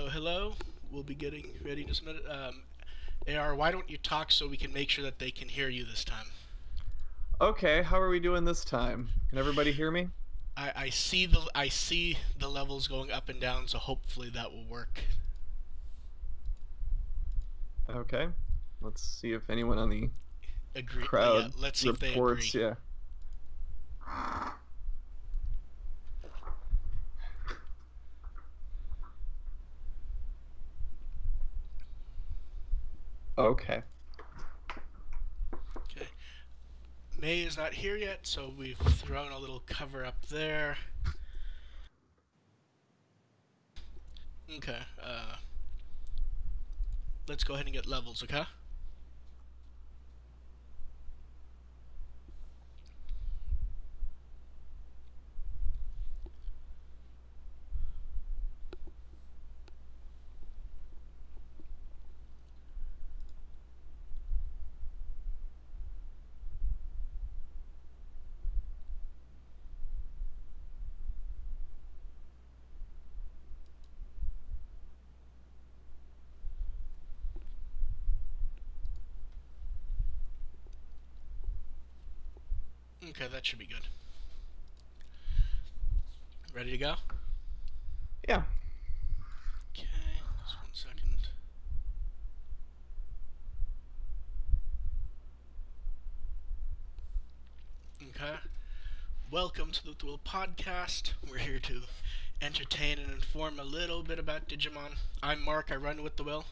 Hello, hello. We'll be getting ready in just a minute. AR, why don't you talk so we can make sure that they can hear you this time? Okay, how are we doing this time? Can everybody hear me? I see the levels going up and down, so hopefully that will work. Okay. Let's see if anyone on the Agree. Yeah, crowd let's see if they agree. reports. Yeah. Okay. Okay. May is not here yet, so we've thrown a little cover up there. Okay. Let's go ahead and get levels, okay? Okay, that should be good. Ready to go? Yeah. Okay, just 1 second. Okay. Welcome to the Thrill Podcast. We're here to entertain and inform a little bit about Digimon. I'm Mark, I run with the Will.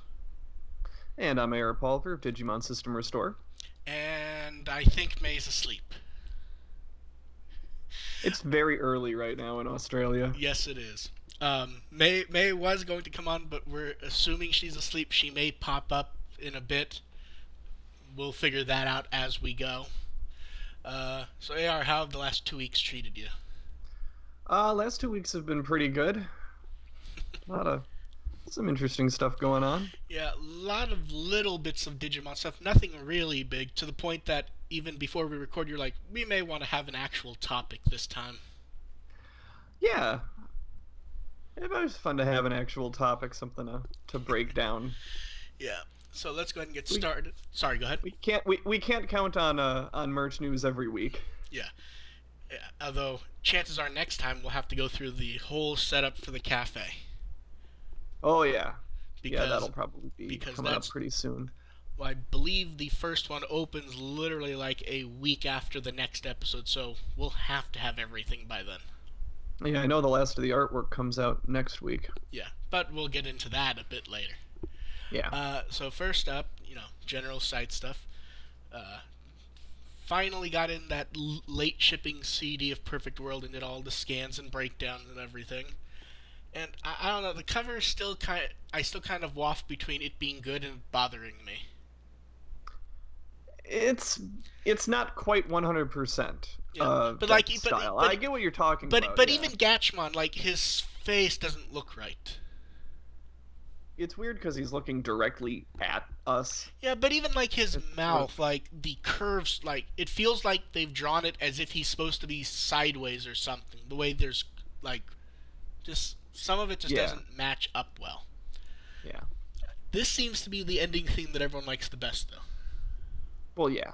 And I'm AR Palver of Digimon System Restore. And I think May's asleep. It's very early right now in Australia. Yes, it is. May was going to come on, but we're assuming she's asleep. She may pop up in a bit. We'll figure that out as we go. So AR, how have the last 2 weeks treated you? Last 2 weeks have been pretty good. A lot of some interesting stuff going on. Yeah, a lot of little bits of Digimon stuff. Nothing really big, to the point that even before we record, you're like, we may want to have an actual topic this time. Yeah. It was fun to have an actual topic, something to break down. Yeah. So let's go ahead and get started. Sorry, go ahead. We can't count on merch news every week. Yeah. Although chances are next time we'll have to go through the whole setup for the cafe. Oh yeah. Because, yeah, that'll probably be coming up pretty soon. Well, I believe the first one opens literally like a week after the next episode, so we'll have to have everything by then. Yeah, I know the last of the artwork comes out next week. Yeah, but we'll get into that a bit later. Yeah. So first up, general site stuff. Finally got in that late shipping CD of Perfect World and did all the scans and breakdowns and everything. And I don't know, the cover is still I still kind of waft between it being good and bothering me. It's not quite 100%. Yeah, but like, style. But I get what you're talking about. But even Gatchmon, like, his face doesn't look right. It's weird because he's looking directly at us. Yeah, but even like his mouth, like the curves, like it feels like they've drawn it as if he's supposed to be sideways or something. The way there's like, just some of it just doesn't match up well. Yeah. This seems to be the ending theme that everyone likes the best, though. Well, yeah.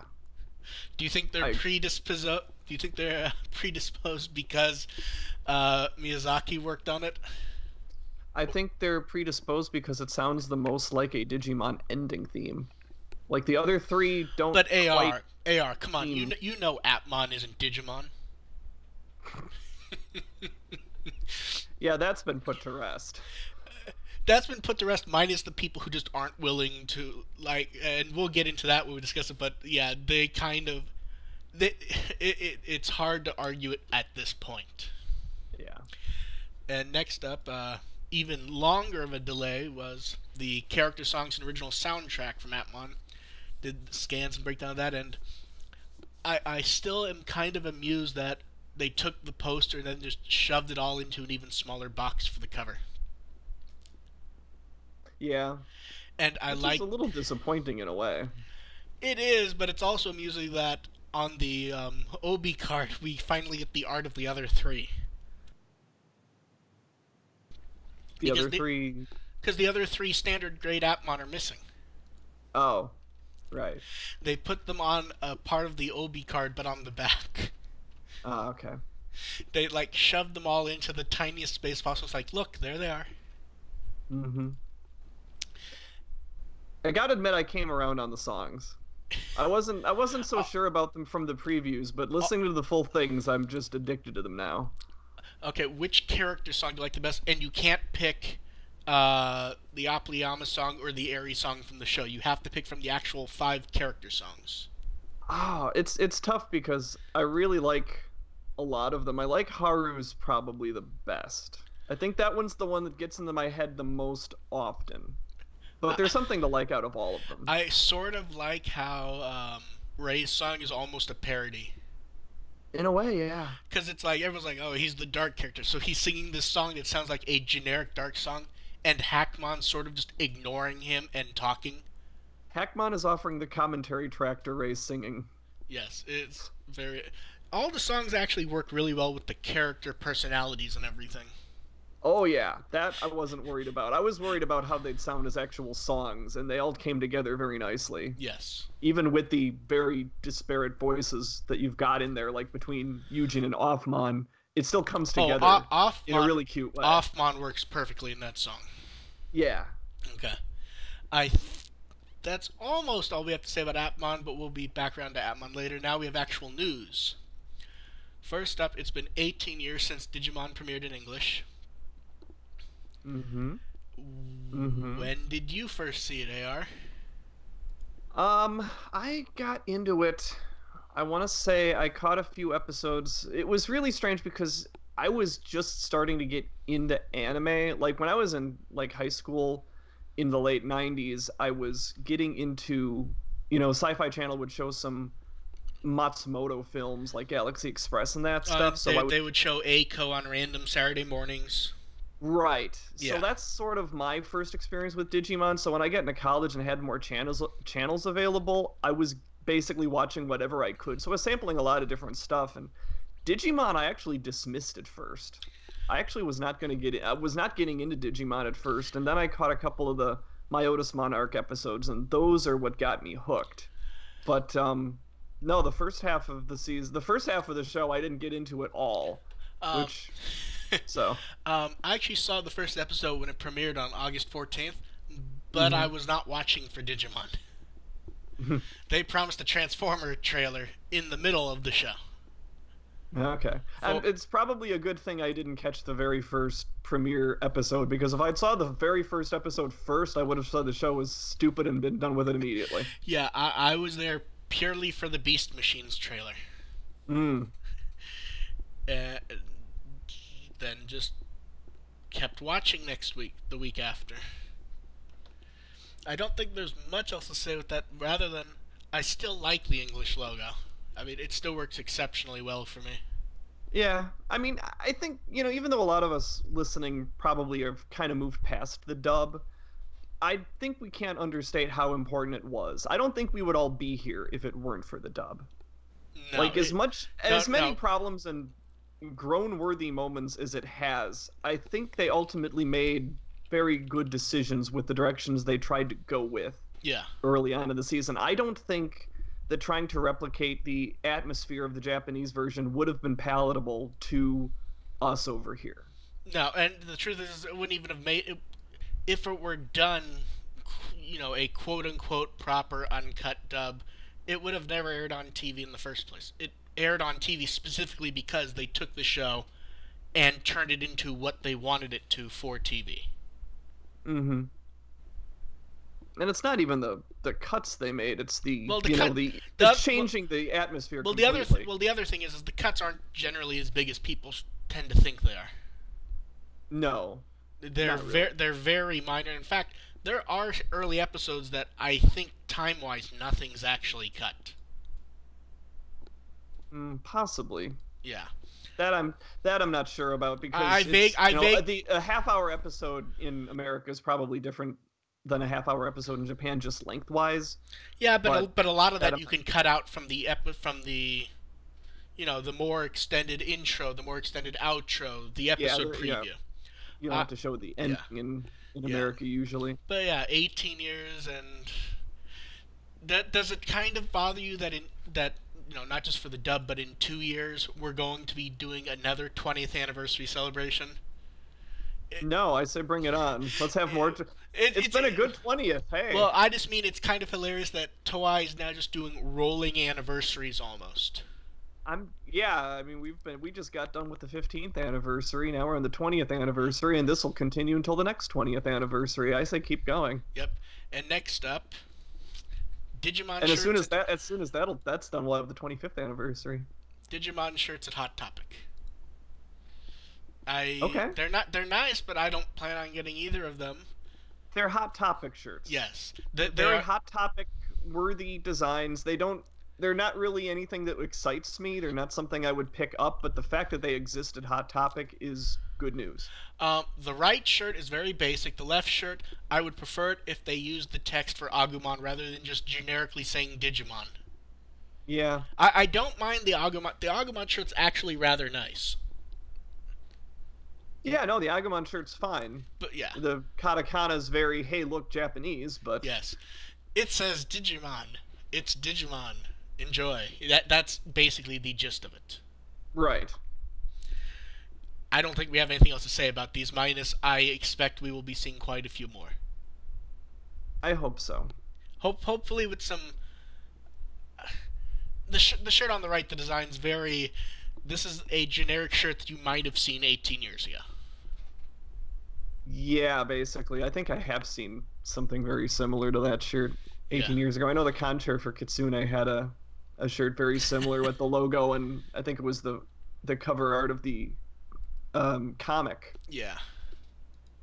Do you think they're predisposed? Do you think they're predisposed because Miyazaki worked on it? I think they're predisposed because it sounds the most like a Digimon ending theme. Like the other three don't. But AR, come on, you know Appmon isn't Digimon. Yeah, that's been put to rest. That's been put to rest, minus the people who just aren't willing to, like, and we'll get into that when we discuss it, but yeah, they kind of, it's hard to argue it at this point. Yeah. And next up, even longer of a delay was the character songs and original soundtrack from Appmon. Did scans and breakdown of that, and I still am kind of amused that they took the poster and then just shoved it all into an even smaller box for the cover. Yeah. And it's a little disappointing in a way. It is, but it's also amusing that on the OB card we finally get the art of the other three. The other three Because the other 3 standard grade Appmon are missing. Oh, right. They put them on a part of the OB card, but on the back. Oh, okay. They like shoved them all into the tiniest space possible. It's like, look, there they are. Mm-hmm. I gotta admit, I came around on the songs. I wasn't so sure about them from the previews, but listening to the full things, I'm just addicted to them now. Okay, which character song do you like the best? And you can't pick the Appariel song or the Eri song from the show. You have to pick from the actual 5 character songs. Oh, it's tough because I really like a lot of them. I like Haru's probably the best. I think that one's the one that gets into my head the most often. But there's something to like out of all of them. I sort of like how Ray's song is almost a parody. In a way, yeah. Because it's like, everyone's like, oh, he's the dark character. So he's singing this song that sounds like a generic dark song, and Hackmon's sort of just ignoring him and talking. Hackmon is offering the commentary track to Ray's singing. Yes, it's very... All the songs actually work really well with the character personalities and everything. Oh yeah, that I wasn't worried about. I was worried about how they'd sound as actual songs, and they all came together very nicely. Yes. Even with the very disparate voices that you've got in there, like between Eugene and Offmon, it still comes together in a really cute way. Offmon works perfectly in that song. Yeah. Okay. That's almost all we have to say about Appmon, but we'll be back around to Appmon later. Now we have actual news. First up, it's been 18 years since Digimon premiered in English. Mm-hmm. When did you first see it, AR? I got into it, I want to say I caught a few episodes. It was really strange because I was just starting to get into anime. Like, when I was in, like, high school in the late 90s, I was getting into, Sci-Fi Channel would show some Matsumoto films, like Galaxy Express and that stuff. So they would show Eiko on random Saturday mornings. Right. Yeah. So that's sort of my first experience with Digimon. So when I got into college and had more channels available, I was basically watching whatever I could. So I was sampling a lot of different stuff. And Digimon, I actually dismissed at first. I actually was not going to get it. I was not getting into Digimon at first. And then I caught a couple of the Myotismon arc episodes, and those are what got me hooked. But no, the first half of the season, the first half of the show, I didn't get into at all. Which... So, I actually saw the first episode when it premiered on August 14th, but I was not watching for Digimon. They promised a Transformer trailer in the middle of the show. Okay. And it's probably a good thing I didn't catch the very first premiere episode, because if I'd saw the very first episode first, I would have said the show was stupid and been done with it immediately. Yeah, I was there purely for the Beast Machines trailer. Then just kept watching the week after. I don't think there's much else to say with that, rather than I still like the English logo. I mean, it still works exceptionally well for me. Yeah, I mean, I think, even though a lot of us listening probably have kind of moved past the dub, I think we can't understate how important it was. I don't think we would all be here if it weren't for the dub. No, like, as many problems and groan-worthy moments as it has, I think they ultimately made very good decisions with the directions they tried to go with early on in the season. I don't think that trying to replicate the atmosphere of the Japanese version would have been palatable to us over here. No, and the truth is, it wouldn't even have made it if it were done, a quote-unquote proper uncut dub. It would have never aired on TV in the first place. It aired on TV specifically because they took the show and turned it into what they wanted it to for TV. And it's not even the cuts they made. It's the changing the atmosphere. Well, completely. the other thing is the cuts aren't generally as big as people tend to think they are. No, they're very minor. In fact, there are early episodes that I think time-wise nothing's actually cut. Possibly. Yeah. That I'm not sure about, because a half-hour episode in America is probably different than a half-hour episode in Japan, just lengthwise. Yeah, but a lot of that you can cut out from the the more extended intro, the more extended outro, the episode preview. You don't have to show the ending in America usually. But yeah, 18 years, and that does it kind of bother you that not just for the dub, but in 2 years we're going to be doing another 20th anniversary celebration? No, I say bring it on. Let's have more. It's been a good 20th. Hey. Well, I just mean it's kind of hilarious that Toei is now just doing rolling anniversaries almost. I mean we just got done with the 15th anniversary. Now we're on the 20th anniversary, and this will continue until the next 20th anniversary. I say keep going. Yep. And next up, Digimon. And as soon as that's done, we'll have the 25th anniversary. Digimon shirts at Hot Topic. Okay. They're nice, but I don't plan on getting either of them. They're Hot Topic shirts. Yes. They're Hot Topic worthy designs. They're not really anything that excites me. They're not something I would pick up, but the fact that they exist at Hot Topic is good news. The right shirt is very basic. The left shirt, I would prefer it if they used the text for Agumon rather than just generically saying Digimon. Yeah. I don't mind the Agumon. The Agumon shirt's actually rather nice. Yeah, no, the Agumon shirt's fine. But yeah. The katakana's very, hey, look, Japanese, but... Yes. It says Digimon. It's Digimon. Enjoy. That's basically the gist of it. Right. I don't think we have anything else to say about these, minus I expect we will be seeing quite a few more. I hope so. Hopefully with some... The shirt on the right, the design's very... This is a generic shirt that you might have seen 18 years ago. Yeah, basically. I think I have seen something very similar to that shirt 18 years ago. I know the Conchair for Kitsune had a shirt very similar with the logo, and I think it was the cover art of the comic. Yeah.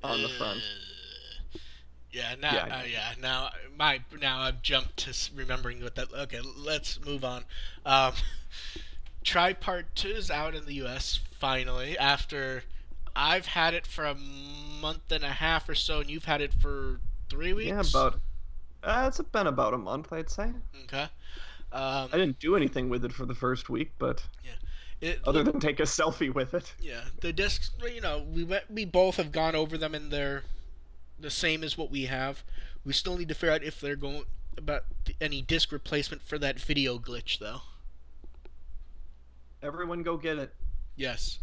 On the front. Yeah. Now I've jumped to remembering what that. Okay, let's move on. Try Part 2 is out in the U.S. finally after I've had it for a month and a half or so, and you've had it for 3 weeks. Yeah, it's been about a month, I'd say. Okay. I didn't do anything with it for the first week, but other than take a selfie with it. Yeah, the discs. We both have gone over them, and they're the same as what we have. We still need to figure out if they're going about any disc replacement for that video glitch, though. Everyone go get it. Yes.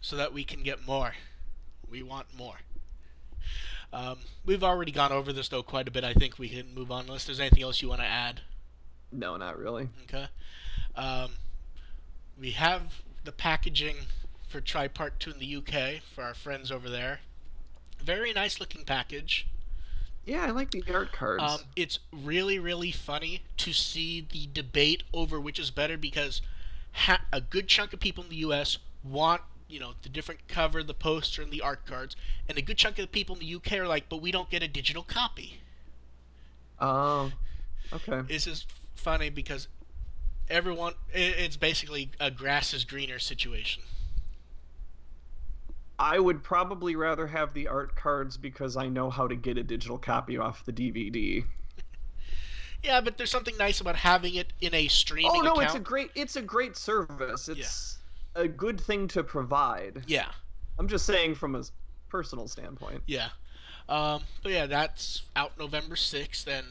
So that we can get more. We want more. We've already gone over this, though, quite a bit. I think we can move on unless there's anything else you want to add. No, not really. Okay. We have the packaging for Try Part 2 in the UK for our friends over there. Very nice looking package. Yeah, I like the art cards. It's really, really funny to see the debate over which is better because a good chunk of people in the U.S. want, the different cover, the poster, and the art cards, and a good chunk of the people in the U.K. are like, but we don't get a digital copy. Oh, okay. This is funny because it's basically a grass is greener situation. I would probably rather have the art cards because I know how to get a digital copy off the DVD. Yeah, but there's something nice about having it in a streaming account. Oh no, it's a great service. It's a good thing to provide. Yeah. I'm just saying from a personal standpoint. Yeah. But yeah, that's out November 6th, and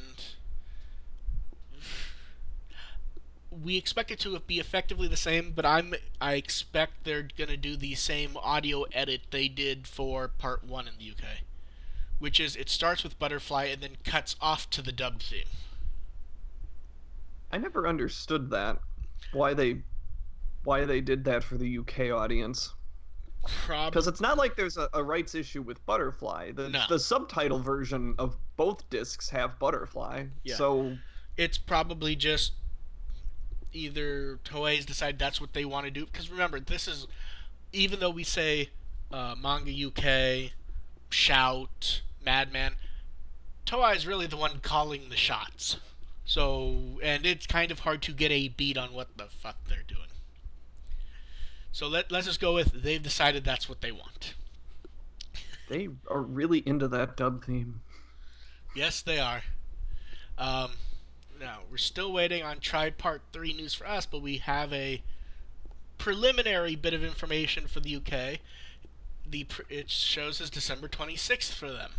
we expect it to be effectively the same, but I expect they're going to do the same audio edit they did for Part 1 in the UK, which is it starts with Butterfly and then cuts off to the dub theme. I never understood that. Why they did that for the UK audience. Because it's not like there's a rights issue with Butterfly. The subtitle version of both discs have Butterfly. Yeah. So it's probably just either Toei's decided that's what they want to do. Because remember, this is, even though we say Manga UK, Shout, Madman, Toei is really the one calling the shots. So, and it's kind of hard to get a beat on what the fuck they're doing. So let's just go with they've decided that's what they want. They are really into that dub theme. Yes, they are. Now, we're still waiting on Try Part 3 news for us, but we have a preliminary bit of information for the UK. it shows as December 26th for them.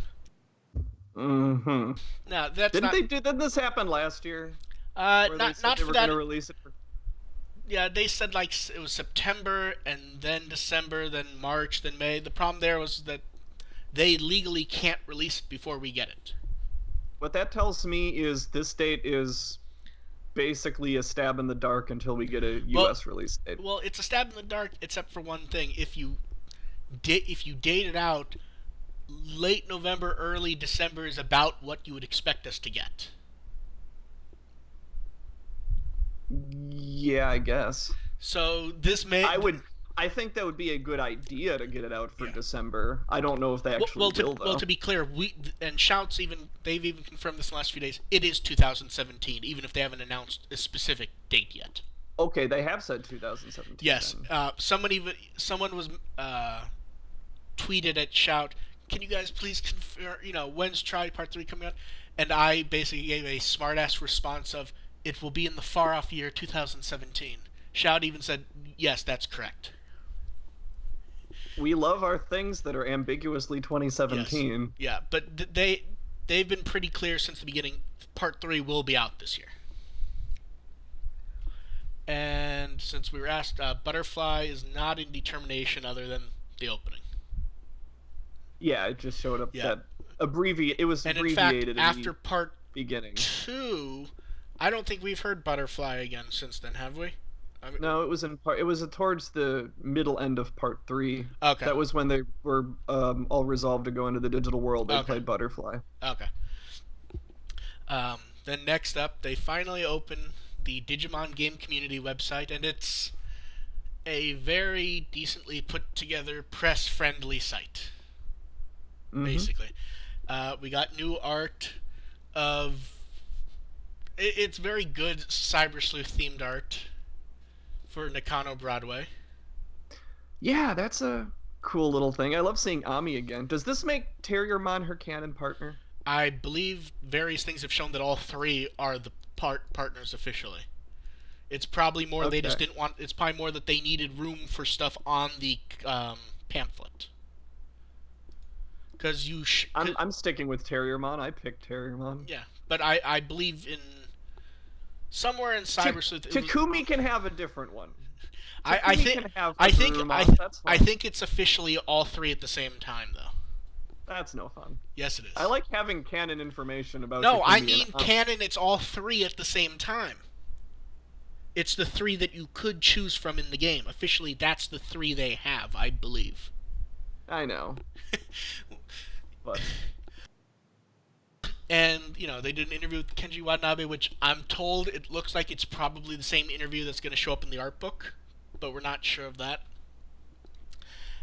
Mm-hmm. Now that's not. Didn't this happen last year? Where Not they said not they for were that. going to release it for... Yeah, they said like it was September and then December, then March, then May. The problem there was that they legally can't release it before we get it. What that tells me is this date is basically a stab in the dark until we get a U.S. release date. Well, it's a stab in the dark, except for one thing. If you date it out, late November, early December is about what you would expect us to get. Yeah, I guess. So this may. I think that would be a good idea to get it out for December. I don't know if they actually will, though. Well, to be clear, they've even confirmed this in the last few days. It is 2017, even if they haven't announced a specific date yet. Okay, they have said 2017. Yes. Someone was tweeted at Shout, "Can you guys please confirm? When's Try Part 3 coming out?" And I basically gave a smartass response of, "It will be in the far off year 2017." Shout even said, "Yes, that's correct." We love our things that are ambiguously 2017. Yes. Yeah, but they've been pretty clear since the beginning. Part 3 will be out this year. And since we were asked, Butterfly is not in determination other than the opening. Yeah, it just showed up that it was and abbreviated in fact, after the part beginning. 2, I don't think we've heard Butterfly again since then, have we? No, it was towards the middle end of part 3. Okay. That was when they were all resolved to go into the digital world. They played Butterfly. Okay. Then next up, they finally open the Digimon game community website, and it's a very decently put together press-friendly site. Basically, we got new art of. It's very good Cyber Sleuth themed art for Nakano Broadway. Yeah, that's a cool little thing. I love seeing Ami again. Does this make Terriermon her canon partner? I believe various things have shown that all 3 are the partners officially. It's probably more they just didn't want. It's probably more that they needed room for stuff on the pamphlet. Because I'm sticking with Terriermon. I picked Terriermon. Yeah, but I believe in somewhere in Cyber Sleuth. Takumi can have a different one. I think it's officially all 3 at the same time, though. That's no fun. Yes, it is. I like having canon information about. No, Takumi I mean canon. It's all 3 at the same time. It's the 3 that you could choose from in the game. Officially, that's the 3 they have, I believe. I know. But. And, they did an interview with Kenji Watanabe, which I'm told it looks like it's probably the same interview that's going to show up in the art book, but we're not sure of that.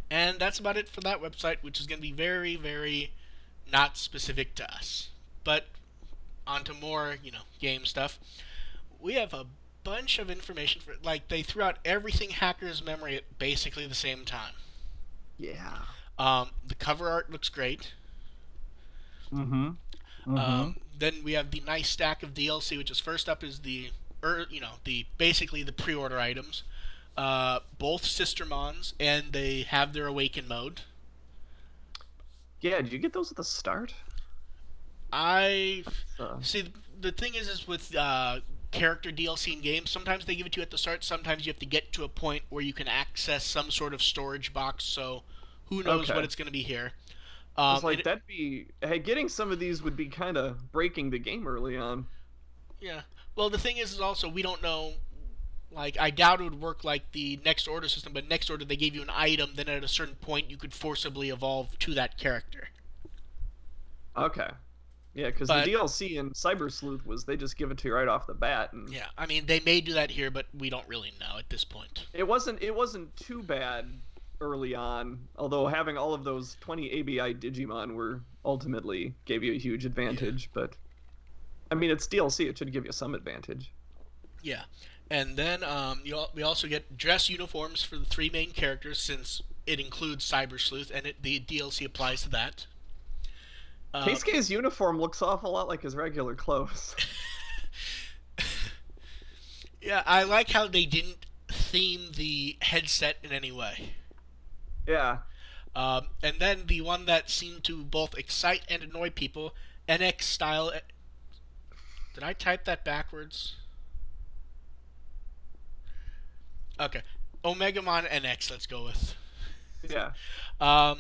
And that's about it for that website, which is going to be very, very not specific to us. But on to more, game stuff. We have a bunch of information for, they threw out everything Hacker's Memory at basically the same time. Yeah. The cover art looks great. Then we have the nice stack of DLC, which is first up is basically the pre-order items. Both Sistermons, and they have their Awaken mode. Yeah, did you get those at the start? See, the thing is with character DLC in games, sometimes they give it to you at the start, sometimes you have to get to a point where you can access some sort of storage box, so who knows what it's going to be here. Getting some of these would be kind of breaking the game early on. Yeah. Well, the thing is also, we don't know, I doubt it would work like the Next Order system, but Next Order, they gave you an item, then at a certain point you could forcibly evolve to that character. Okay. Yeah, because the DLC in Cyber Sleuth was they just give it to you right off the bat. And yeah, I mean, they may do that here, but we don't really know at this point. It wasn't too bad early on, although having all of those 20 ABI Digimon were ultimately gave you a huge advantage. Yeah. But I mean, it's DLC; it should give you some advantage. Yeah, and then we also get dress uniforms for the 3 main characters, since it includes Cyber Sleuth, and the DLC applies to that. Keisuke's uniform looks awful lot like his regular clothes. Yeah, I like how they didn't theme the headset in any way. Yeah. And then the one that seemed to both excite and annoy people, NX style. Did I type that backwards? Okay. Omegamon NX, let's go with. Yeah. Um,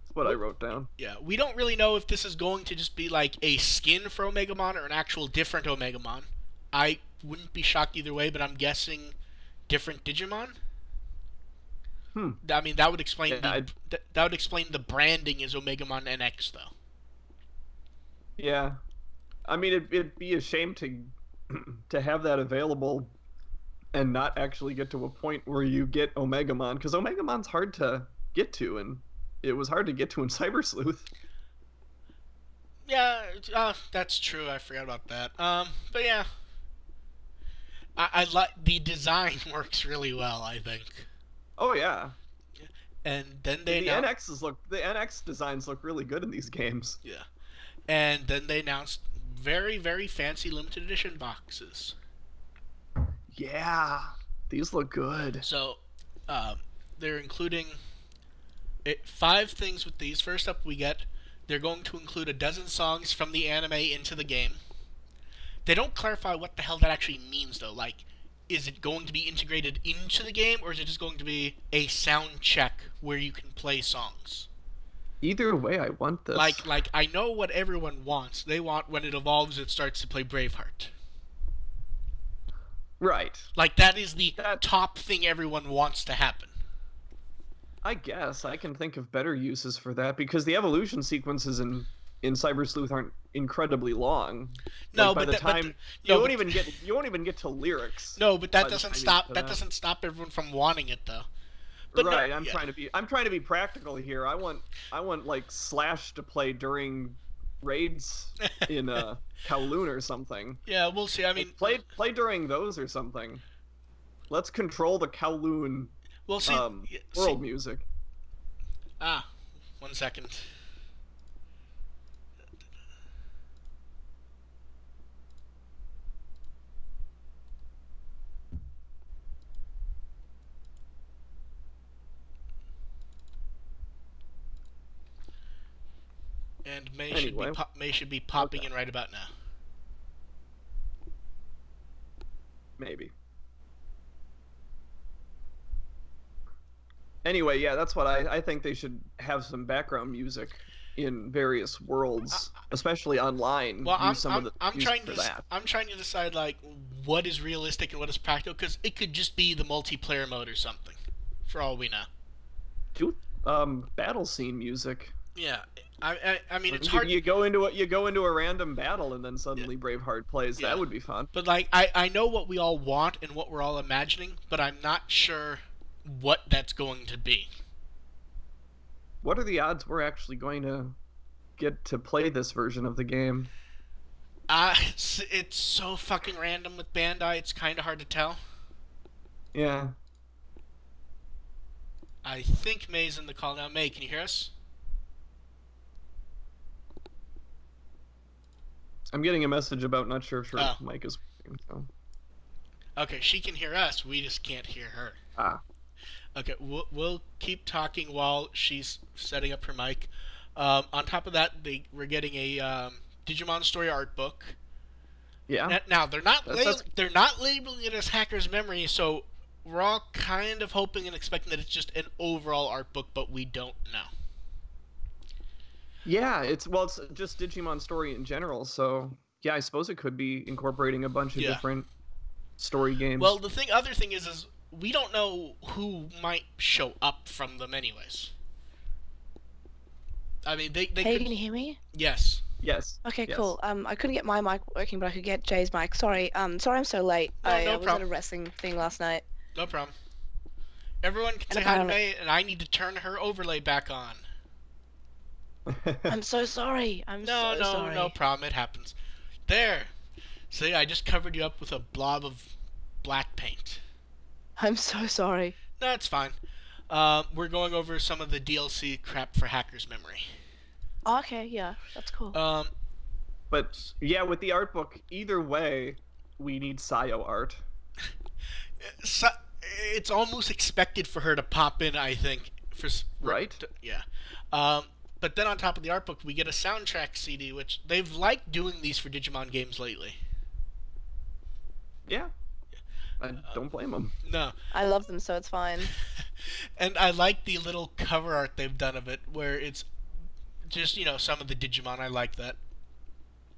That's what I wrote down. yeah, we don't really know if this is going to just be like a skin for Omegamon or an actual different Omegamon. I wouldn't be shocked either way, but I'm guessing different Digimon. I mean, that would explain that would explain the branding as Omegamon NX, though. Yeah. I mean, it'd be a shame to have that available and not actually get to a point where you get Omegamon, because Omegamon's hard to get to, and it was hard to get to in Cyber Sleuth. Yeah, that's true. I forgot about that. But yeah, I like the design works really well, I think. Oh yeah. And then the NX designs look really good in these games. Yeah. And then they announced very, very fancy limited edition boxes. Yeah, these look good. So, they're including 5 things with these. First up, they're going to include a dozen songs from the anime into the game. They don't clarify what the hell that actually means, though. Like, is it going to be integrated into the game, or is it just going to be a sound check where you can play songs? Either way, I want this. Like I know what everyone wants. They want when it evolves, it starts to play Braveheart. Right. Like, that is the top thing everyone wants to happen. I guess I can think of better uses for that, because the evolution sequences in Cyber Sleuth aren't incredibly long. No, like, by but the time you won't even get to lyrics. No, but that doesn't stop everyone from wanting it, though. But right, no, I'm trying to be practical here. I want like Slash to play during raids in Kowloon or something. Yeah, we'll see. I mean, play during those or something. Let's control the Kowloon world music. Ah, 1 second. And May should be popping in right about now. Maybe. Anyway, yeah, that's what I think they should have some background music in various worlds, especially online. Well, I'm trying to decide like what is realistic and what is practical, because it could just be the multiplayer mode or something, for all we know. Do battle scene music. Yeah, I mean, it's hard. You go into a random battle and then suddenly Braveheart plays. Yeah. That would be fun. But like, I know what we all want and what we're all imagining, but I'm not sure what that's going to be. What are the odds we're actually going to get to play this version of the game? It's so fucking random with Bandai. It's kind of hard to tell. Yeah. I think May's in the call now. May, can you hear us? I'm getting a message about not sure if her mic is working. So. Okay, she can hear us. We just can't hear her. Ah. Okay, we'll keep talking while she's setting up her mic. On top of that, we're getting a Digimon story art book. Yeah. Now they're not labeling it as Hacker's Memory, so we're all kind of hoping and expecting that it's just an overall art book, but we don't know. Yeah, it's just Digimon story in general, so yeah, I suppose it could be incorporating a bunch of different story games. Well, the other thing is we don't know who might show up from them anyways. I mean, they Hey, can you hear me? Yes. Yes. Okay, yes. cool. I couldn't get my mic working, but I could get Jay's mic. Sorry. Sorry I'm so late. I was at a wrestling thing last night. No problem. Everyone can say hi to May, and I need to turn her overlay back on. I'm so sorry. No problem. It happens. There. See, I just covered you up with a blob of black paint. I'm so sorry. No, it's fine. We're going over some of the DLC crap for Hacker's Memory. Oh, okay, yeah, that's cool. But yeah, with the art book, either way, we need Sayo art. It's almost expected for her to pop in, I think, Right. Yeah. But then on top of the art book, we get a soundtrack CD, which they've liked doing these for Digimon games lately. Yeah. I don't blame them. No. I love them, so it's fine. And I like the little cover art they've done of it, where it's just, you know, some of the Digimon. I like that.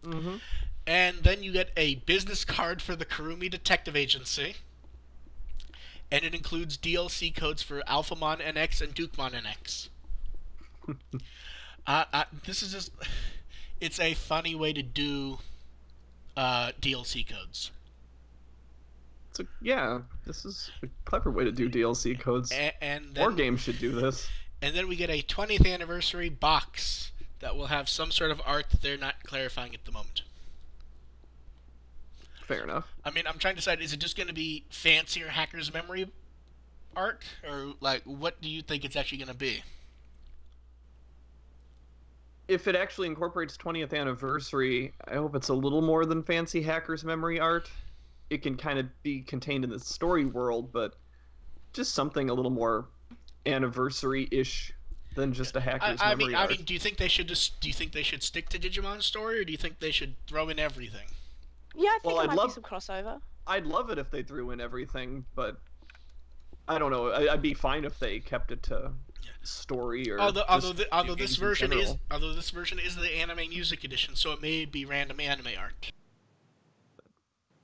Mm-hmm. And then you get a business card for the Kurumi Detective Agency. And it includes DLC codes for Alphamon NX and Dukemon NX. This is just... It's a funny way to do DLC codes. So yeah, this is a clever way to do DLC codes. And then, more games should do this. And then we get a 20th anniversary box that will have some sort of art that they're not clarifying at the moment. Fair enough. I mean, I'm trying to decide, is it just going to be fancier Hacker's Memory art? Or, like, what do you think it's actually going to be? If it actually incorporates 20th anniversary, I hope it's a little more than fancy Hacker's Memory art. It can kind of be contained in the story world, but just something a little more anniversary-ish than just a Hacker's Memory art. I mean, do you think they should stick to Digimon's story, or do you think they should throw in everything? Yeah, I think there might be some crossover. I'd love it if they threw in everything, but I don't know. I'd be fine if they kept it to story or. Although this version is the anime music edition, so it may be random anime art.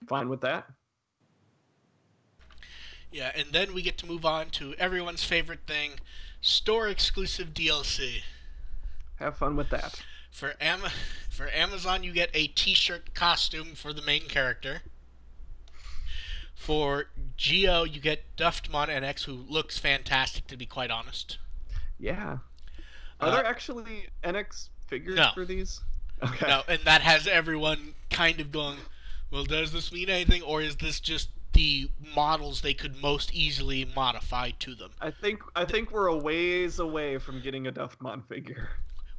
Fine with that. Yeah, and then we get to move on to everyone's favorite thing, store-exclusive DLC. Have fun with that. For Amazon, you get a t-shirt costume for the main character. For Geo, you get Duftmon NX, who looks fantastic, to be quite honest. Yeah. Are there actually NX figures for these? Okay. No, and that has everyone kind of going, well, does this mean anything, or is this just the models they could most easily modify to them? I think we're a ways away from getting a Duftmon figure.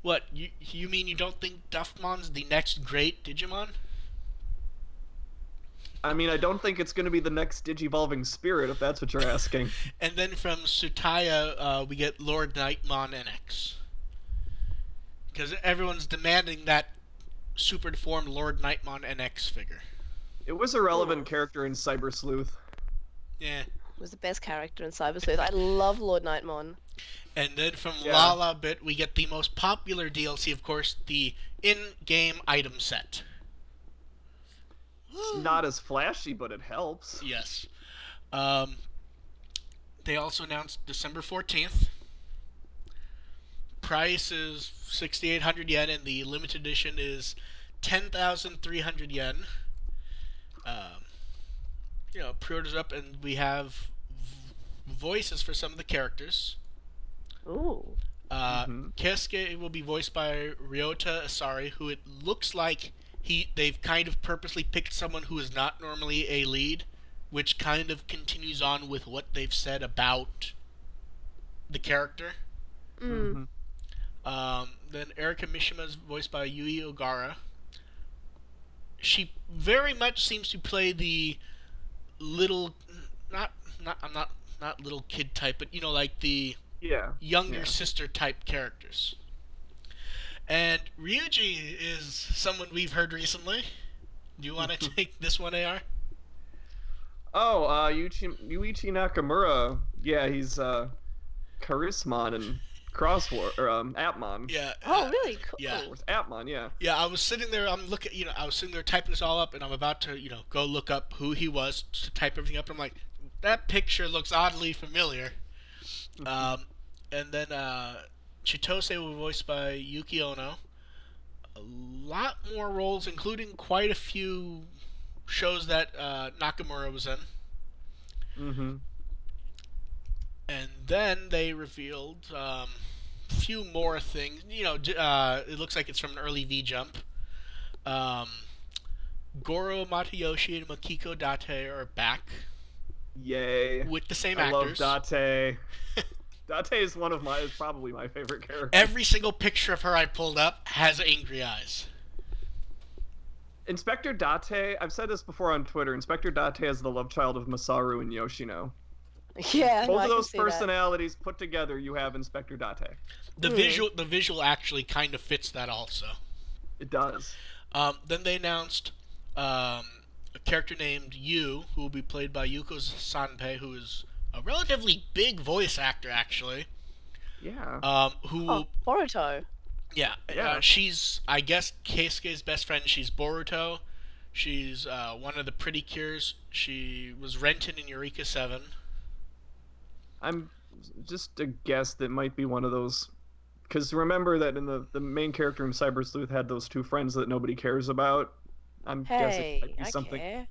What, you mean you don't think Duftmon's the next great Digimon? I mean, I don't think it's going to be the next Digivolving Spirit, if that's what you're asking. And then from Tsutaya, we get Lord Nightmon NX. Because everyone's demanding that super deformed Lord Nightmon NX figure. It was a relevant character in Cyber Sleuth. Yeah. It was the best character in Cyber Sleuth. I love Lord Nightmon. And then from Lala Bit, we get the most popular DLC, of course, the in-game item set. It's not as flashy, but it helps. Yes. They also announced December 14th. Price is 6,800 yen, and the limited edition is 10,300 yen. You know, pre-orders up, and we have voices for some of the characters. Ooh. Keisuke will be voiced by Ryota Asari, who it looks like they've kind of purposely picked someone who is not normally a lead, which kind of continues on with what they've said about the character. Mm. Then Erika Mishima is voiced by Yui Ogara. She very much seems to play the little, not little kid type, but you know, like the younger sister type characters. And Ryuji is someone we've heard recently. Do you want to take this one, AR? Oh, Yuichi Nakamura. Yeah, he's Charismon and Crossword or Appmon. Yeah. Oh, really? Cool. Yeah. With Appmon, yeah. Yeah, I was sitting there. I was sitting there typing this all up, and I'm about to, go look up who he was to type everything up. And I'm like, that picture looks oddly familiar. And then Chitose was voiced by Yuki Ono. A lot more roles, including quite a few shows that Nakamura was in. Mm-hmm. And then they revealed a few more things. It looks like it's from an early V-Jump. Goro Matayoshi and Makiko Date are back. Yay. With the same actors. I love Date. Date is probably my favorite character. Every single picture of her I pulled up has angry eyes. Inspector Date, I've said this before on Twitter, Inspector Date is the love child of Masaru and Yoshino. Yeah, Both I of can those see that. personalities put together, you have Inspector Date. The visual actually kind of fits that also. It does. Then they announced a character named Yu, who will be played by Yuko Sanpei, who is a relatively big voice actor, actually. Yeah. Who will... Boruto. Yeah. She's, I guess, Keisuke's best friend. She's Boruto. She's one of the Pretty Cures. She was Renton in Eureka 7. I'm just a guess that might be one of those... Because remember that in the main character in Cyber Sleuth had those two friends that nobody cares about? I'm guessing it might be something... care.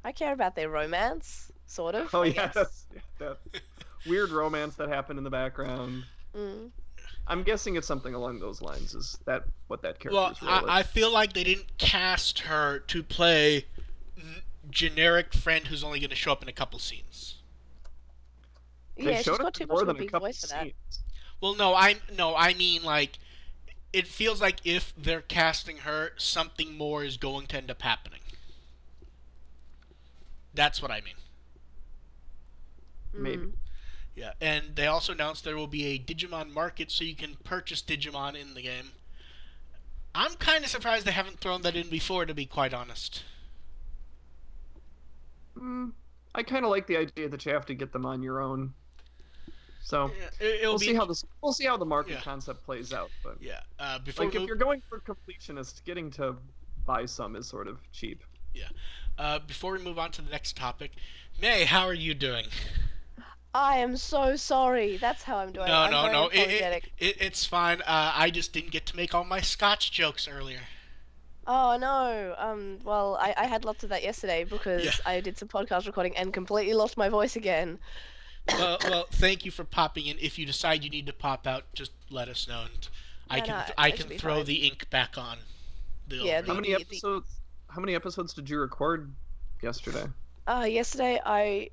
I care about their romance, sort of. Oh, yeah, that's that weird romance that happened in the background. I'm guessing it's something along those lines. Is that what that character's role is? I feel like they didn't cast her to play generic friend who's only going to show up in a couple scenes. Yeah, she's got too much of a big voice for that. Well, no, I mean, like, it feels like if they're casting her, something more is going to end up happening. That's what I mean. Maybe. Yeah, and they also announced there will be a Digimon market so you can purchase Digimon in the game. I'm kind of surprised they haven't thrown that in before, to be quite honest. I kind of like the idea that you have to get them on your own. So we'll see how the market concept plays out. But before if you're going for completionists, getting to buy some is sort of cheap. Yeah. Before we move on to the next topic, May, how are you doing? I am so sorry. That's how I'm doing. No. It's fine. I just didn't get to make all my Scotch jokes earlier. Oh no. Well, I had lots of that yesterday because I did some podcast recording and completely lost my voice again. Well, thank you for popping in. If you decide you need to pop out, just let us know, and I can throw the ink back on. How many episodes did you record yesterday? Yesterday I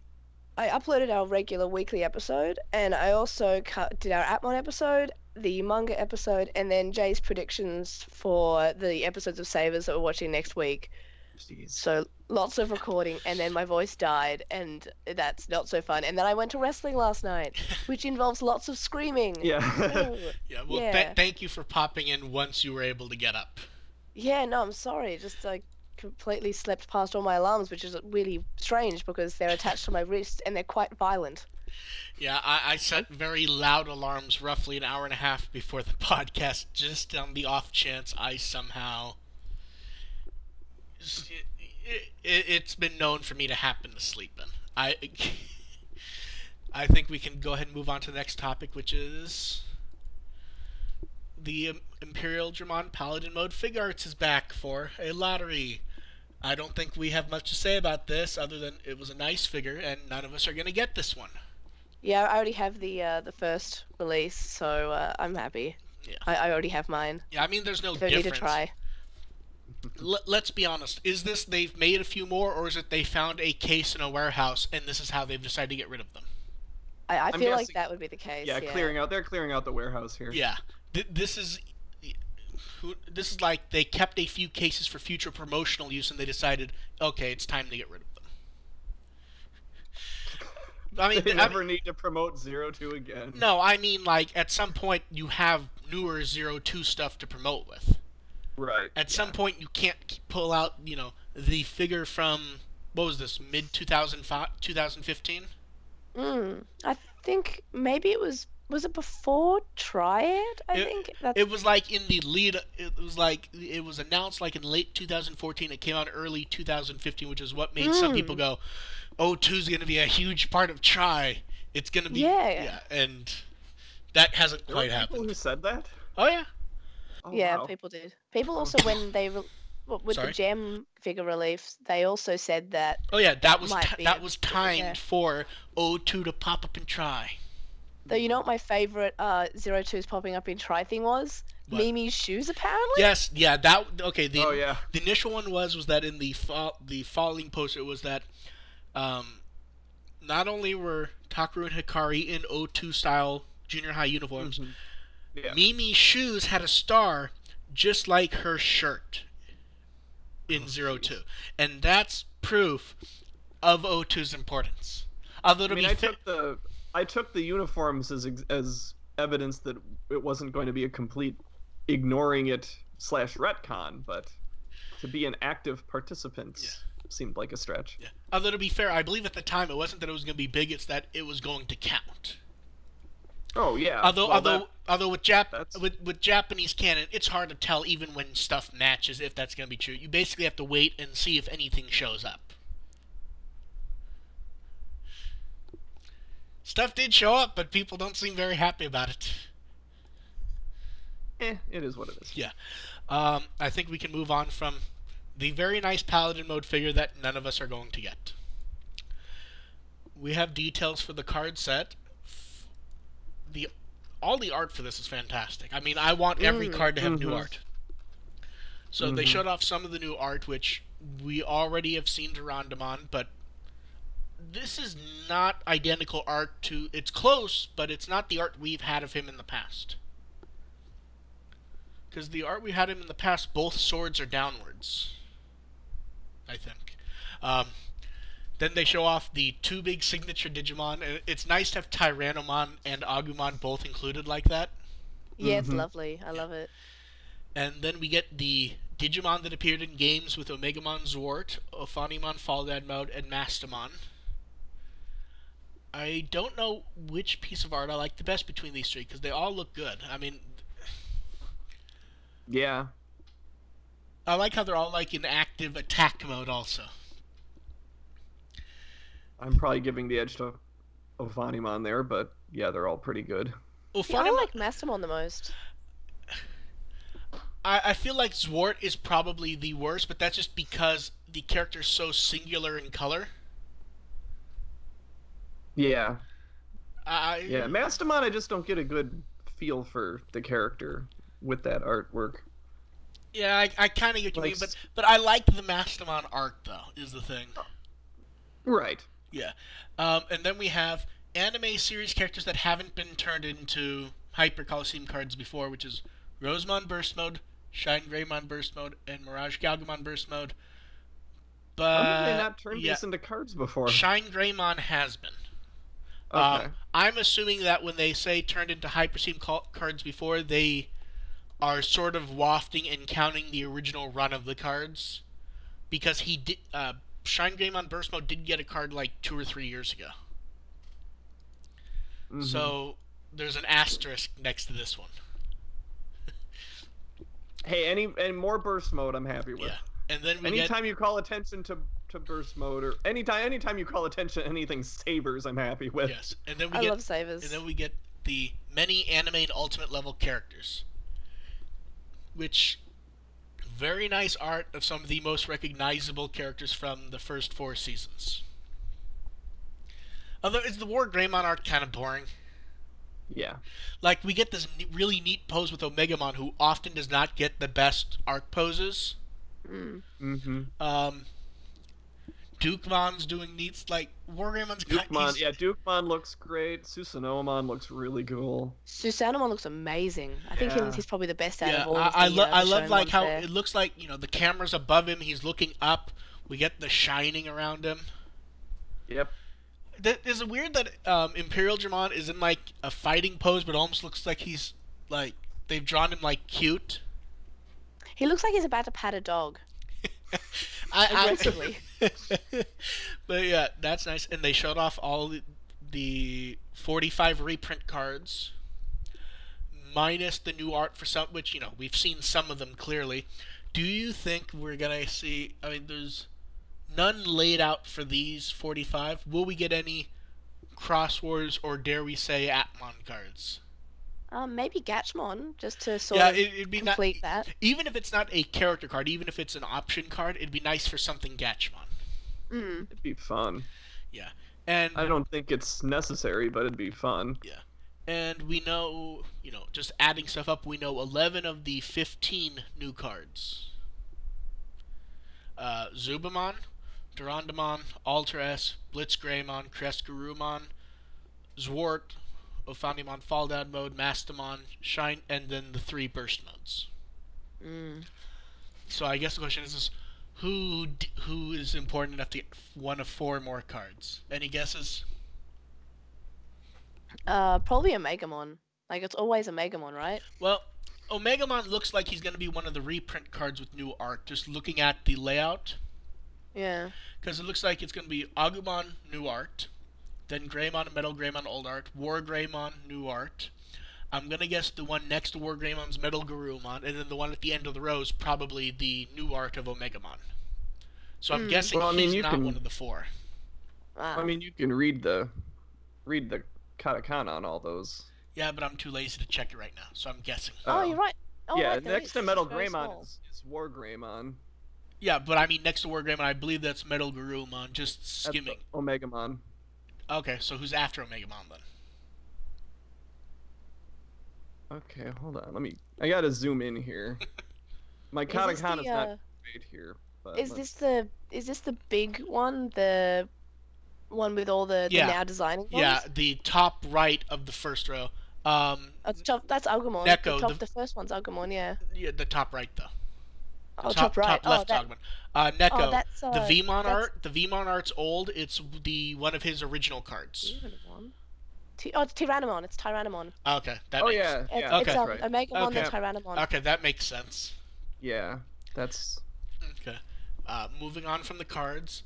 uploaded our regular weekly episode, and I also did our Appmon episode, the manga episode, and then Jay's predictions for the episodes of Savers that we're watching next week. Jeez. So lots of recording, and then my voice died, and that's not so fun. And then I went to wrestling last night, which involves lots of screaming. Yeah. Thank you for popping in once you were able to get up. Yeah, no, I'm sorry. Just completely slept past all my alarms, which is really strange because they're attached to my wrist and they're quite violent. Yeah, I set very loud alarms roughly an hour and a half before the podcast, just on the off chance I somehow... It's been known for me to happen to sleep in. I think we can go ahead and move on to the next topic, which is the IMPERIALDRAMON Paladin mode FIGUARTS is back for a lottery. I don't think we have much to say about this other than it was a nice figure, and none of us are going to get this one. Yeah, I already have the first release, so I'm happy. Yeah. I already have mine. Yeah, I mean, there's no difference. Don't need to try. Let's be honest. Is this they've made a few more, or is it they found a case in a warehouse and this is how they've decided to get rid of them? I feel like that would be the case. Yeah, they're clearing out the warehouse here. Yeah, this is like they kept a few cases for future promotional use and they decided, okay, it's time to get rid of them. I mean, they never need to promote 02 again. No, I mean, like, at some point you have newer 02 stuff to promote with. Right. At some point, you can't pull out, the figure from, what was this, mid-2015? I think maybe it was it before Triad? It was like in the lead, it was announced like in late 2014, it came out early 2015, which is what made some people go, 02's going to be a huge part of Tri. It's going to be, and that hasn't quite happened. People who said that? Oh, yeah. Oh, yeah, wow. People did. People also, when they with the gem figure reliefs, they also said that. Oh yeah, that was timed for 02 to pop up and Tri. Though you know what my favorite 02's popping up in Tri thing was? What? Mimi's shoes, apparently. Yes, yeah, okay. The initial one was that in the following poster it was that not only were Takaru and Hikari in 02 style junior high uniforms. Mm-hmm. Yeah. Mimi's shoes had a star just like her shirt in 02. And that's proof of 02's importance. Although I to mean, be fair, I took the uniforms as evidence that it wasn't going to be a complete ignoring it / retcon, but to be an active participant seemed like a stretch. yeah. Although to be fair, I believe at the time it wasn't that it was going to be big; it's that it was going to count. Oh yeah. Although with Japanese canon, it's hard to tell even when stuff matches if that's going to be true. You basically have to wait and see if anything shows up. Stuff did show up, but people don't seem very happy about it. It is what it is. Yeah. I think we can move on from the very nice Paladin mode figure that none of us are going to get. We have details for the card set. All the art for this is fantastic. I mean, I want every card to have new art. So they showed off some of the new art, which we already have seen Durandamon, but this is not identical art to... It's close, but it's not the art we've had of him in the past. Because the art we had him in the past, both swords are downwards, I think. Then they show off the two big signature Digimon. And it's nice to have Tyrannomon and Agumon both included like that. Yeah, it's lovely. I love it. And then we get the Digimon that appeared in games with Omegamon Zwart, Ophanimon Faldad Mode, and Mastamon. I don't know which piece of art I like the best between these three, because they all look good. I mean... Yeah. I like how they're all like in active attack mode also. I'm probably giving the edge to Ophanimon there, but yeah, they're all pretty good. Yeah, I like Mastamon the most. I feel like Zwart is probably the worst, but that's just because the character's so singular in color. Yeah. Yeah, Mastamon, I just don't get a good feel for the character with that artwork. Yeah, I kind of get what you mean, but I like the Mastamon art, though, is the thing. Right. Yeah. And then we have anime series characters that haven't been turned into Hyper Coliseum cards before, which is Rosemon Burst Mode, Shine Greymon Burst Mode, and Mirage Galgamon Burst Mode. But why have they not turned these into cards before? Shine Greymon has been. Okay. I'm assuming that when they say turned into Hyper Coliseum cards before, they are sort of wafting and counting the original run of the cards, because he did. Shine Greymon Burst Mode did get a card like 2 or 3 years ago. So there's an asterisk next to this one. Hey, any more Burst Mode, I'm happy with. Yeah, and then anytime you call attention to Burst Mode, or anytime you call attention to anything Sabers, I'm happy with. Yes, and then I love Sabers. And then we get the many anime and ultimate level characters, which. Very nice art of some of the most recognizable characters from the first 4 seasons. Although, is the War Greymon art kind of boring? Yeah. Like, we get this really neat pose with Omegamon, who often does not get the best art poses. Dukemon's doing neat, like, War Greymon's Dukemon, yeah, Dukemon looks great. Susanomon looks really cool. Susanomon looks amazing. I think he's probably the best out of all of the I love like how there. it looks like, you know, the camera's above him, he's looking up, we get the shining around him. Yep. Is it weird that IMPERIALDRAMON is in like a fighting pose, but almost looks like he's like they've drawn him like cute? He looks like he's about to pat a dog. Aggressively. But yeah, that's nice. And they showed off all the 45 reprint cards, minus the new art for some, which, you know, we've seen some of them clearly. Do you think we're gonna see? I mean, there's none laid out for these 45. Will we get any Cross Wars or dare we say Appmon cards? Maybe Gatchmon, just to sort of it'd be complete that. Even if it's not a character card, even if it's an option card, it'd be nice for something Gatchmon. It'd be fun. Yeah, and I don't think it's necessary, but it'd be fun. Yeah, and we know, you know, just adding stuff up, we know 11 of the 15 new cards. Zubamon, Durandamon, Alter S, Blitzgreymon, Kresgarumon, Zwart, Ophanimon Faldad Mode, Mastamon, Shine, and then the 3 burst modes. So I guess the question is who is important enough to get one of 4 more cards? Any guesses? Probably a Megamon. Like, it's always a Megamon, right? Well, Omegamon looks like he's going to be one of the reprint cards with new art, just looking at the layout. Yeah. Because it looks like it's going to be Agumon, new art. Then Greymon and Metal Greymon, old art. War Greymon, new art. I'm going to guess the one next to War Greymon's Metal Garurumon, and then the one at the end of the row is probably the new art of Omegamon. So I'm guessing he's not one of the four. Wow. I mean, you can read the katakana on all those. Yeah, but I'm too lazy to check it right now, so I'm guessing. Oh, you're right. Oh, yeah, right, there next is. to Metal It's very Greymon small. is War Greymon. Yeah, but I mean next to War Greymon, I believe that's Metal Garurumon, just skimming. That's Omegamon. Okay, so who's after Omegamon then? Okay, hold on. I gotta zoom in here. My katakana's not great here. But Is this the big one? The one with all the now designing ones? Yeah, the top right of the first row. That's Agumon. Neko, the first one's Agumon, yeah. Yeah, the top right though. Oh, top right. Top left Agumon. Neko, that's, the Vmon art. The Vmon art's old. It's one of his original cards. It's Tyrannomon. It's Tyrannomon. Okay, that Oh makes yeah, sense. yeah. It's That's right. Omegamon Okay. and Tyrannomon. Okay, that makes sense. Yeah, that's Okay. Moving on from the cards.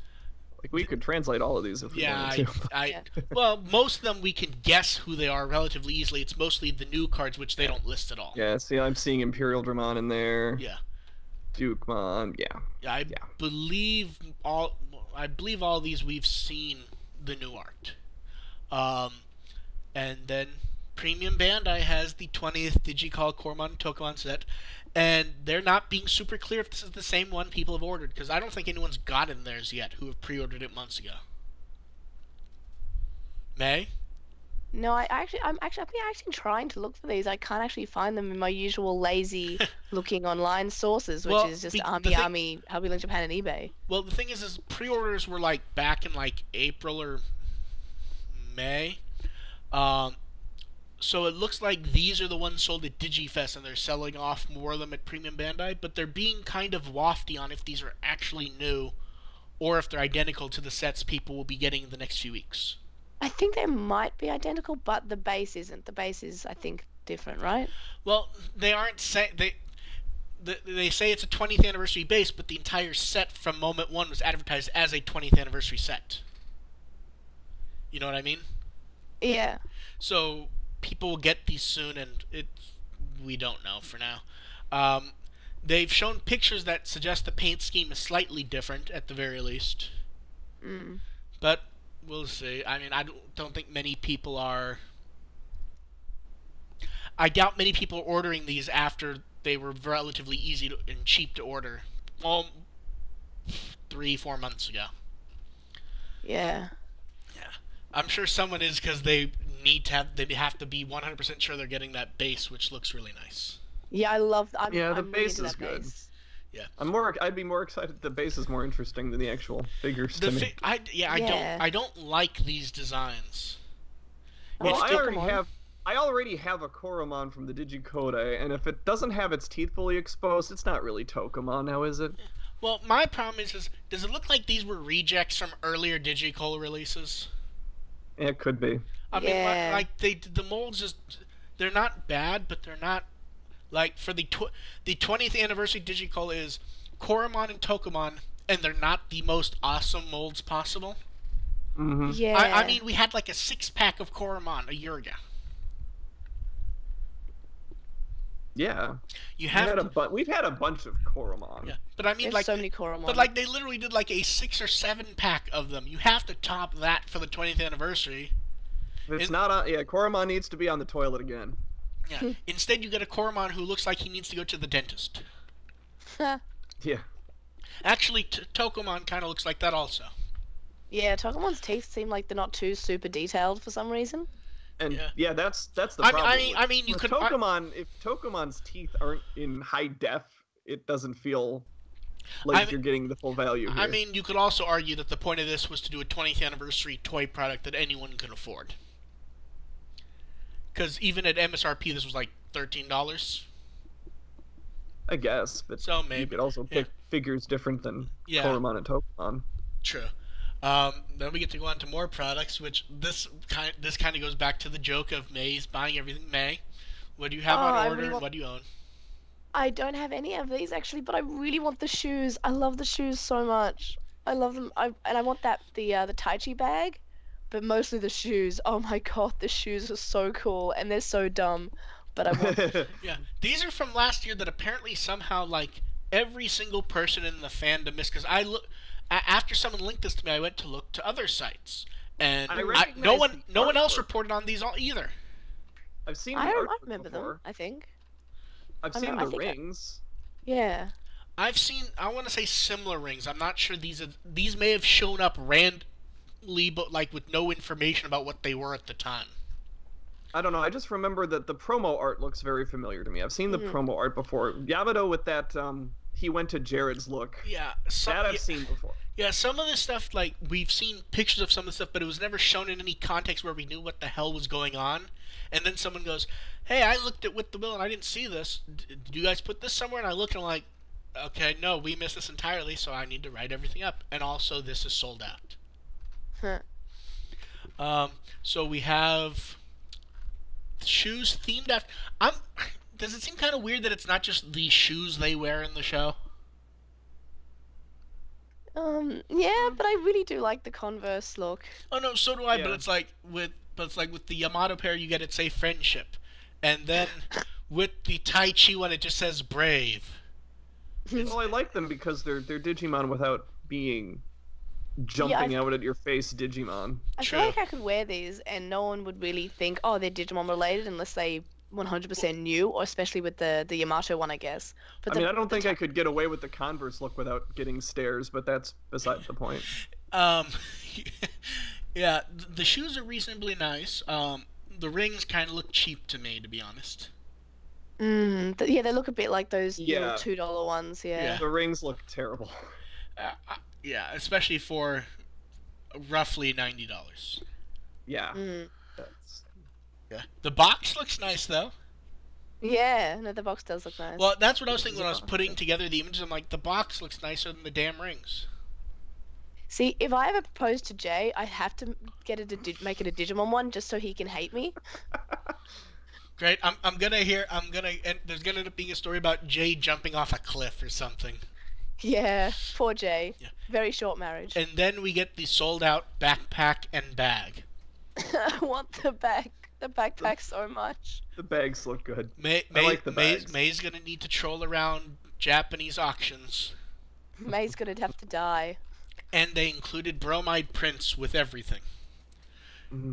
like we could translate all of these if we wanted to. Well, most of them we can guess who they are relatively easily. It's mostly the new cards which they don't list at all. Yeah, see, I'm seeing IMPERIALDRAMON in there. Yeah. Dukemon, yeah. I believe all these we've seen the new art. And then Premium Bandai has the 20th Digicollege Coromon Tokemon set, and they're not being super clear if this is the same one people have ordered, because I don't think anyone's gotten theirs yet who have pre-ordered it months ago. May? No, I've been actually trying to look for these. I can't actually find them in my usual lazy looking online sources, which is just Army, Hobby Link Japan, and eBay. Well, the thing is pre-orders were like back in like April or May. So it looks like these are the ones sold at DigiFest, and they're selling off more of them at Premium Bandai, but they're being kind of lofty on if these are actually new, or if they're identical to the sets people will be getting in the next few weeks. I think they might be identical, but the base isn't. The base is, I think, different, right? Well, they aren't they say it's a 20th anniversary base, but the entire set from Moment 1 was advertised as a 20th anniversary set. You know what I mean? Yeah. So people will get these soon, and we don't know for now. They've shown pictures that suggest the paint scheme is slightly different, at the very least. But we'll see. I mean, I don't think many people are... I doubt many people are ordering these after they were relatively easy and cheap to order. Well, 3-4 months ago. Yeah. I'm sure someone is, because they have to be 100% sure they're getting that base, which looks really nice. Yeah, the base is good. Base. Yeah. I'd be more excited. The base is more interesting than the actual figures to me. I don't like these designs. Well, I already have a Coromon from the DigiCollege, and if it doesn't have its teeth fully exposed, it's not really Tokamon now, is it? Well, my problem is does it look like these were rejects from earlier Digicollege releases? It could be. I mean, like the molds they're not bad, but they're not like for the 20th anniversary Digicollege is Coromon and Tokamon, and they're not the most awesome molds possible. Yeah. I mean, we had like a 6-pack of Coromon a year ago. Yeah. We've had a bunch of Coromon. Yeah, but I mean, There's so many Coromon. But like, they literally did like a 6 or 7-pack of them. You have to top that for the 20th anniversary. It's not on. Yeah, Coromon needs to be on the toilet again. Yeah. Instead, you get a Coromon who looks like he needs to go to the dentist. Yeah. Actually, Tokamon kind of looks like that also. Yeah, Tokamon's teeth seem like they're not too super detailed for some reason. And that's the problem. I mean, you could Tokamon. If Tokamon's teeth aren't in high def, it doesn't feel like you're getting the full value here. I mean, you could also argue that the point of this was to do a 20th anniversary toy product that anyone could afford. Because even at MSRP, this was like $13. I guess, but so maybe you could also pick figures different than Coromon and Tokamon. True. Then we get to go on to more products, which this kind of goes back to the joke of May's buying everything May. What do you have on order, and what do you own? I don't have any of these actually, but I really want the shoes. I love the shoes so much. I love them. And I want the Tai Chi bag, but mostly the shoes. Oh my god, the shoes are so cool and they're so dumb, but I want. Yeah, these are from last year that apparently somehow like every single person in the fandom missed, because I look after someone linked this to me, I went to look to other sites, and no one else reported on these either. I've seen. I artwork remember before. them. I think. I've seen the rings. Yeah. I've seen, I want to say similar rings. I'm not sure these may have shown up randomly, but like with no information about what they were at the time. I don't know. I just remember that the promo art looks very familiar to me. I've seen the promo art before. Yamato with that he went to Jared's look. Yeah, that I've seen before. Yeah, some of this stuff, like, we've seen pictures of some of the stuff, but it was never shown in any context where we knew what the hell was going on. And then someone goes, hey, I looked at With the Will and I didn't see this. Did you guys put this somewhere? And I look and I'm like, okay, no, we missed this entirely, so I need to write everything up. And also, this is sold out. So we have shoes themed after... Does it seem kind of weird that it's not just the shoes they wear in the show? Yeah, but I really do like the Converse look. Oh no, so do I. Yeah. But it's like with the Yamato pair, you get it say friendship, and then with the Tai Chi one, it just says brave. Well, I like them because they're Digimon without being jumping out at your face Digimon. I feel like I could wear these and no one would really think, oh, they're Digimon related unless they 100% new, or especially with the Yamato one, I guess. But I don't think I could get away with the Converse look without getting stares, but that's beside the point. Yeah, the shoes are reasonably nice. The rings kind of look cheap to me, to be honest. Yeah, they look a bit like those little $2 ones. Yeah. The rings look terrible. Yeah, especially for roughly $90. Yeah. Yeah. The box looks nice, though. Yeah, no, the box does look nice. Well, that's what I was thinking when I was putting together the images. I'm like, the box looks nicer than the damn rings. See, if I ever propose to Jay, I have to make it a Digimon one just so he can hate me. Great. And there's gonna end up being a story about Jay jumping off a cliff or something. Yeah, poor Jay. Yeah. Very short marriage. And then we get the sold out backpack and bag. I want the backpack so much. The bags look good. I like the bags. May's gonna need to troll around Japanese auctions. May's gonna have to die. And they included bromide prints with everything.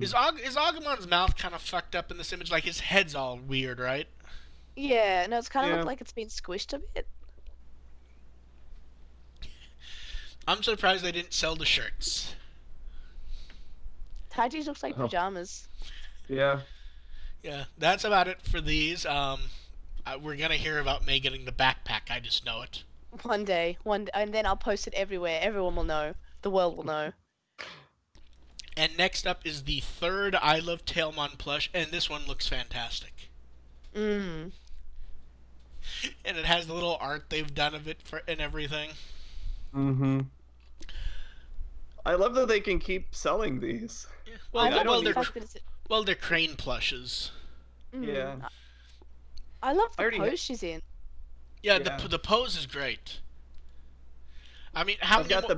Is Agumon's mouth kind of fucked up in this image? Like, his head's all weird, right? Yeah, no, it's kind of looked like it's been squished a bit. I'm surprised they didn't sell the shirts. Taiji's looks like pajamas. Yeah. Yeah, that's about it for these. We're gonna hear about May getting the backpack, I just know it. One day, and then I'll post it everywhere. Everyone will know. The world will know. And next up is the third I Love Tailmon plush, and this one looks fantastic. And it has the little art they've done of it and everything. I love that they can keep selling these. Yeah. Well, they're crane plushes. Yeah. I love the pose she's in. Yeah, the pose is great. I mean, I've got the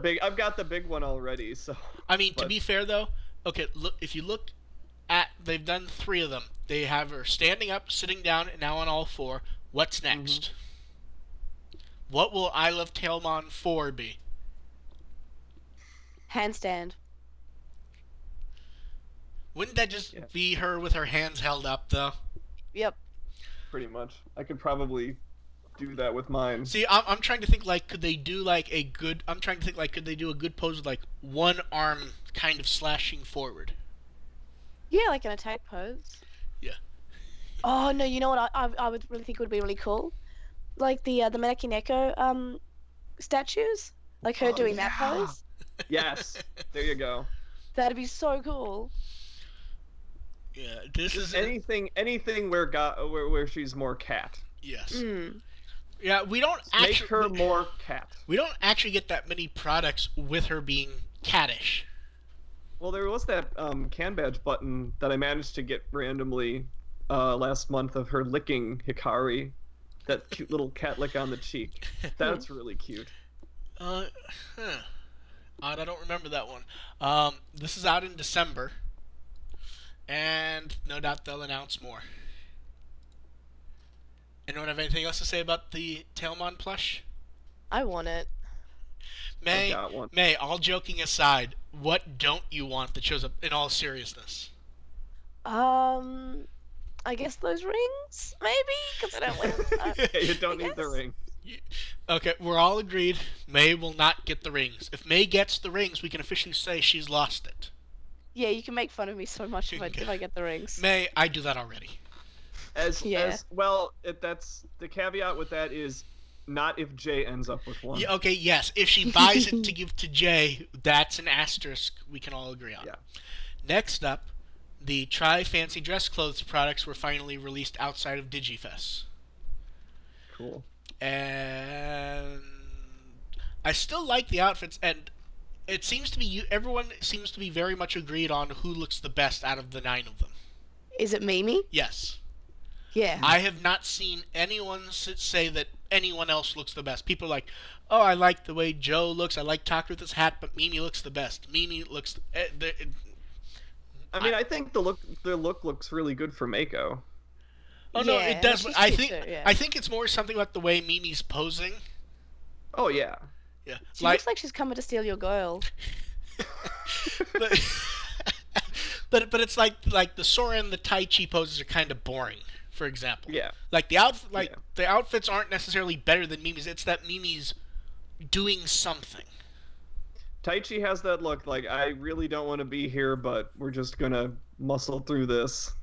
big one already, so. I mean, to be fair though, okay, look, if you look at, they've done 3 of them. They have her standing up, sitting down, and now on all 4. What's next? What will I Love Tailmon 4 be? Handstand. Wouldn't that just be her with her hands held up, though? Yep. Pretty much. I could probably do that with mine. See, I'm trying to think, like, could they do, like, a good... I'm trying to think, like, could they do a good pose with, like, one arm kind of slashing forward? Yeah, like an attack pose. Yeah. Oh, no, you know what I would really think would be really cool? Like the Maneki Neko statues? Like her doing that pose? Yes. There you go. That'd be so cool. Yeah, this is anything where she's more cat. Yes. Yeah, we don't actually make her more cat. We don't actually get that many products with her being cattish. Well, there was that can badge button that I managed to get randomly last month of her licking Hikari. That cute little cat lick on the cheek. That's really cute. Huh. Odd, I don't remember that one. This is out in December, and no doubt they'll announce more. Anyone have anything else to say about the TAILMON plush? I want it. May, got one. May, all joking aside, what don't you want that shows up in all seriousness? I guess those rings, maybe, because I don't win. You don't need the ring. Okay, we're all agreed. May will not get the rings. If May gets the rings, we can officially say she's lost it. Yeah, you can make fun of me so much if I get the rings. May, I do that already. As well, that's the caveat with that is not if Jay ends up with one. Yeah, okay, yes. If she buys it to give to Jay, that's an asterisk we can all agree on. Yeah. Next up, the Try Fancy Dress Clothes products were finally released outside of Digifest. Cool. And I still like the outfits, and it seems to be everyone seems to be very much agreed on who looks the best out of the 9 of them. Is it Mimi? Yes. Yeah. I have not seen anyone say that anyone else looks the best. People are like, oh, I like the way Joe looks. I like Taka with his hat, but Mimi looks the best. Mimi looks. I mean, I think the look looks really good for Mako. Oh no, it does. But I think too, yeah. I think it's more something about the way Mimi's posing. Oh yeah. Yeah. She looks like she's coming to steal your girl. but it's like the Sora and the Tai Chi poses are kind of boring. For example. Yeah. Like the outfits aren't necessarily better than Mimi's. It's that Mimi's doing something. Taichi has that look like, I really don't want to be here, but we're just gonna muscle through this.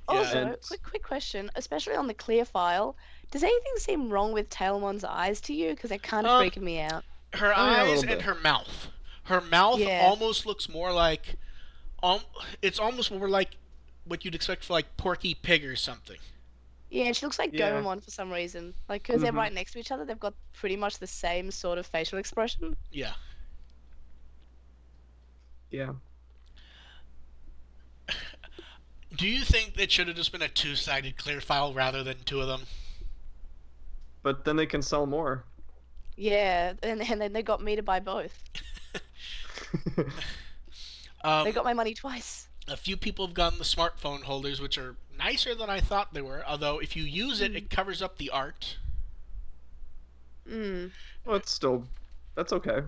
Also, quick question, especially on the clear file, does anything seem wrong with Tailmon's eyes to you? Because they're kind of freaking me out. Her eyes and her mouth. Her mouth almost looks more like, it's almost more like what you'd expect for like Porky Pig or something. Yeah, and she looks like Agumon for some reason. Like, because they're right next to each other, they've got pretty much the same sort of facial expression. Yeah. Yeah. Do you think it should have just been a 2-sided clear file rather than 2 of them? But then they can sell more. Yeah, and then they got me to buy both. They got my money twice. A few people have gotten the smartphone holders, which are nicer than I thought they were. Although, if you use it, it covers up the art. Mm. Well, it's still... That's okay.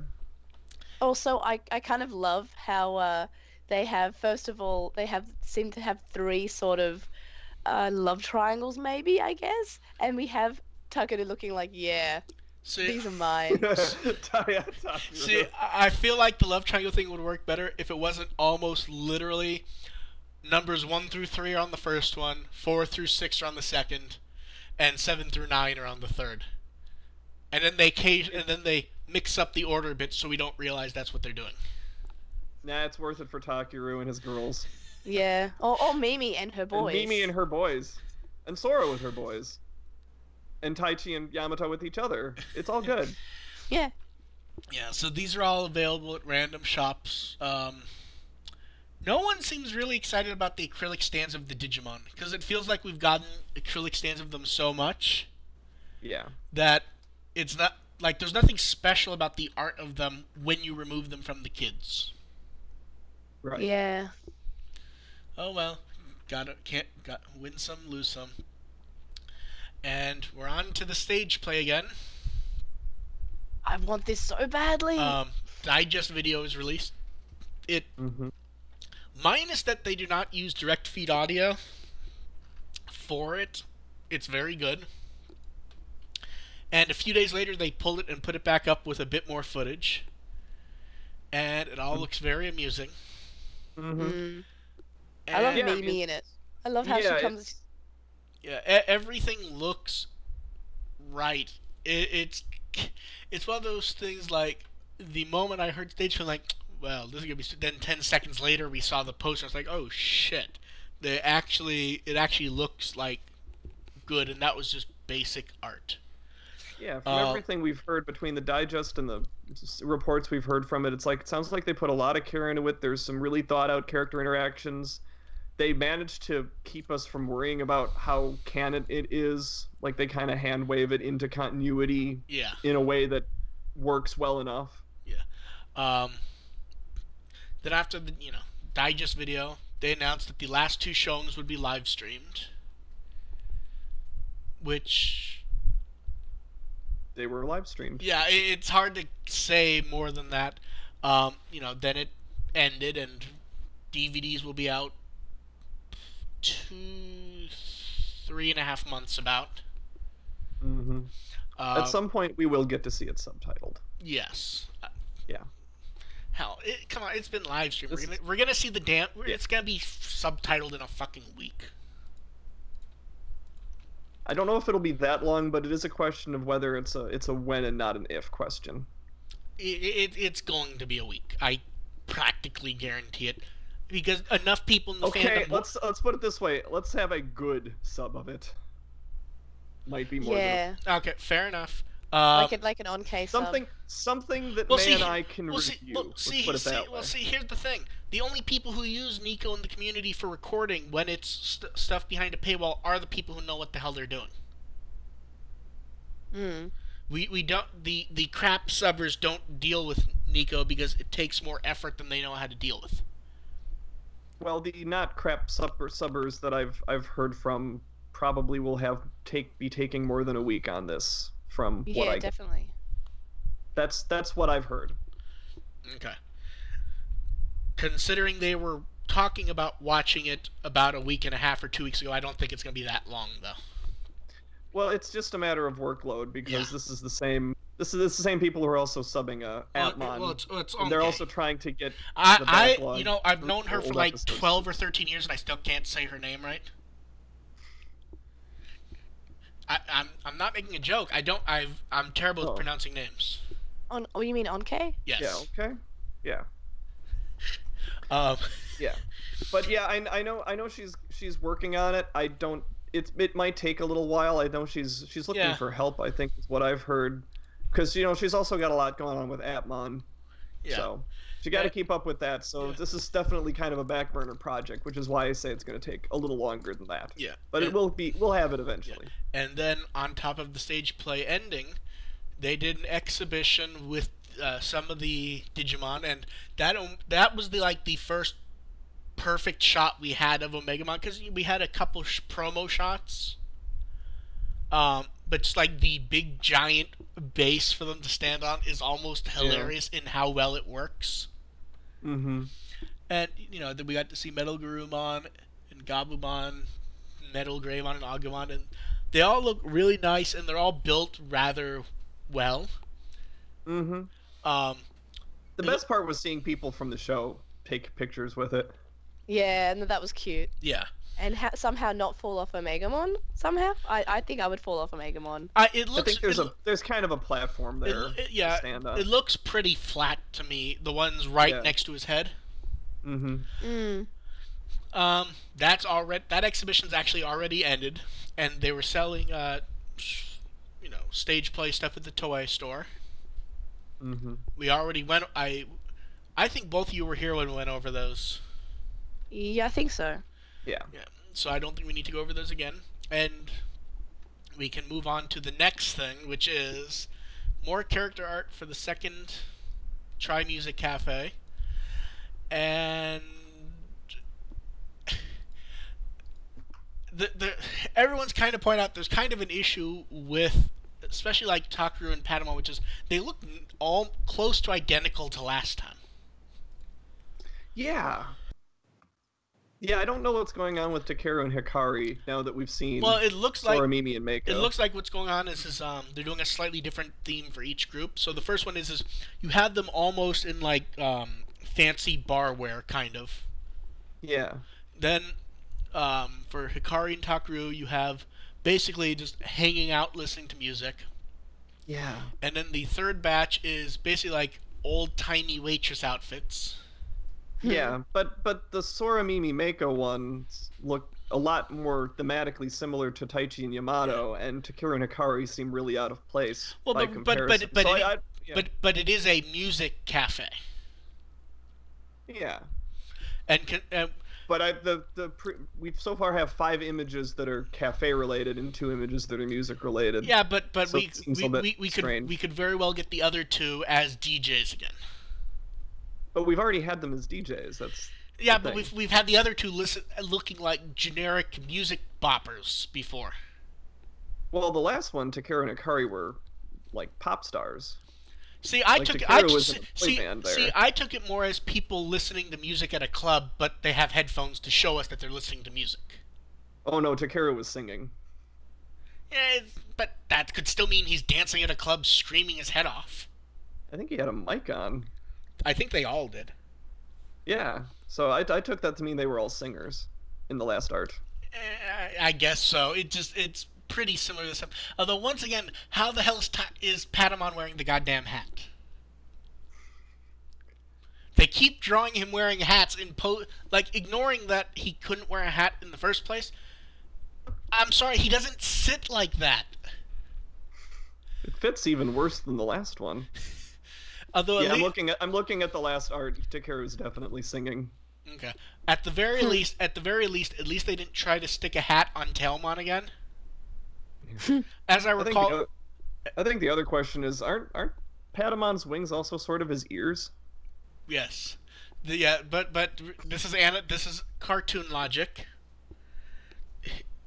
Also, I kind of love how they have, first of all, seem to have 3 sort of love triangles, maybe, I guess. And we have Takeda looking like, these are mine. See, I feel like the love triangle thing would work better if it wasn't almost literally numbers 1 through 3 are on the first one, 4 through 6 are on the second, and 7 through 9 are on the third. And then they mix up the order a bit so we don't realize that's what they're doing. Nah, it's worth it for Takeru and his girls. Yeah, or Mimi and her boys. And Mimi and her boys. And Sora with her boys. And Taichi and Yamato with each other. It's all good. Yeah. Yeah, so these are all available at random shops. No one seems really excited about the acrylic stands of the Digimon, because it feels like we've gotten acrylic stands of them so much that it's not like there's nothing special about the art of them when you remove them from the kids. Right. Yeah. Oh well, win some, lose some. And we're on to the stage play again. I want this so badly. Digest video is released. Minus that they do not use direct feed audio for it. It's very good. And a few days later, they pulled it and put it back up with a bit more footage. And it all looks very amusing. I love Mimi in it. I love how she comes... Yeah, everything looks right. It's one of those things like, the moment I heard stage play, like, well, this is going to be... Then 10 seconds later, we saw the poster. I was like, oh, shit. It actually looks like good, and that was just basic art. Yeah, from everything we've heard between the digest and the reports we've heard from it, it sounds like they put a lot of care into it. There's some really thought out character interactions. They managed to keep us from worrying about how canon it is. Like they kind of hand wave it into continuity in a way that works well enough. Yeah. Then after the digest video, they announced that the last 2 showings would be live streamed, which they were live streamed. Yeah, it's hard to say more than that. Then it ended, and DVDs will be out 3.5 months about. Mm-hmm. At some point, we will get to see it subtitled. Yes. Yeah. Hell, come on, it's been live streamed. We're gonna see the damn. It's gonna be subtitled in a fucking week. I don't know if it'll be that long, but it is a question of whether it's a when and not an if question. It's going to be a week. I practically guarantee it, because enough people in the fandom. Okay, let's put it this way. Let's have a good sub of it. Might be more. Yeah. Okay, fair enough. Like an on-case something that May and I can review. Here's the thing. The only people who use Nico in the community for recording when it's stuff behind a paywall are the people who know what the hell they're doing. We don't the crap subbers don't deal with Nico because it takes more effort than they know how to deal with. Well, the not crap subbers that I've heard from probably will be taking more than a week on this. From what I definitely. That's what I've heard. Okay. Considering they were talking about watching it about a week and a half or 2 weeks ago, I don't think it's going to be that long, though. Well, it's just a matter of workload because this is the same people who are also subbing Appmon. Well, it's okay. And they're also trying to get the backlog. I've known her for like 12 or 13 years, and I still can't say her name right. I'm not making a joke. I'm terrible at pronouncing names. You mean Onk? Yes. Yeah. Okay. Yeah. Yeah. But yeah, I know she's working on it. It might take a little while. I know she's looking for help, I think is what I've heard, because she's also got a lot going on with Appmon. Yeah. So she got to keep up with that. So this is definitely kind of a back burner project, which is why I say it's going to take a little longer than that. Yeah. But we'll have it eventually. Yeah. And then on top of the stage play ending, they did an exhibition with some of the Digimon, and that was the first perfect shot we had of Omegamon, because we had a couple promo shots, but just like the big giant base for them to stand on is almost hilarious in how well it works. Mm-hmm. And then we got to see Metal Garurumon and Gabumon, Metal Greymon and Agumon, and they all look really nice, and they're all built rather well. Mm-hmm. The best part was seeing people from the show take pictures with it. Yeah, and that was cute. Yeah. And somehow not fall off Omegamon. Somehow, I think I would fall off Omegamon. I think there's kind of a platform there. To stand on. It looks pretty flat to me. The ones next to his head. Mm-hmm. That exhibition's actually already ended, and they were selling stage play stuff at the Toei store. Mm-hmm. We already went. I think both of you were here when we went over those. Yeah, I think so. Yeah. So I don't think we need to go over those again. And we can move on to the next thing, which is more character art for the second Try Music Cafe. And everyone's kind of pointed out there's kind of an issue with, especially like Takeru and Patamon, which is they look all close to identical to last time. Yeah. Yeah, I don't know what's going on with Takeru and Hikari now that we've seen. Well, it looks like Mimi and Mako. It looks like what's going on is they're doing a slightly different theme for each group. So the first one is you have them almost in like fancy bar wear kind of. Yeah. Then for Hikari and Takeru, you have basically just hanging out listening to music. Yeah. And then the third batch is basically like old timey waitress outfits. Yeah, but the Sora Mimi Mako ones look a lot more thematically similar to Taichi and Yamato, and Takeru and Hikari seem really out of place Well, by comparison. Yeah. but it is a music cafe, Yeah. and But we so far have 5 images that are cafe related and 2 images that are music related. yeah, but So it seems a bit strange. we could very well get the other 2 as DJs again. But we've already had them as DJs. That's Yeah, the but thing. we've had the other 2 looking like generic music boppers before. Well, the last one, Takeru and Hikari, were like pop stars. See, I Like took Takeru was in a boy band there. see, I took it more as people listening to music at a club, but they have headphones to show us that they're listening to music. Oh no, Takeru was singing. Yeah, but that could still mean he's dancing at a club, screaming his head off. I think he had a mic on. I think they all did. Yeah, so I took that to mean they were all singers in the last art. I guess so. It's pretty similar to this. Although once again, how the hell is Patamon wearing the goddamn hat? They keep drawing him wearing hats like ignoring that he couldn't wear a hat in the first place. I'm sorry, he doesn't sit like that. It fits even worse than the last one. Although Yeah, I'm looking at the last art. Takeru's definitely singing. Okay. At the very least, at least they didn't try to stick a hat on TAILMON again. As I recall, I think the other question is, aren't Patamon's wings also sort of his ears? yes. But this is cartoon logic.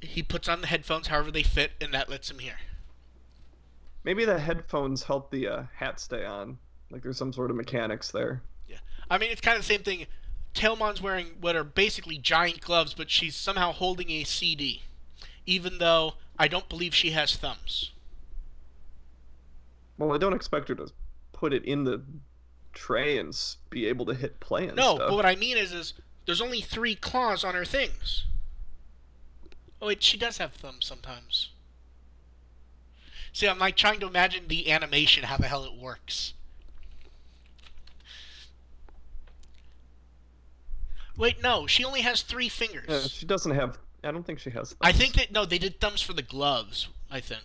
He puts on the headphones however they fit, and that lets him hear. Maybe the headphones help the hat stay on. Like there's some sort of mechanics there. Yeah. I mean, it's kind of the same thing. TAILMON's wearing what are basically giant gloves, but she's somehow holding a CD, even though I don't believe she has thumbs. Well, I don't expect her to put it in the tray and be able to hit play and No, stuff. but what I mean is there's only 3 claws on her things. Oh wait, she does have thumbs sometimes. See, I'm like trying to imagine the animation, how the hell it works. Wait, no, she only has 3 fingers. Yeah, she doesn't have. I don't think she has thumbs. I think that no, they did thumbs for the gloves. I think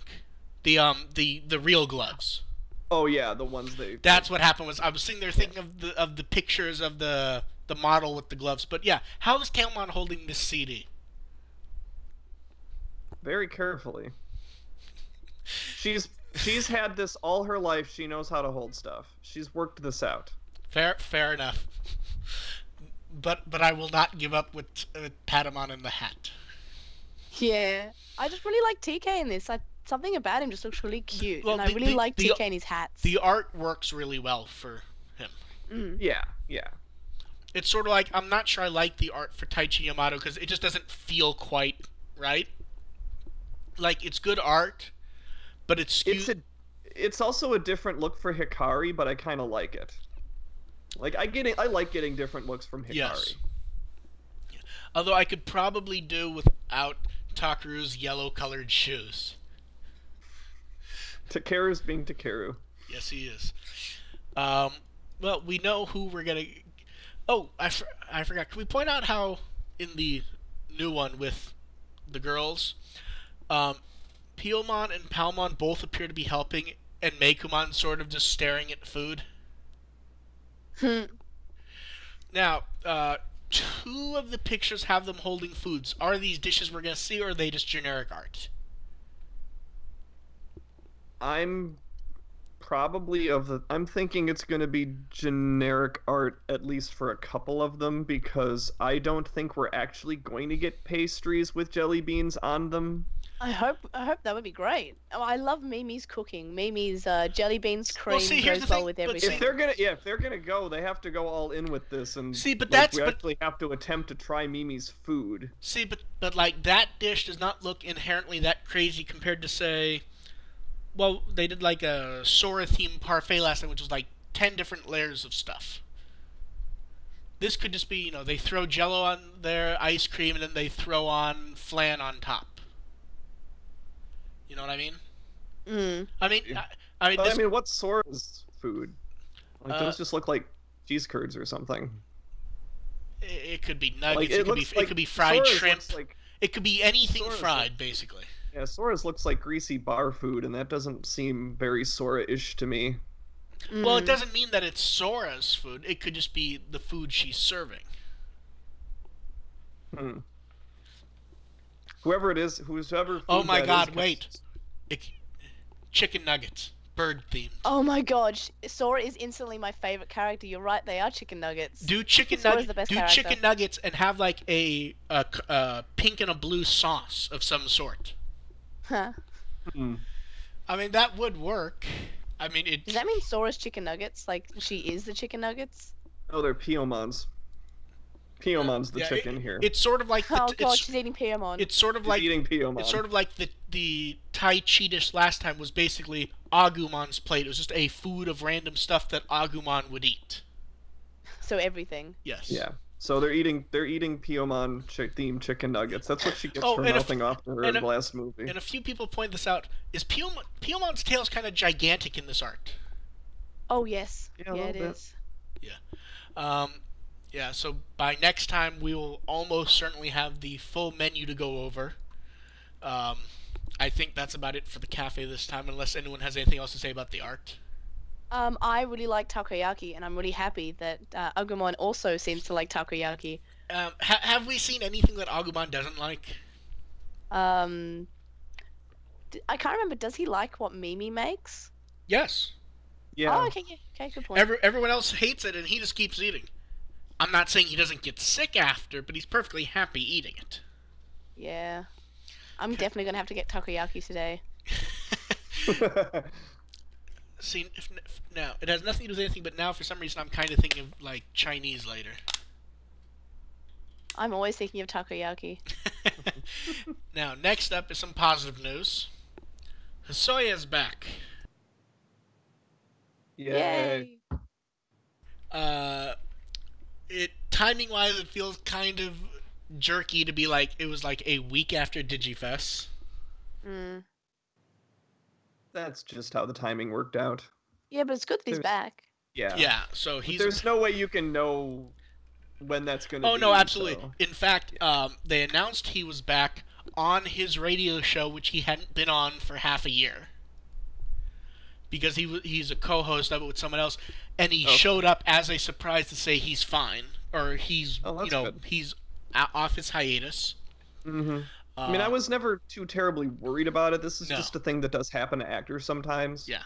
the real gloves. Oh yeah, the ones they. That's what happened. Was I was sitting there thinking of the pictures of the model with the gloves. But yeah, how is TAILMON holding this CD? Very carefully. She's had this all her life. She knows how to hold stuff. She's worked this out. Fair enough. But I will not give up with Patamon in the hat. Yeah, I just really like TK in this. Something about him just looks really cute, Well, and I really like TK in his hats. The art works really well for him. Yeah. It's sort of like, I'm not sure I like the art for Taichi Yamato because it just doesn't feel quite right. Like, it's good art, but it's skewed. It's also a different look for Hikari, but I kind of like it. Like I like getting different looks from Hikari. Yes. Yeah. Although I could probably do without Takeru's yellow-colored shoes. Takeru's being Takeru. Yes, he is. Well, we know who we're gonna. Oh, I forgot. Can we point out how in the new one with the girls, Piyomon and Palmon both appear to be helping, and Meikumon sort of just staring at food? Now, 2 of the pictures have them holding foods. Are these dishes we're gonna see, or are they just generic art? I'm thinking it's going to be generic art, at least for a couple of them, because I don't think we're actually going to get pastries with jelly beans on them. I hope that would be great. Oh, I love Mimi's cooking. Mimi's jelly beans cream goes well with everything. If they're gonna go, they have to go all in with this, and see, but we actually have to attempt to try Mimi's food. See, but like that dish does not look inherently that crazy compared to, say, well, they did like a Sora themed parfait last time, which was like 10 different layers of stuff. This could just be, they throw Jello on their ice cream and then they throw on flan on top. You know what I mean? I mean, what's Sora's food? Like, those just look like cheese curds or something. It could be nuggets. Like, it could be fried Sora's shrimp. looks like, It could be anything Sora's fried, basically. yeah, Sora's looks like greasy bar food, and that doesn't seem very Sora-ish to me. Well, it doesn't mean that it's Sora's food. It could just be the food she's serving. Whoever it is, whoever. Oh my God! Is, Wait, chicken nuggets, bird themed. Oh my god, Sora is instantly my favorite character. You're right, they are chicken nuggets. Do chicken nuggets and have like a pink and a blue sauce of some sort. Huh. I mean, that would work. I mean, Does that mean Sora's chicken nuggets? Like, she is the chicken nuggets? Oh, they're Piyomons. Piyomon's the chicken here. It's sort of like she's eating Piyomon. It's sort of like eating Piyomon. It's sort of like the Tai Chi dish last time was basically Agumon's plate. It was just a food of random stuff that Agumon would eat. So everything. Yes. Yeah. So they're eating Piyomon themed chicken nuggets. That's what she gets for mouthing off to her in the last movie. And a few people point this out. Is Piyomon's tail is kind of gigantic in this art? Oh yes. Yeah, it is. Yeah. Yeah, so by next time we will almost certainly have the full menu to go over. I think that's about it for the cafe this time, unless anyone has anything else to say about the art. I really like takoyaki, and I'm really happy that Agumon also seems to like takoyaki. Have we seen anything that Agumon doesn't like? I can't remember. Does he like what Mimi makes? Yes. Yeah. Oh, okay, yeah. Okay, good point. Everyone else hates it, and he just keeps eating. I'm not saying he doesn't get sick after, but he's perfectly happy eating it. Yeah. I'm definitely going to have to get takoyaki today. See, now, it has nothing to do with anything, but now for some reason I'm kind of thinking of, like, Chinese later. I'm always thinking of takoyaki. Now, next up is some positive news. Hosoya's back. Yay. Timing-wise, it feels kind of jerky to be like, it was like a week after Digifest. That's just how the timing worked out. Yeah, but it's good that he's back. Yeah. Yeah, so he's... But there's no way you can know when that's going to be. Oh, no, absolutely. So. In fact, they announced he was back on his radio show, which he hadn't been on for half a year. Because he's a co-host of it with someone else, and he showed up as a surprise to say he's fine, or he's good. He's off his hiatus. I mean, I was never too terribly worried about it. This is just a thing that does happen to actors sometimes. Yeah.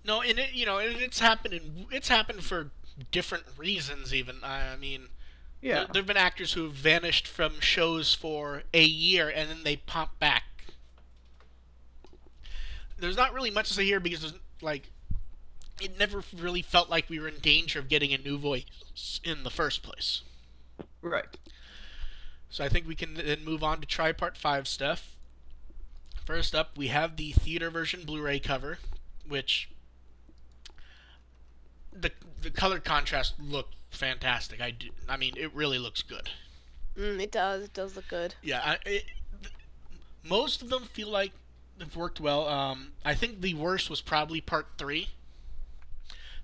No, and it's happened for different reasons. Even I mean, there've been actors who've vanished from shows for a year and then they pop back. There's not really much to say here because it never really felt like we were in danger of getting a new voice in the first place. Right. So I think we can then move on to try Part 5 stuff. First up, we have the theater version Blu-ray cover, which the color contrast looked fantastic. I mean, it really looks good. It does. It does look good. Yeah, most of them feel like they've worked well. I think the worst was probably Part 3,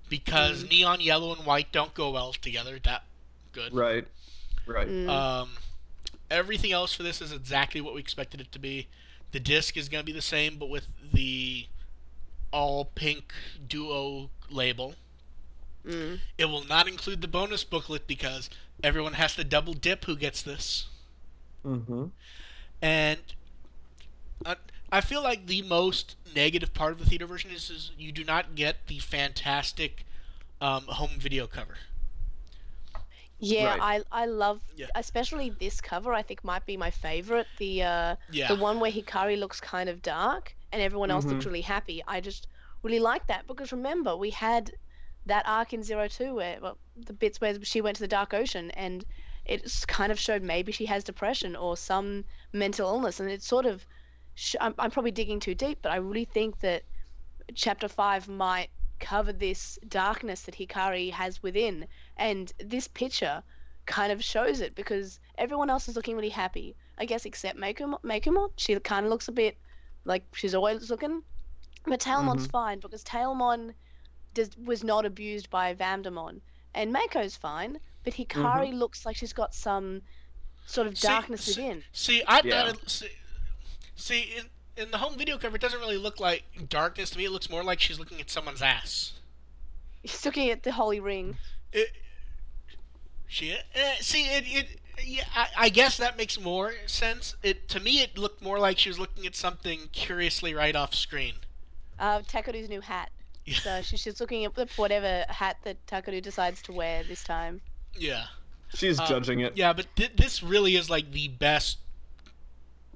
because neon yellow and white don't go well together. That good. Right. Everything else for this is exactly what we expected it to be. The disc is going to be the same, but with the all-pink duo label. It will not include the bonus booklet because everyone has to double dip who gets this. And I feel like the most negative part of the theater version is you do not get the fantastic home video cover. Yeah, right. I love, especially this cover. I think might be my favorite. The one where Hikari looks kind of dark and everyone else looks really happy. I just really like that because remember we had that arc in 02 where the bits where she went to the Dark Ocean and it kind of showed maybe she has depression or some mental illness, and it's sort of I'm probably digging too deep, but I really think that Chapter 5 might cover this darkness that Hikari has within, and this picture kind of shows it because everyone else is looking really happy, I guess, except Mekumon. She kind of looks a bit like she's always looking, but TAILMON's fine because TAILMON was not abused by Vamdamon, and Mako's fine, but Hikari looks like she's got some sort of darkness within. See, I thought in the home video cover, it doesn't really look like darkness to me. It looks more like she's looking at someone's ass. He's looking at the holy ring. I guess that makes more sense. To me, it looked more like she was looking at something curiously right off screen. Takeru's new hat. Yeah. So she's looking at whatever hat that Takeru decides to wear this time. Yeah. She's judging it. Yeah, but this really is like the best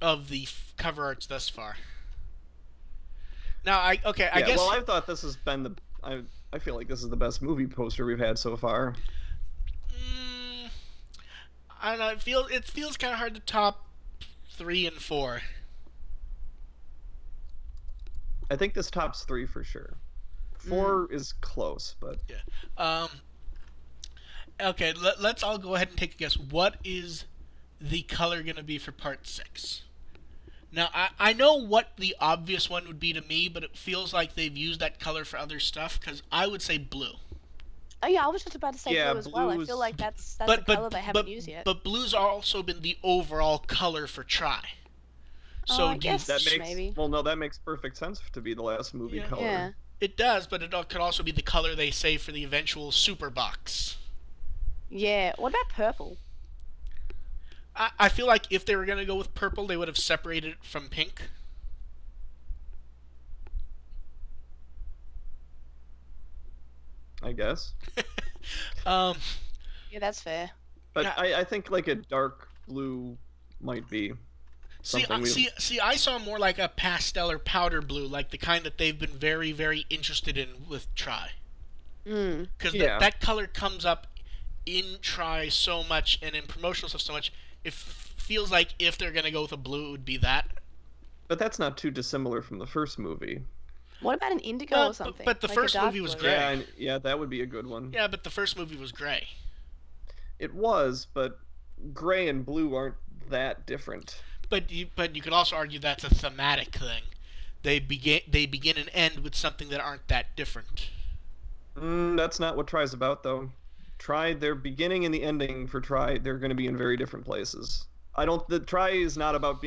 of the cover arts thus far. Now, I guess. Well, I thought this has been I feel like this is the best movie poster we've had so far. I don't know. It feels kind of hard to top 3 and 4. I think this tops 3 for sure. 4 is close, but yeah. Okay, let's all go ahead and take a guess. What is the color going to be for part 6? Now, I know what the obvious one would be to me, but it feels like they've used that color for other stuff, because I would say blue. Oh yeah, I was just about to say blue as well. I feel like that's the color they haven't used yet. But blue's also been the overall color for Tri. So I guess that makes maybe. Well, no, that makes perfect sense to be the last movie color. Yeah. It does, but it could also be the color they say for the eventual super box. Yeah. What about purple? I feel like if they were going to go with purple, they would have separated it from pink. I guess. Yeah, that's fair. But I think like a dark blue might be something. See, I saw more like a pastel or powder blue, like the kind that they've been very, very interested in with Tri. Because that color comes up in Tri so much and in promotional stuff so much. It feels like if they're going to go with a blue, it would be that. But that's not too dissimilar from the first movie. What about an indigo or something? But the first movie was gray. Yeah, that would be a good one. Yeah, but the first movie was gray. It was, but gray and blue aren't that different. But you could also argue that's a thematic thing. They begin and end with something that aren't that different. That's not what Tri's about, though. Their beginning and the ending for Tri, they're going to be in very different places. The Tri is not about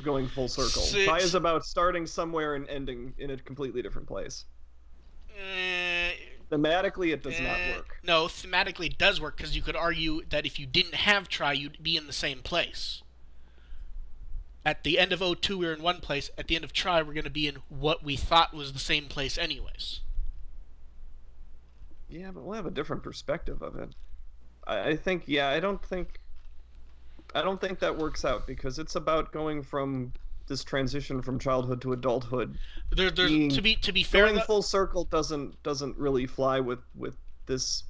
going full circle. Tri is about starting somewhere and ending in a completely different place. Thematically, it does not work. No, thematically it does work, because you could argue that if you didn't have Tri, you'd be in the same place. At the end of 02, we were in one place. At the end of Tri, we're going to be in what we thought was the same place anyways. Yeah, but we'll have a different perspective of it. I think, I don't think that works out, because it's about going from this transition from childhood to adulthood. To be fair, going full circle doesn't really fly with this.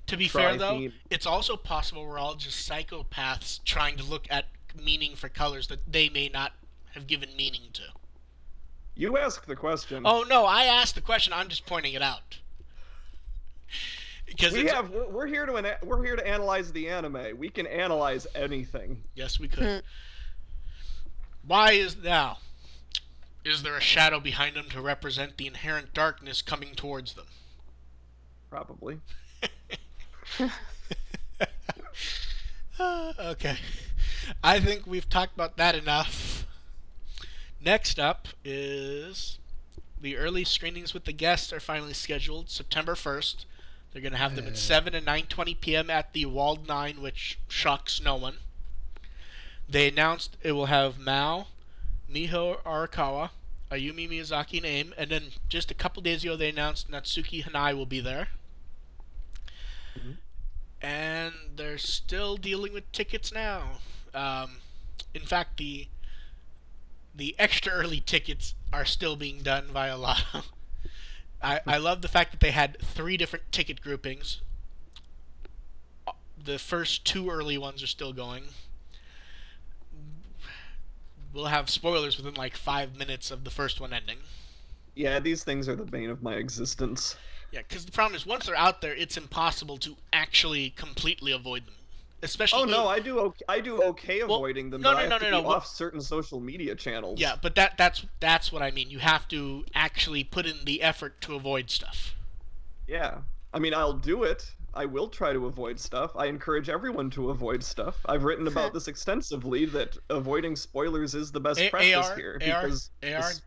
To be fair, though, it's also possible we're all just psychopaths trying to look at meaning for colors that they may not have given meaning to. You asked the question. Oh no, I asked the question. I'm just pointing it out. Because we're here to analyze the anime. We can analyze anything. Yes, we could. Why is there a shadow behind them to represent the inherent darkness coming towards them? Probably. Okay. I think we've talked about that enough. Next up is the early screenings with the guests are finally scheduled September 1st. They're going to have them at 7 and 9:20 p.m. at the Walled 9, which shocks no one. They announced it will have Mao, Miho Arakawa, Ayumi Miyazaki name, and then just a couple days ago they announced Natsuki Hanai will be there. And they're still dealing with tickets now. In fact, the extra early tickets are still being done via Lotto. I love the fact that they had 3 different ticket groupings. The first 2 early ones are still going. We'll have spoilers within like 5 minutes of the first one ending. Yeah, these things are the bane of my existence. Yeah, because the problem is once they're out there, it's impossible to actually completely avoid them. Especially. Oh no, I do okay avoiding them. No, I have to be off certain social media channels. Yeah, but that's what I mean. You have to actually put in the effort to avoid stuff. Yeah, I mean, I'll do it. I will try to avoid stuff. I encourage everyone to avoid stuff. I've written about this extensively, that avoiding spoilers is the best practice here.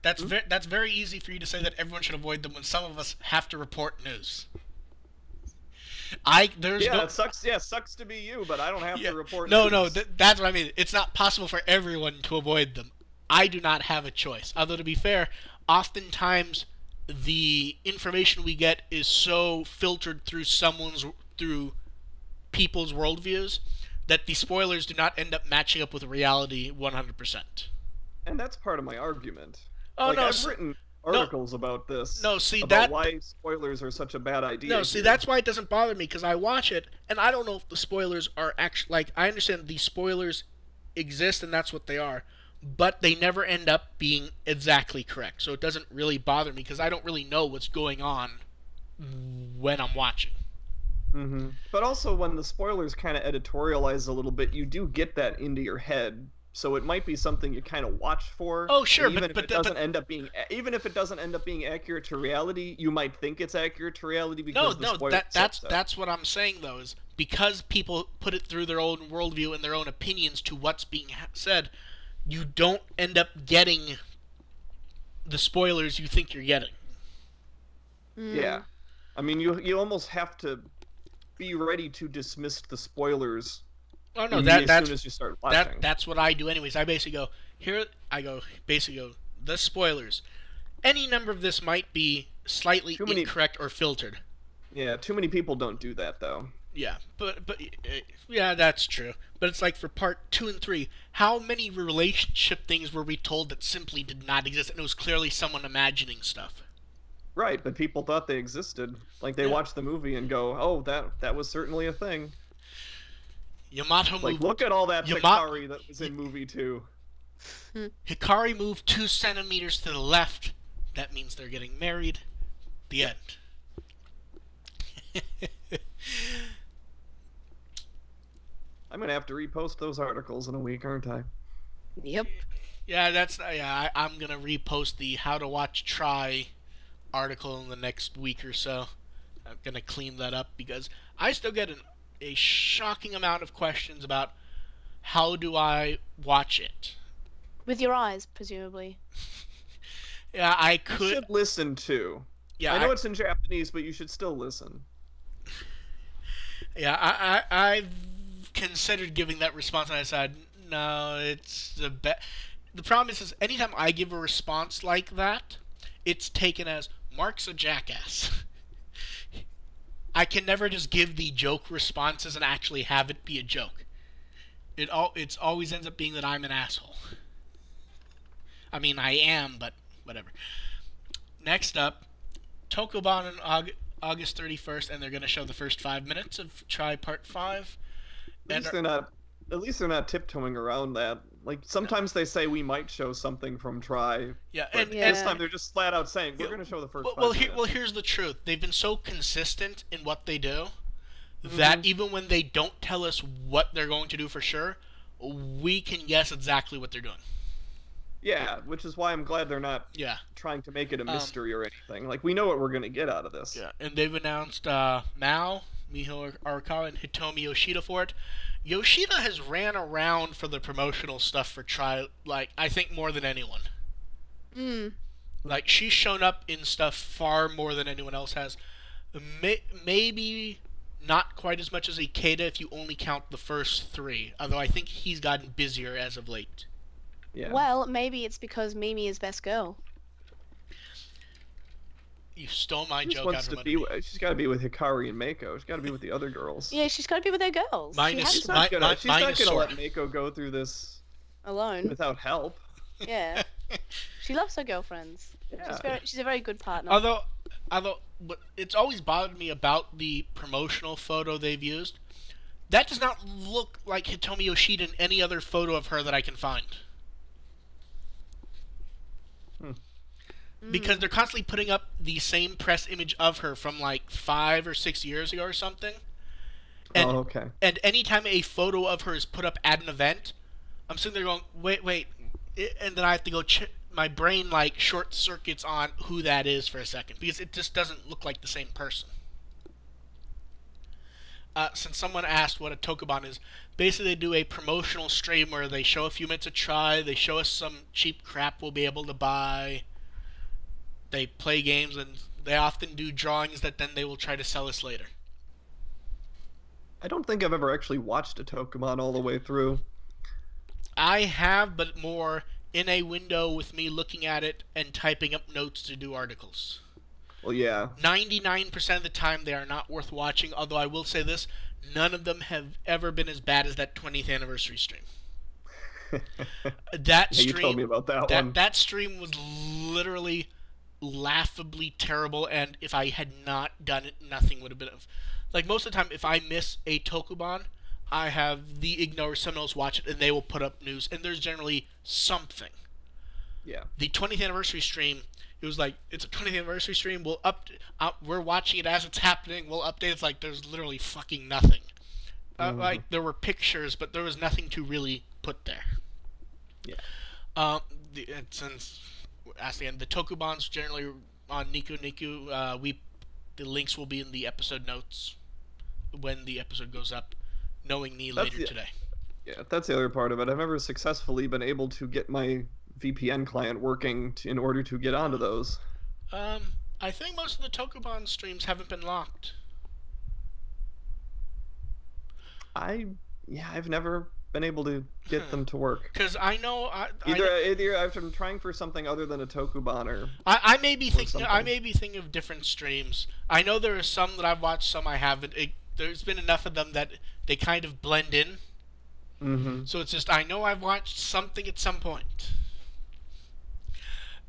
That's very easy for you to say that everyone should avoid them when some of us have to report news. It sucks. Yeah, sucks to be you, but I don't have to report news. No, that's what I mean. It's not possible for everyone to avoid them. I do not have a choice. Although, to be fair, oftentimes the information we get is so filtered through people's worldviews that the spoilers do not end up matching up with reality 100%. And that's part of my argument. Oh, no, I've written articles about this. No, see about why spoilers are such a bad idea. No, see, that's why it doesn't bother me, because I watch it and I don't know if the spoilers are actually, like, I understand the spoilers exist and that's what they are, but they never end up being exactly correct. So it doesn't really bother me because I don't really know what's going on when I'm watching. But also, when the spoilers kind of editorialize a little bit, you do get that into your head. So it might be something you kind of watch for. Oh, sure, even if it doesn't end up being accurate to reality, you might think it's accurate to reality because that's what I'm saying though, is because people put it through their own worldview and their own opinions to what's being said, you don't end up getting the spoilers you think you're getting. Yeah, I mean, you almost have to be ready to dismiss the spoilers. Oh no, as soon as you start watching. That's what I do anyways. I basically go the spoilers. Any number of this might be slightly incorrect or filtered. Yeah, too many people don't do that though. Yeah, but yeah, that's true. But it's like for part 2 and 3, how many relationship things were we told that simply did not exist, and it was clearly someone imagining stuff? Right, but people thought they existed. Like they watch the movie and go, "Oh, that was certainly a thing." Yamato moved. Look at all that Hikari that was in movie 2. Hikari moved 2 centimeters to the left. That means they're getting married. The end. I'm gonna have to repost those articles in a week, aren't I? Yep. Yeah, I'm gonna repost the How to Watch Try article in the next week or so. I'm gonna clean that up because I still get a shocking amount of questions about how do I watch it. With your eyes, presumably. Yeah, I could. You should listen too. Yeah, I know it's in Japanese, but you should still listen. Yeah, I've considered giving that response, and I said no. It's the problem is anytime I give a response like that, it's taken as Mark's a jackass. I can never just give the joke responses and actually have it be a joke. It's always ends up being that I'm an asshole. I mean, I am, but whatever. Next up, Tokobon on August 31st, and they're going to show the first 5 minutes of Try Part 5. At least they're not tiptoeing around that. Like, sometimes they say we might show something from Try. Yeah, and this time they're just flat out saying, we're going to show the first 5 minutes. Well, here's the truth. They've been so consistent in what they do that even when they don't tell us what they're going to do for sure, we can guess exactly what they're doing. Yeah, which is why I'm glad they're not trying to make it a mystery or anything. Like, we know what we're going to get out of this. Yeah, and they've announced Mao, Miho Arakawa, and Hitomi Yoshida for it. Yoshida has ran around for the promotional stuff for Try, like, I think more than anyone. Like, she's shown up in stuff far more than anyone else has. Maybe not quite as much as Ikeda if you only count the first 3, although I think he's gotten busier as of late. Yeah. Well, maybe it's because Mimi is best girl. You stole my joke out of her. She's got to be with Hikari and Mako. She's got to be with the other girls. Yeah, she's got to be with her girls. She's not gonna let Mako go through this alone without help. Yeah, she loves her girlfriends. Yeah. She's a very good partner. Although, but it's always bothered me about the promotional photo they've used. That does not look like Hitomi Yoshida in any other photo of her that I can find. Because they're constantly putting up the same press image of her from like 5 or 6 years ago or something. And, okay. And anytime a photo of her is put up at an event, I'm sitting there going, wait. And then I have to go my brain like short circuits on who that is for a second. Because it just doesn't look like the same person. since someone asked what a Tokuban is, basically they do a promotional stream where they show a few minutes of try, they show us some cheap crap we'll be able to buy, they play games, and they often do drawings that then they will try to sell us later. I don't think I've ever actually watched a Tokuban all the way through. I have, but more in a window with me looking at it and typing up notes to do articles. Well, yeah. 99% of the time they are not worth watching, although I will say this, none of them have ever been as bad as that 20th anniversary stream. That stream, you told me about that one. That stream was literally laughably terrible, and if I had not done it, nothing would have been... Like, most of the time, if I miss a Tokuban, I have the Ignore, someone else watch it, and they will put up news, and there's generally something. Yeah. The 20th anniversary stream, it was like, it's a 20th anniversary stream, we're watching it as it's happening, we'll update, it's like, there's literally fucking nothing. Like, there were pictures, but there was nothing to really put there. Yeah. Since, as the end, the Tokubans generally on Niku Niku, the links will be in the episode notes when the episode goes up, knowing me later today. Yeah, that's the other part of it. I've never successfully been able to get my VPN client working in order to get onto those. I think most of the Tokuban streams haven't been locked. I've never been able to get them to work. Because I know either I'm trying for something other than a Tokuban, or I may be thinking of different streams. I know there are some that I've watched, some I haven't. There's been enough of them that they kind of blend in. Mm-hmm. So it's just I know I've watched something at some point.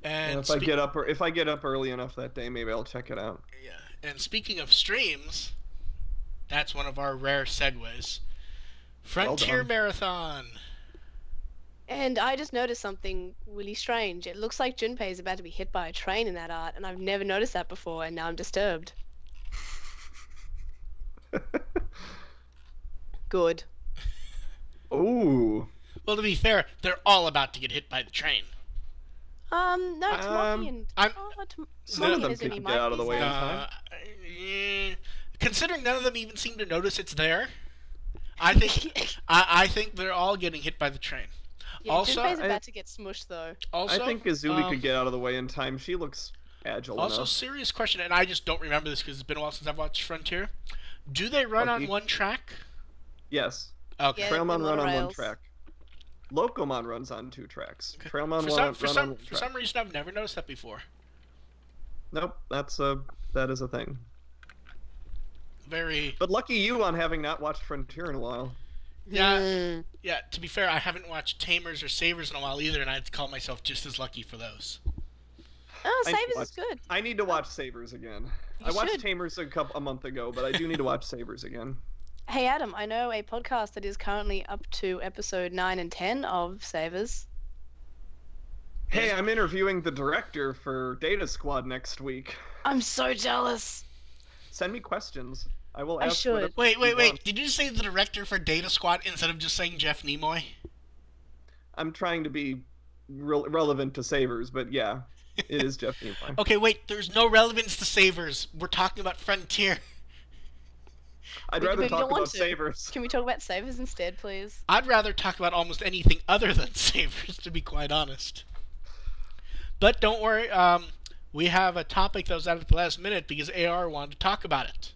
And if I get up early enough that day, maybe I'll check it out. Yeah. And speaking of streams, that's one of our rare segues. Frontier Marathon. And I just noticed something really strange. It looks like Junpei is about to be hit by a train in that art, and I've never noticed that before, and now I'm disturbed. Good. Ooh. Well, to be fair, they're all about to get hit by the train. No, Tamaki and... Some of them could get out of the way in time. Considering none of them even seem to notice it's there, I think I think they're all getting hit by the train. Yeah, also, Junpei's about to get smushed, though. Also, I think Azumi could get out of the way in time. She looks agile enough. Also, serious question, and I just don't remember this because it's been a while since I've watched Frontier. Do they run on one track? Yes. Okay. Yeah, Trailmon run on one track. Locomon runs on 2 tracks. Okay. Trailmon for some reason, I've never noticed that before. Nope, that is a thing. Very. But lucky you on having not watched Frontier in a while. Yeah, yeah. To be fair, I haven't watched Tamers or Savers in a while either, and I'd call myself just as lucky for those. Oh, Savers is good. I need to watch Savers again. I watched Tamers a month ago, but I do need to watch Savers again. Hey Adam, I know a podcast that is currently up to episode 9 and 10 of Savers. Hey, I'm interviewing the director for Data Squad next week. I'm so jealous. Send me questions. I will ask. I should. Wait. Did you say the director for Data Squad instead of just saying Jeff Nimoy? I'm trying to be relevant to Savers, but yeah, it is Jeff Nimoy. Okay, wait. There's no relevance to Savers. We're talking about Frontier. I'd rather talk about Savers. Can we talk about Savers instead, please? I'd rather talk about almost anything other than Savers, to be quite honest. But don't worry, we have a topic that was out at the last minute because AR wanted to talk about it.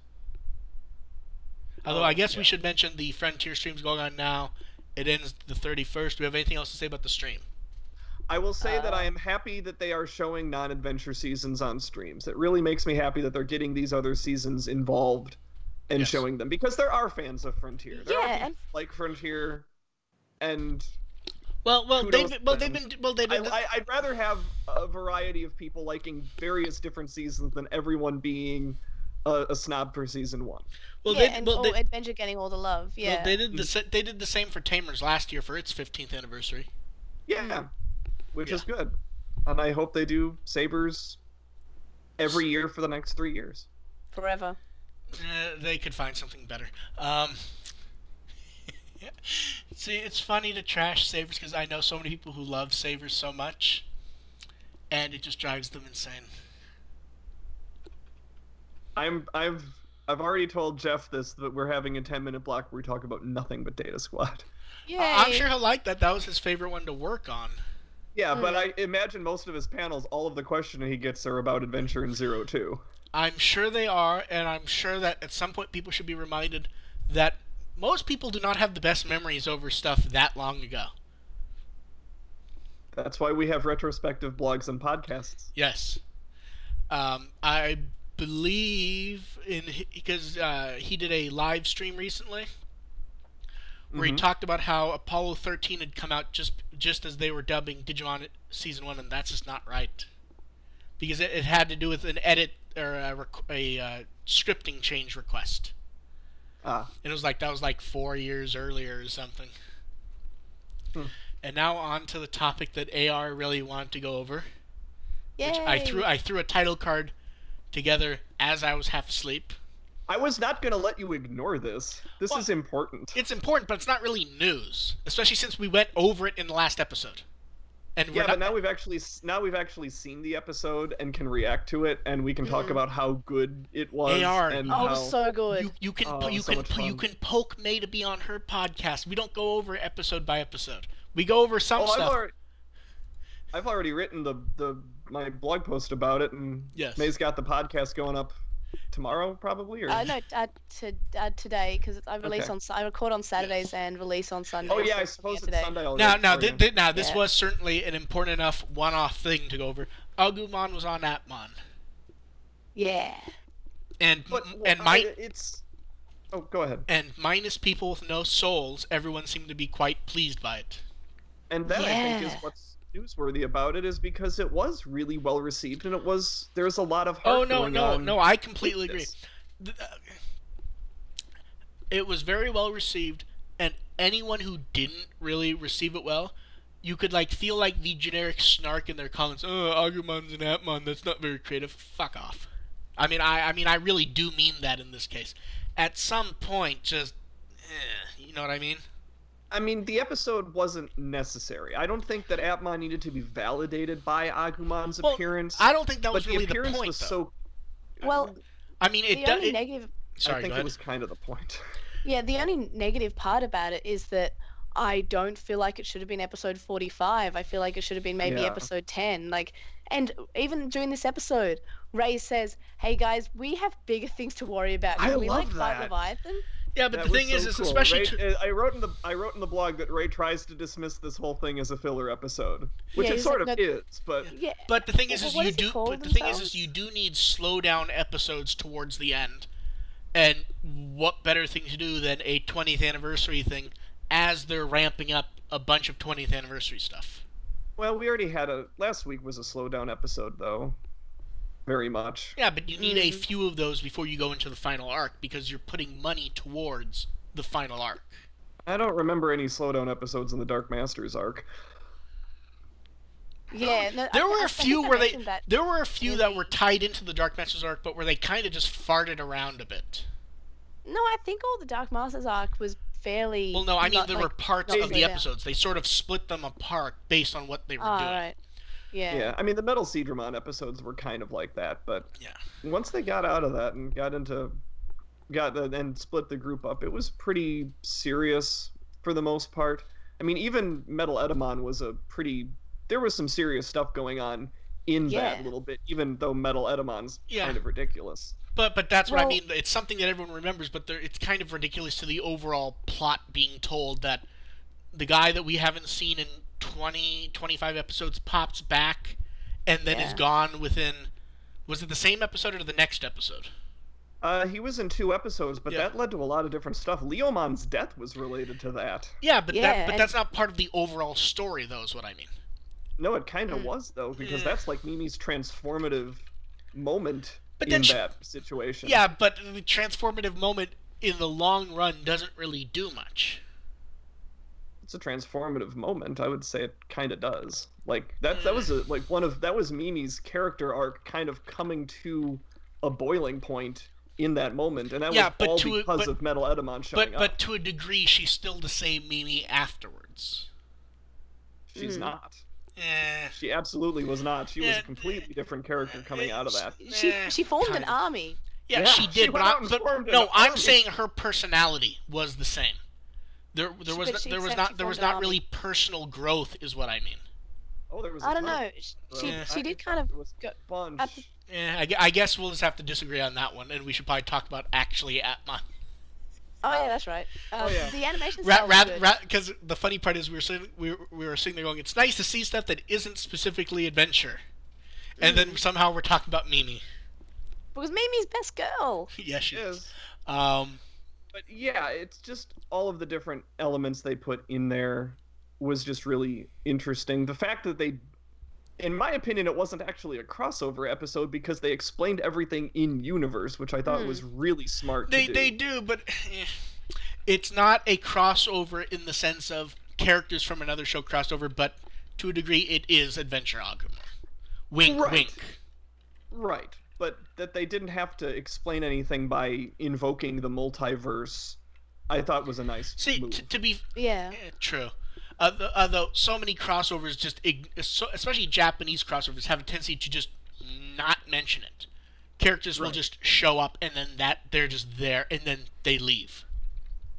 Although I guess we should mention the Frontier stream's going on now. It ends the 31st. Do we have anything else to say about the stream? I will say that I am happy that they are showing non-adventure seasons on streams. It really makes me happy that they're getting these other seasons involved and showing them, because there are fans of Frontier. There are people like Frontier, and I'd rather have a variety of people liking various different seasons than everyone being a snob for season 1. Well, Adventure getting all the love. Yeah. Well, they did the same for Tamers last year for its 15th anniversary. Yeah, which is good, and I hope they do Sabers every year for the next 3 years. Forever. They could find something better. See, it's funny to trash Savers because I know so many people who love Savers so much, and it just drives them insane. I've I've already told Jeff this, that we're having a 10-minute block where we talk about nothing but Data Squad. Yay. I'm sure he'll like that. That was his favorite one to work on. Yeah, but I imagine most of his panels, all of the questions he gets are about Adventure in Zero 2. I'm sure they are, and I'm sure that at some point people should be reminded that most people do not have the best memories over stuff that long ago. That's why we have retrospective blogs and podcasts. Yes. I believe because he did a live stream recently where he talked about how Apollo 13 had come out just as they were dubbing Digimon Season 1, and that's just not right. Because it had to do with an edit or a scripting change request. And it was like, that was like 4 years earlier or something. And now on to the topic that AR really wanted to go over. Yay. Which I threw a title card together as I was half asleep. I was not going to let you ignore this. This is important. It's important, but it's not really news, especially since we went over it in the last episode. And yeah, but now we've actually seen the episode and can react to it, and we can talk about how good it was. AR, and oh, it was so good. You can poke May to be on her podcast. We don't go over episode by episode. We go over some stuff. I've already written my blog post about it, and yes. May's got the podcast going up tomorrow, probably. Or no, today, because I release I record on Saturdays and release on Sundays. Oh yeah, I suppose it's Sunday already. Now this was certainly an important enough one-off thing to go over. Agumon was on Appmon. Yeah. Oh, go ahead. And minus people with no souls, everyone seemed to be quite pleased by it. And that, I think, is what's newsworthy about it, is because it was really well received, and there's a lot of heart going on. No, I completely agree. It was very well received, and anyone who didn't really receive it well, you could feel like the generic snark in their comments. Oh, Agumon's an Appmon, that's not very creative. Fuck off. I mean, I really do mean that in this case. At some point, just, you know what I mean? I mean, the episode wasn't necessary. I don't think that Appmon needed to be validated by Agumon's appearance. I don't think that was really the point, was though. Well, I mean, negative. Sorry, I think it was kind of the point. Yeah, the only negative part about it is that I don't feel like it should have been episode 45. I feel like it should have been maybe episode 10. And even during this episode, Ray says, "Hey guys, we have bigger things to worry about. Can we fight Leviathan?" Yeah, but the thing is cool. especially Ray, I wrote in the blog that Ray tries to dismiss this whole thing as a filler episode, which it sort of is, but But the thing is you do need slow down episodes towards the end, and what better thing to do than a 20th anniversary thing as they're ramping up a bunch of 20th anniversary stuff. Well, we already had last week was a slow down episode though. Very much. Yeah, but you need a few of those before you go into the final arc, because you're putting money towards the final arc. I don't remember any slowdown episodes in the Dark Masters arc. Yeah, no, there were a few that were tied into the Dark Masters arc, but where they kind of just farted around a bit. No, I think all the Dark Masters arc was fairly... Well, no, I mean there were parts of the episodes. They sort of split them apart based on what they were doing. Right. Yeah. I mean, the Metal Seedramon episodes were kind of like that, but once they got out of that and and split the group up, it was pretty serious for the most part. I mean, even Metal Edamon was there was some serious stuff going on in that little bit, even though Metal Edamon's kind of ridiculous. But that's what I mean. It's something that everyone remembers, but it's kind of ridiculous to the overall plot being told that the guy that we haven't seen in 25 episodes pops back and then is gone within... Was it the same episode or the next episode? He was in 2 episodes, but that led to a lot of different stuff. Leomon's death was related to that. Yeah, but that's not part of the overall story, though, is what I mean. No, it kind of was, though, because that's like Mimi's transformative moment that situation. Yeah, but the transformative moment in the long run doesn't really do much. It's a transformative moment. I would say it kind of does. That was Mimi's character arc kind of coming to a boiling point in that moment, and that was all because of Metal Edamon showing up. But to a degree, she's still the same Mimi afterwards. She's not. She absolutely was not. She was a completely different character coming out of that. She formed an army. Yeah, Yeah, she she did, went out and but formed an no, I'm army. saying her personality was the same. There But she was said she there was formed an not really army. personal growth, is what I mean. Oh, there was a I don't ton of know. She Yeah. she did kind of There was go a bunch. at the, Yeah, I guess we'll just have to disagree on that one, and we should probably talk about actually Appmon. Oh yeah, that's right. Oh, yeah. The animation style was good. Because the funny part is we were sitting there going, it's nice to see stuff that isn't specifically adventure, and then somehow we're talking about Mimi. Because Mimi's best girl. Yes, she is. Is. But yeah, it's just all of the different elements they put in there was just really interesting. The fact that they, in my opinion, it wasn't actually a crossover episode because they explained everything in universe, which I thought was really smart to do. They do, but it's not a crossover in the sense of characters from another show crossed over, but to a degree it is Adventure Agumon. Wink, Right. wink. Right. But that they didn't have to explain anything by invoking the multiverse, I thought was a nice See, move. to be Yeah. true. Though so many crossovers especially Japanese crossovers, have a tendency to just not mention it. Characters will Right. just show up and then they're just there and then they leave.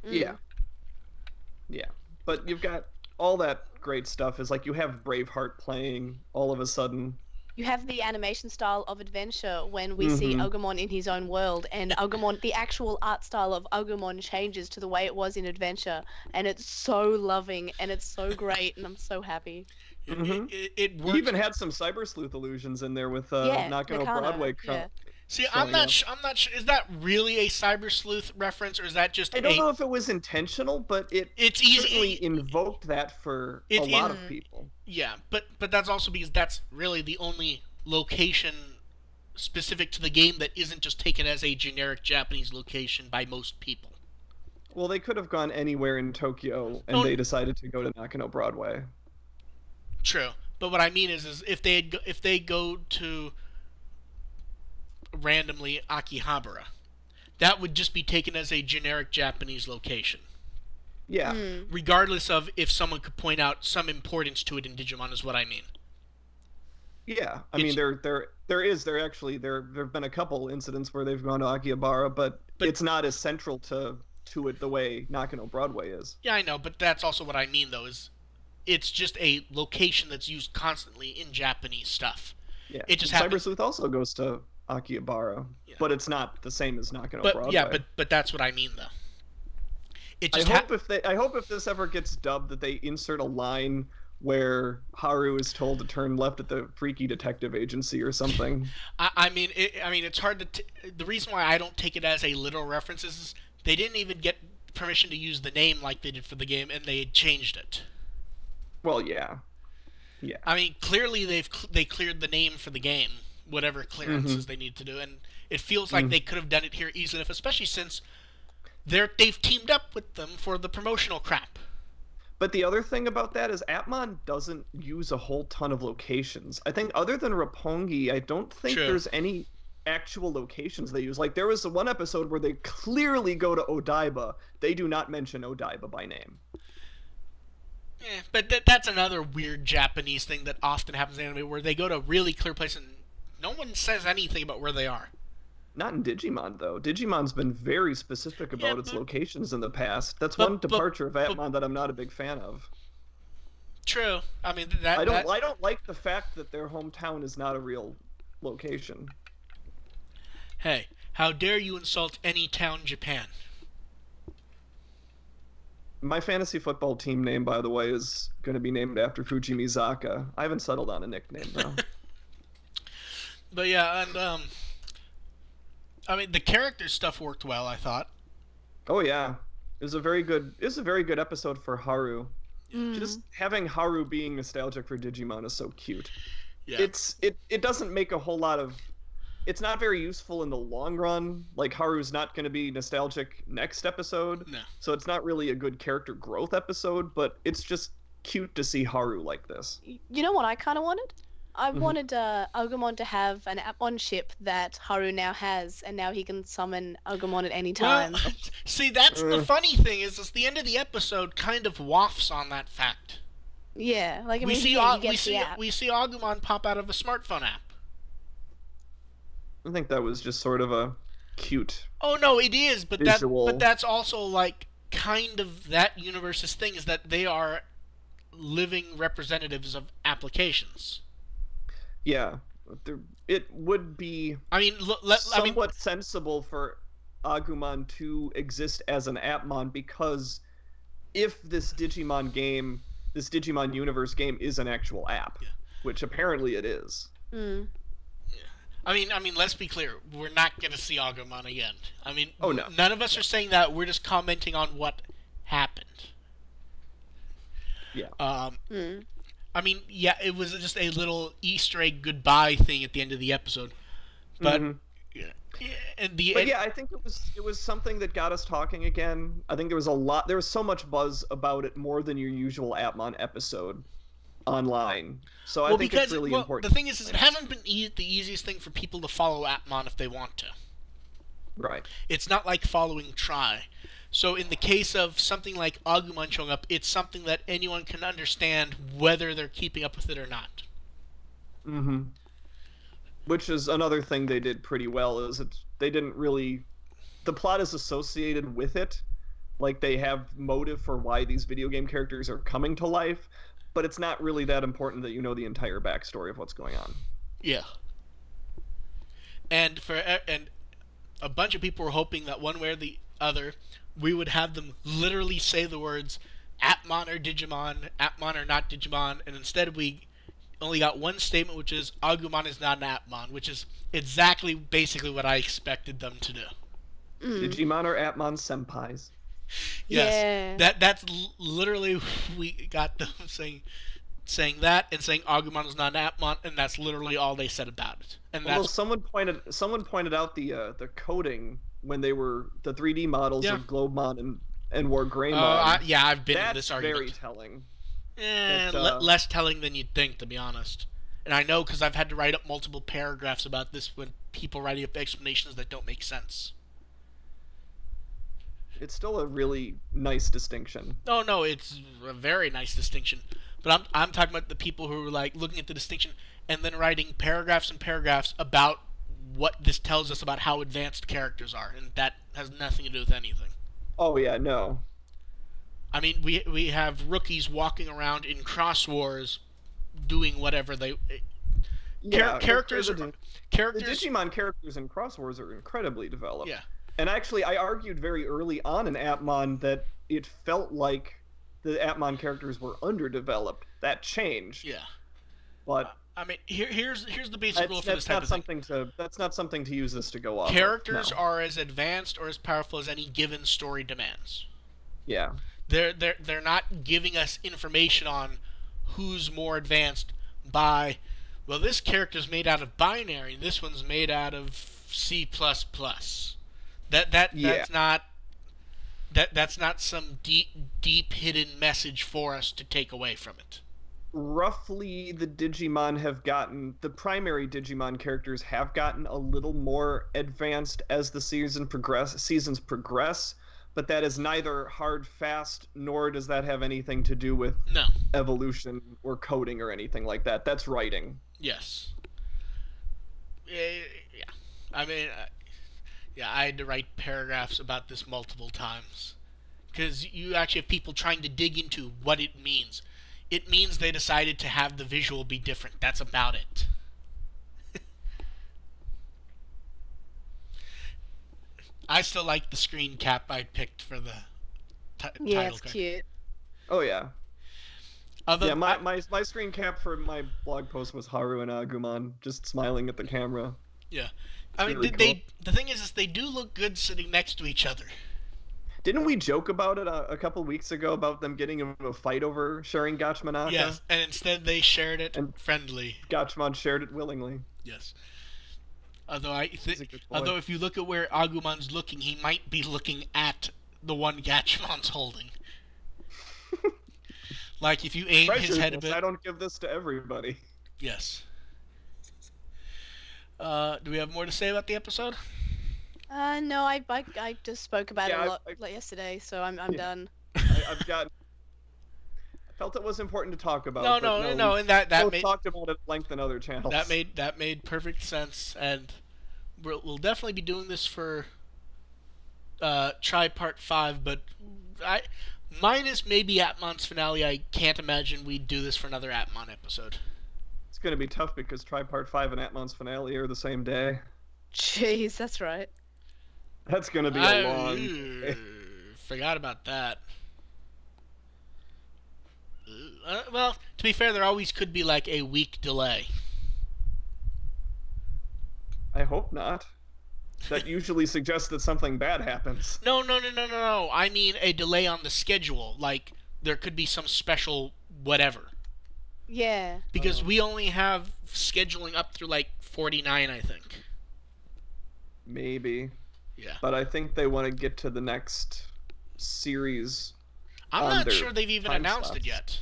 Yeah. Yeah. But you've got all that great stuff. Is like you have Braveheart playing all of a sudden. You have the animation style of adventure when we see Agumon in his own world, and Agumon, the actual art style of Agumon changes to the way it was in adventure, and it's so loving and it's so great, and I'm so happy. It works. You even had some Cyber Sleuth illusions in there with Nakano Nakano, Broadway. yeah. See, I'm not sure. Is that really a Cyber Sleuth reference, or is that just? I don't know if it was intentional, but it's certainly easy. invoked that for a lot of people. Yeah, but that's also because that's really the only location specific to the game that isn't just taken as a generic Japanese location by most people. Well, they could have gone anywhere in Tokyo, and they decided to go to Nakano Broadway. True, but what I mean is if they go to randomly Akihabara, that would just be taken as a generic Japanese location. Yeah. Regardless of if someone could point out some importance to it in Digimon, is what I mean. Yeah, I mean there have been a couple incidents where they've gone to Akihabara, but it's not as central to it the way Nakano Broadway is. Yeah, I know, but that's also what I mean though, is it's just a location that's used constantly in Japanese stuff. Yeah. It just Cyber happens. Sleuth also goes to Akihabara, but it's not the same as Nakano Broadway. Yeah, but that's what I mean though. It just I hope if this ever gets dubbed that they insert a line where Haru is told to turn left at the Freaky Detective Agency or something. I mean, it's hard to. The reason why I don't take it as a literal reference is they didn't even get permission to use the name like they did for the game, and they had changed it. Well, yeah. I mean, clearly they cleared the name for the game, whatever clearances they need to do, and it feels like they could have done it here easily enough, especially since they've teamed up with them for the promotional crap. But the other thing about that is Appmon doesn't use a whole ton of locations. I think other than Roppongi, I don't think there's any actual locations they use. Like there was one episode where they clearly go to Odaiba. They do not mention Odaiba by name. Yeah, but that's another weird Japanese thing that often happens in anime, where they go to really clear places and no one says anything about where they are. Not in Digimon, though. Digimon's been very specific about its locations in the past. That's one departure of Appmon that I'm not a big fan of. True. I mean, I don't like the fact that their hometown is not a real location. Hey, how dare you insult any town in Japan? My fantasy football team name, by the way, is going to be named after Fujimi Zaka. I haven't settled on a nickname, though. But yeah, and I mean, the character stuff worked well, I thought. Oh yeah, it was a very good episode for Haru. Just having Haru being nostalgic for Digimon is so cute. Yeah. It doesn't make a whole lot of. It's not very useful in the long run. Like Haru's not going to be nostalgic next episode. No. So it's not really a good character growth episode, but it's just cute to see Haru like this. You know what I kind of wanted? I wanted Agumon to have an Appmon ship that Haru now has, and now he can summon Agumon at any time. Well, see, that's the funny thing is the end of the episode kind of wafts on that fact. Yeah, like I we mean, see we see Agumon pop out of a smartphone app. I think that was just sort of a cute Oh no, it is, but visual. that's also like kind of that universe's thing is that they are living representatives of applications. Yeah, it would be I mean, somewhat sensible for Agumon to exist as an Appmon, because if this Digimon game, this Digimon universe game, is an actual app, yeah. which apparently it is. Mm. I mean, let's be clear. We're not going to see Agumon again. I mean, Oh, no. None of us are saying that. We're just commenting on what happened. Yeah. I mean, yeah, it was just a little Easter egg goodbye thing at the end of the episode, but yeah, I think it was something that got us talking again. I think there was so much buzz about it, more than your usual Appmon episode online. So I think it's really important. The thing is it hasn't been the easiest thing for people to follow Appmon if they want to. Right. It's not like following Try. So in the case of something like Agumon showing up, it's something that anyone can understand whether they're keeping up with it or not. Mm-hmm. Which is another thing they did pretty well, is they didn't really... The plot is associated with it. Like, they have motive for why these video game characters are coming to life, but it's not really that important that you know the entire backstory of what's going on. Yeah. And a bunch of people were hoping that one way or the other, we would have them literally say the words Appmon or Digimon, Appmon or not Digimon, and instead we only got one statement, which is Agumon is not an Appmon, which is exactly basically what I expected them to do. Digimon or Appmon senpais. Yes. Yeah. That's literally, we got them saying that and saying Agumon is not an Appmon, and that's literally all they said about it. And well, someone pointed out the coding when they were the 3D models of Globemon and War Greymon. Yeah, I've been in this argument. Very telling. Less telling than you'd think, to be honest. And I know because I've had to write up multiple paragraphs about this when people writing up explanations that don't make sense. It's still a really nice distinction. No, it's a very nice distinction. But I'm talking about the people who are like looking at the distinction and then writing paragraphs and paragraphs about what this tells us about how advanced characters are, and that has nothing to do with anything. Oh yeah, no. I mean, we have rookies walking around in Cross Wars, doing whatever they. Yeah, characters. The Digimon characters in Cross Wars are incredibly developed. Yeah. And actually, I argued very early on in Appmon that it felt like the Appmon characters were underdeveloped. That changed. Yeah. But I mean, here's the basic rule for this type of thing. That's not something to use this to go off. Characters are as advanced or as powerful as any given story demands. Yeah. They're not giving us information on who's more advanced by, well, this character's made out of binary, this one's made out of C++. That's not some deep hidden message for us to take away from it. Roughly, the primary Digimon characters have gotten a little more advanced as the seasons progress, but that is neither hard, fast, nor does that have anything to do with evolution or coding or anything like that. That's writing. Yes. Yeah. I mean, I had to write paragraphs about this multiple times. Because you actually have people trying to dig into what it means. It means they decided to have the visual be different. That's about it. I still like the screen cap I picked for the title. Yeah, it's cute. Oh, yeah. My screen cap for my blog post was Haru and Agumon just smiling at the camera. Yeah. I mean, cool. The thing is they do look good sitting next to each other. Didn't we joke about it a couple weeks ago about them getting into a fight over sharing Gachmanaka? Yes, and instead they shared it friendly. Gachmon shared it willingly. Yes. Although if you look at where Agumon's looking, he might be looking at the one Gachmon's holding. Like if you aim his head a bit. I don't give this to everybody. Yes. Do we have more to say about the episode? No, I just spoke about it a lot yesterday, so I'm done. I felt it was important to talk about. No, and that made talked about it at length in other channels. That made perfect sense, and we'll definitely be doing this for Try Part 5, but minus maybe Appmon's finale, I can't imagine we'd do this for another Appmon episode. It's going to be tough because Try Part 5 and Appmon's finale are the same day. Jeez, that's right. That's going to be a long... Forgot about that. Well, to be fair, there always could be like a week delay. I hope not. That usually suggests that something bad happens. No. I mean a delay on the schedule. Like, there could be some special whatever. Yeah. Because we only have scheduling up through, like, 49, I think. Maybe. Yeah. But I think they want to get to the next series. I'm not sure they've even announced it yet.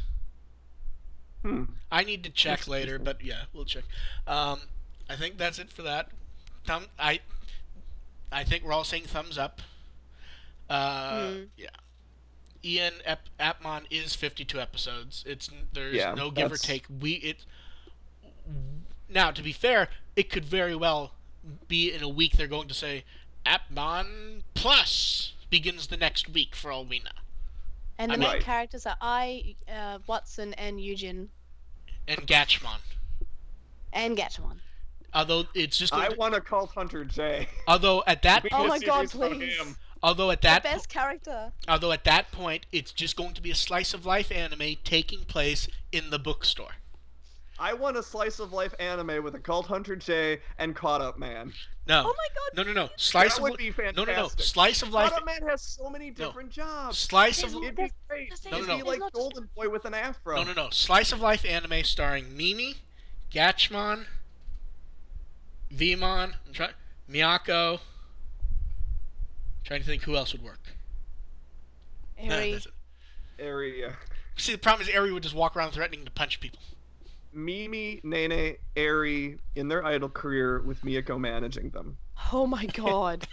I need to check later, but yeah, we'll check. I think that's it for that. I think we're all saying thumbs up. Yeah. Ian, Appmon is 52 episodes. There's no give or take. Now, to be fair, it could very well be in a week they're going to say Appmon Plus begins the next week for all we know. And the main characters are Watson, and Eugene. And Gatchmon. Although it's just. I want to call Hunter J. Although at that. Oh my God, please. Although at that. The best character. Although at that point, it's just going to be a slice of life anime taking place in the bookstore. I want a slice of life anime with a Cult Hunter J and Caught Up Man. No. Oh my God. No. That would be fantastic. No. Slice of life. Caught Up Man has so many different jobs. Slice of. It'd be great. It'd be like Golden Boy with an afro. No. Slice of life anime starring Mimi, Gatchmon, Vmon, Miyako. Trying to think who else would work. Eri. Eri, yeah. See, the problem is Eri would just walk around threatening to punch people. Mimi, Nene, Eri in their idol career with Miyako managing them. Oh my God.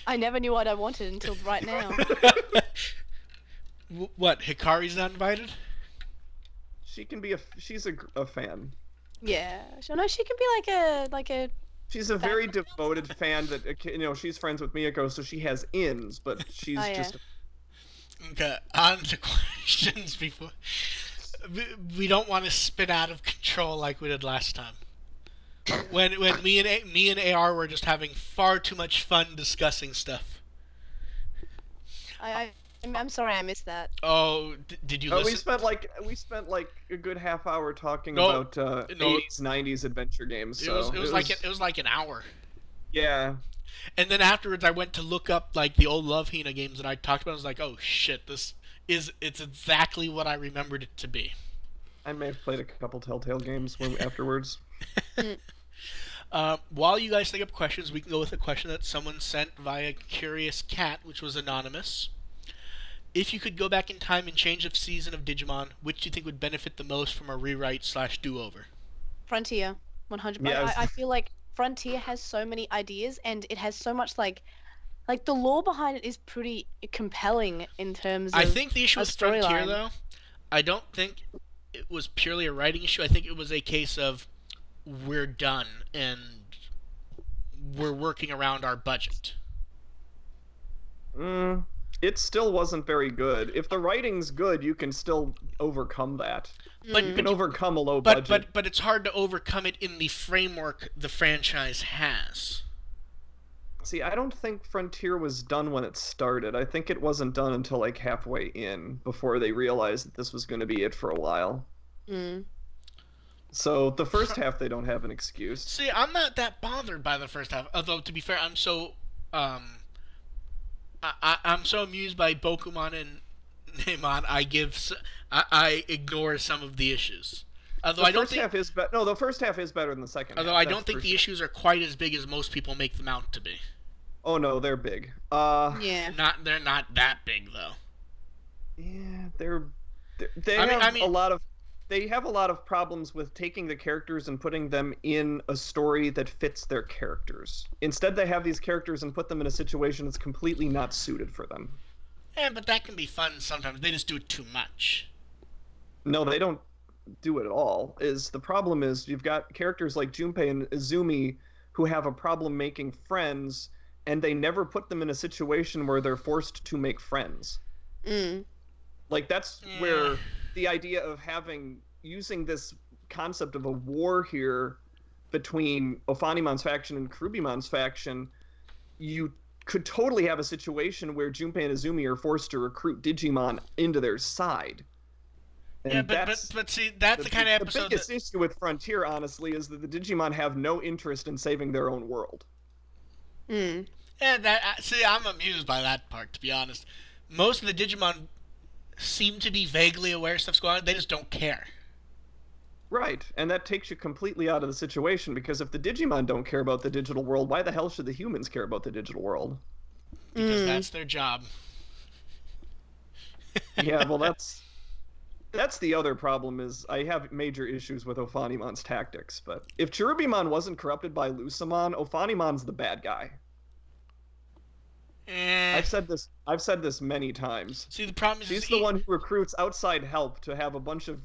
I never knew what I wanted until right now. What, Hikari's not invited? She can be she's a fan. Yeah. No, she can be like a She's a very devoted fan that, she's friends with Miyako, so she has ins, but she's just... Okay, on to questions before... We don't want to spin out of control like we did last time. When me and AR were just having far too much fun discussing stuff. I'm sorry I missed that. Oh, did you listen? We spent like a good half hour talking about 80s, 90s adventure games. So it was like an hour. Yeah. And then afterwards, I went to look up like the old Love Hina games that I talked about. I was like, oh shit, it's exactly what I remembered it to be. I may have played a couple Telltale games afterwards. While you guys think up questions, we can go with a question that someone sent via Curious Cat, which was anonymous. If you could go back in time and change a season of Digimon, which do you think would benefit the most from a rewrite/do-over? Frontier, 100%. Yeah, I feel like Frontier has so many ideas, and it has so much like the lore behind it is pretty compelling in terms of I think the issue with Frontier, storyline. though, I don't think it was purely a writing issue. I think it was a case of we're done and we're working around our budget. It still wasn't very good. If the writing's good, you can still overcome that. But you can overcome a low budget. But it's hard to overcome it in the framework the franchise has. See, I don't think Frontier was done when it started. I think it wasn't done until like halfway in, before they realized that this was going to be it for a while. So the first half, they don't have an excuse. See, I'm not that bothered by the first half. Although, to be fair, I'm so I'm so amused by Bokumon and Neimon. I ignore some of the issues. Although the first half is better than the second. Although half, I don't think the issues are quite as big as most people make them out to be. Oh no, they're big. Yeah. They're not that big though. Yeah, they have a lot of problems with taking the characters and putting them in a story that fits their characters. Instead, they have these characters and put them in a situation that's completely not suited for them. Yeah, but that can be fun sometimes. They just do it too much. No, they don't do it at all. The problem is you've got characters like Junpei and Izumi who have a problem making friends, and they never put them in a situation where they're forced to make friends. Like, that's where the idea of using this concept of a war here between Ophanimon's faction and Kurubimon's faction, you could totally have a situation where Junpei and Izumi are forced to recruit Digimon into their side. And yeah, but see, that's the kind of episode. The biggest issue with Frontier, honestly, is that the Digimon have no interest in saving their own world. Yeah, see, I'm amused by that part, to be honest. Most of the Digimon seem to be vaguely aware stuff's going on. They just don't care. Right, and that takes you completely out of the situation, because if the Digimon don't care about the digital world, why the hell should the humans care about the digital world? Because that's their job. Yeah, well, that's the other problem, is I have major issues with Ophanimon's tactics, but if Cherubimon wasn't corrupted by Lusamon, Ophanimon's the bad guy. I've said this many times. See, the problem is she's the one who recruits outside help to have a bunch of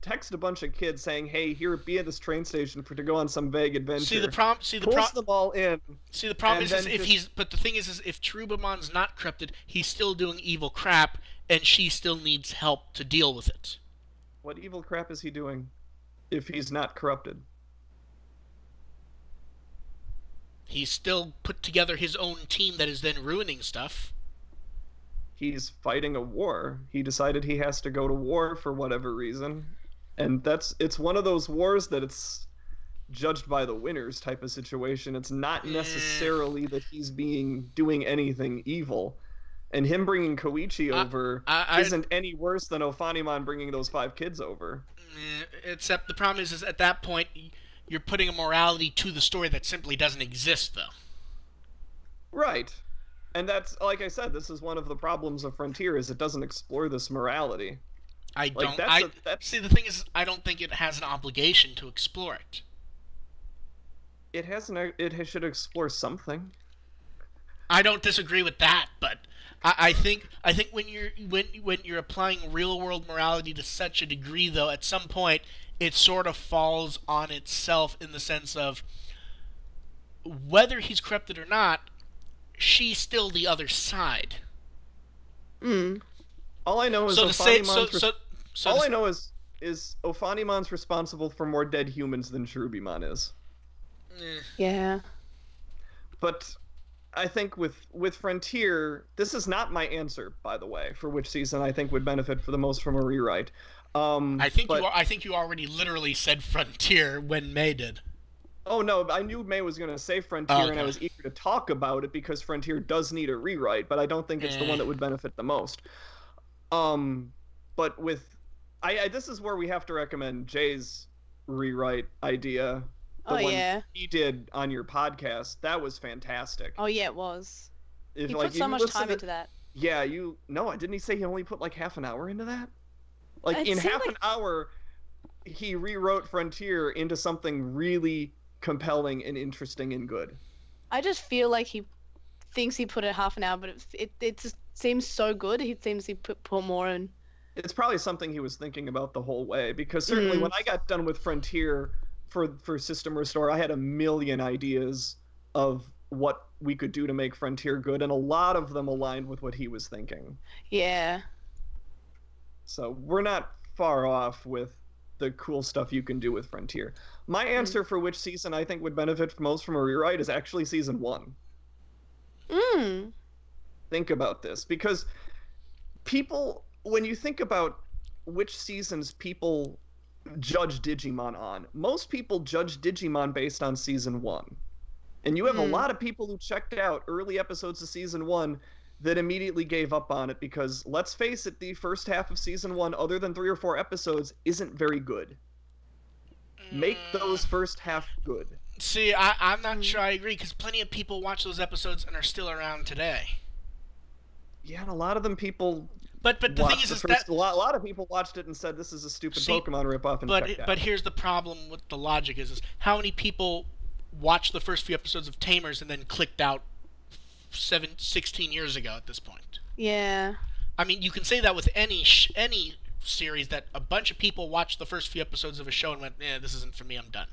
text a bunch of kids saying, "Hey, be at this train station to go on some vague adventure." Pulls them all in. See, the problem is but the thing is if Cherubimon's not corrupted, he's still doing evil crap, and she still needs help to deal with it. What evil crap is he doing if he's not corrupted? He's still put together his own team that is then ruining stuff. He's fighting a war. He decided he has to go to war for whatever reason. And it's one of those wars that it's judged by the winners type of situation. It's not necessarily that he's doing anything evil. And him bringing Koichi over isn't any worse than Ophanimon bringing those 5 kids over. Except the problem is at that point, you're putting a morality to the story that simply doesn't exist, though. Right. And that's, like I said, this is one of the problems of Frontier, is it doesn't explore this morality. See, the thing is, I don't think it has an obligation to explore it. It should explore something. I don't disagree with that, but I think when you're applying real world morality to such a degree, though, at some point it sort of falls on itself in the sense of whether he's corrupted or not, she's still the other side. All I know is Ophanimon's responsible for more dead humans than Cherubimon is. Yeah. But I think with Frontier, this is not my answer, by the way, for which season I think would benefit for the most from a rewrite. I think you already literally said Frontier when May did. Oh no, I knew May was going to say Frontier, and I was eager to talk about it because Frontier does need a rewrite, but I don't think it's the one that would benefit the most. But this is where we have to recommend Jay's rewrite idea. The one he did on your podcast. That was fantastic. Oh yeah, it was. He put so much time into that. Yeah, didn't he say he only put like half an hour into that? Like in half an hour, he rewrote Frontier into something really compelling and interesting and good. I just feel like he thinks he put it half an hour, but it just seems so good. He seems he put more in. It's probably something he was thinking about the whole way, because certainly when I got done with Frontier for System Restore, I had a million ideas of what we could do to make Frontier good, and a lot of them aligned with what he was thinking. Yeah. So we're not far off with the cool stuff you can do with Frontier. My answer for which season I think would benefit most from a rewrite is actually season 1. Think about this, because people, when you think about which seasons people judge Digimon on, most people judge Digimon based on season 1. And you have a lot of people who checked out early episodes of season 1 that immediately gave up on it because, let's face it, the first half of season 1, other than 3 or 4 episodes, isn't very good. Make those first half good. See, I'm not sure I agree, because plenty of people watch those episodes and are still around today. Yeah, and a lot of them people... But the thing is that... A lot of people watched it and said, this is a stupid Pokemon ripoff, and checked out. But here's the problem with the logic is how many people watched the first few episodes of Tamers and then clicked out 16 years ago at this point? Yeah. I mean, you can say that with any series, that a bunch of people watched the first few episodes of a show and went, this isn't for me, I'm done.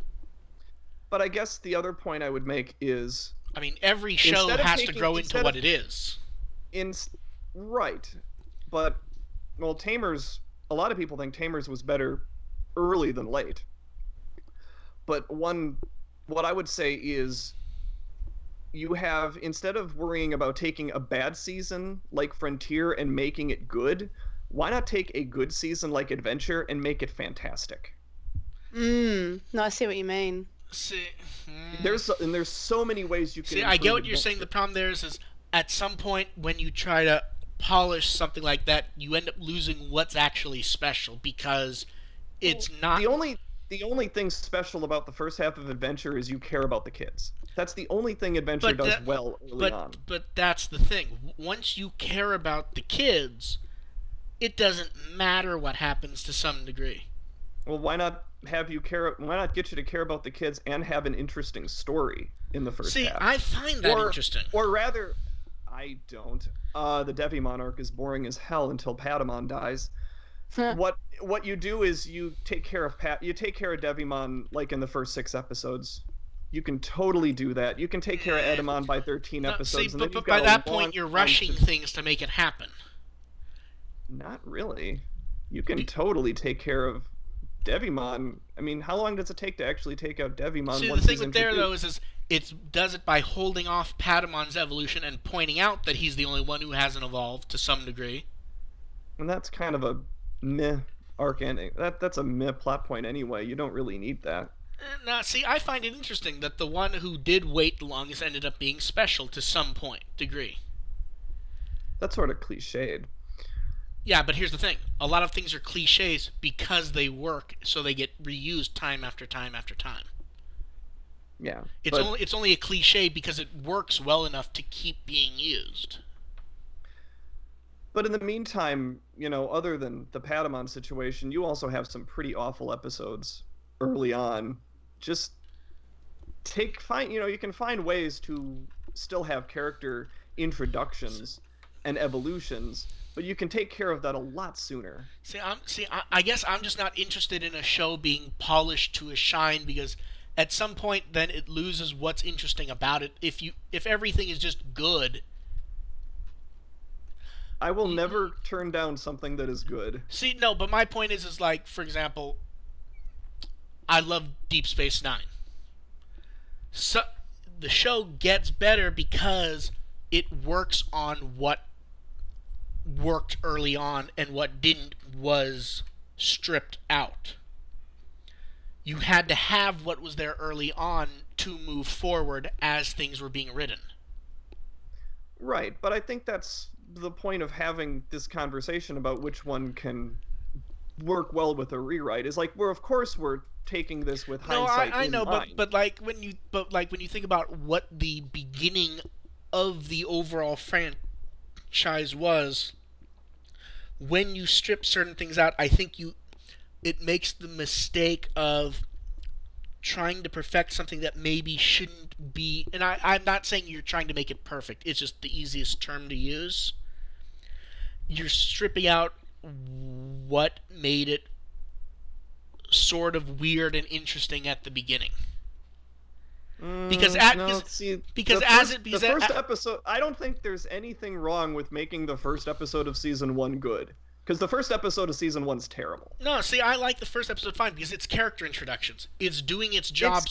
But I guess the other point I would make is, I mean, every show has to grow into what it is. Right. But, well, Tamers, a lot of people think Tamers was better early than late. But what I would say is, you have, instead of worrying about taking a bad season like Frontier and making it good, why not take a good season like Adventure and make it fantastic? No, I see what you mean. See, there's so many ways you can. See, I get what you're saying. The problem there is at some point when you try to polish something like that, you end up losing what's actually special because it's not. The only thing special about the first half of Adventure is you care about the kids. That's the only thing Adventure does well early on. But that's the thing. Once you care about the kids, it doesn't matter what happens to some degree. Well, why not why not get you to care about the kids and have an interesting story in the first half? See, I find that interesting. Or rather, I don't. The Devimon arc is boring as hell until Patamon dies. What you do is you take care of Devimon like in the first 6 episodes. You can totally do that. You can take care of Edamon by 13 episodes. See, but by that point, you're rushing things to make it happen. Not really. You can totally take care of Devimon. I mean, how long does it take to actually take out Devimon? See, the thing with there, though, is it does it by holding off Patamon's evolution and pointing out that he's the only one who hasn't evolved to some degree. And that's kind of a meh arc ending. That's a meh plot point anyway. You don't really need that. Now, see, I find it interesting that the one who did wait the longest ended up being special to some degree. That's sort of cliched. Yeah, but here's the thing. A lot of things are cliches because they work, so they get reused time after time after time. Yeah. It's only a cliche because it works well enough to keep being used. But in the meantime, other than the Patamon situation, you also have some pretty awful episodes early on. Just you can find ways to still have character introductions and evolutions, but you can take care of that a lot sooner. I guess I'm just not interested in a show being polished to a shine, because at some point then it loses what's interesting about it. If everything is just good, I will never turn down something that is good. See, no, but my point is like, for example, I love Deep Space Nine. So the show gets better because it works on what worked early on, and what didn't was stripped out. You had to have what was there early on to move forward as things were being written. Right, but I think that's the point of having this conversation about which one can work well with a rewrite. Is like, we're taking this with hindsight. I know, but when you think about what the beginning of the overall franchise was, when you strip certain things out, I think it makes the mistake of trying to perfect something that maybe shouldn't be. And I'm not saying you're trying to make it perfect. It's just the easiest term to use. You're stripping out what made it sort of weird and interesting at the beginning. The first episode, I don't think there's anything wrong with making the first episode of season 1 good, because the first episode of season 1's terrible. No, see, I like the first episode fine because it's character introductions. It's doing its job.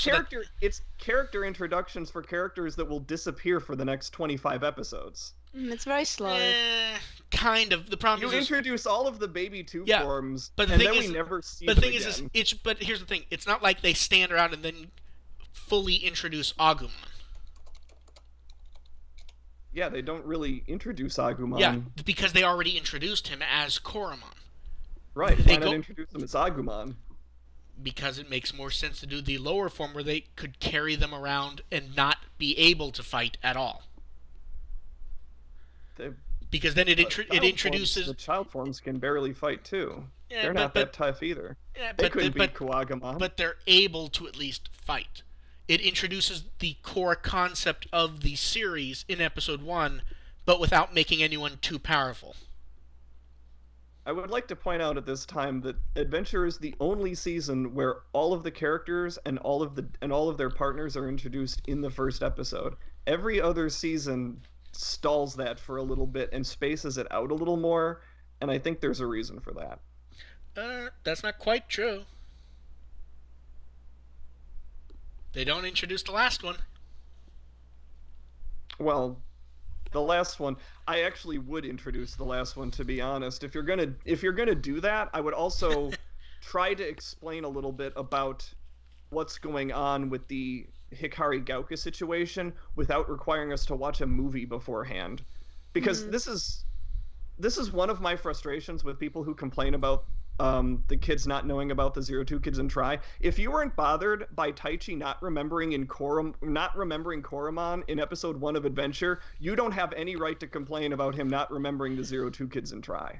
It's character introductions for characters that will disappear for the next 25 episodes. It's very slow. Kind of. The problem is introduce all of the baby two forms, but and then we never see them again. But here's the thing: it's not like they stand around and then fully introduce Agumon. Yeah, they don't really introduce Agumon. Yeah, because they already introduced him as Koromon. Right. Why not introduce him as Agumon? Because it makes more sense to do the lower form where they could carry them around and not be able to fight at all. Because then it introduces... The child forms can barely fight, too. Yeah, they're not that tough either. Yeah, they couldn't beat Kuwagamon. But they're able to at least fight. It introduces the core concept of the series in episode 1, but without making anyone too powerful. I would like to point out at this time that Adventure is the only season where all of the characters and all of their partners are introduced in the first episode. Every other season stalls that for a little bit and spaces it out a little more, and I think there's a reason for that. That's not quite true. They don't introduce the last one. Well, the last one, I actually would introduce the last one, to be honest. If you're gonna do that, I would also try to explain a little bit about what's going on with the Hikari Gauka situation without requiring us to watch a movie beforehand. Because this is one of my frustrations with people who complain about the kids not knowing about the 02 Kids in Tri. If you weren't bothered by Taichi not remembering Koromon in episode 1 of Adventure, you don't have any right to complain about him not remembering the 02 Kids in Tri.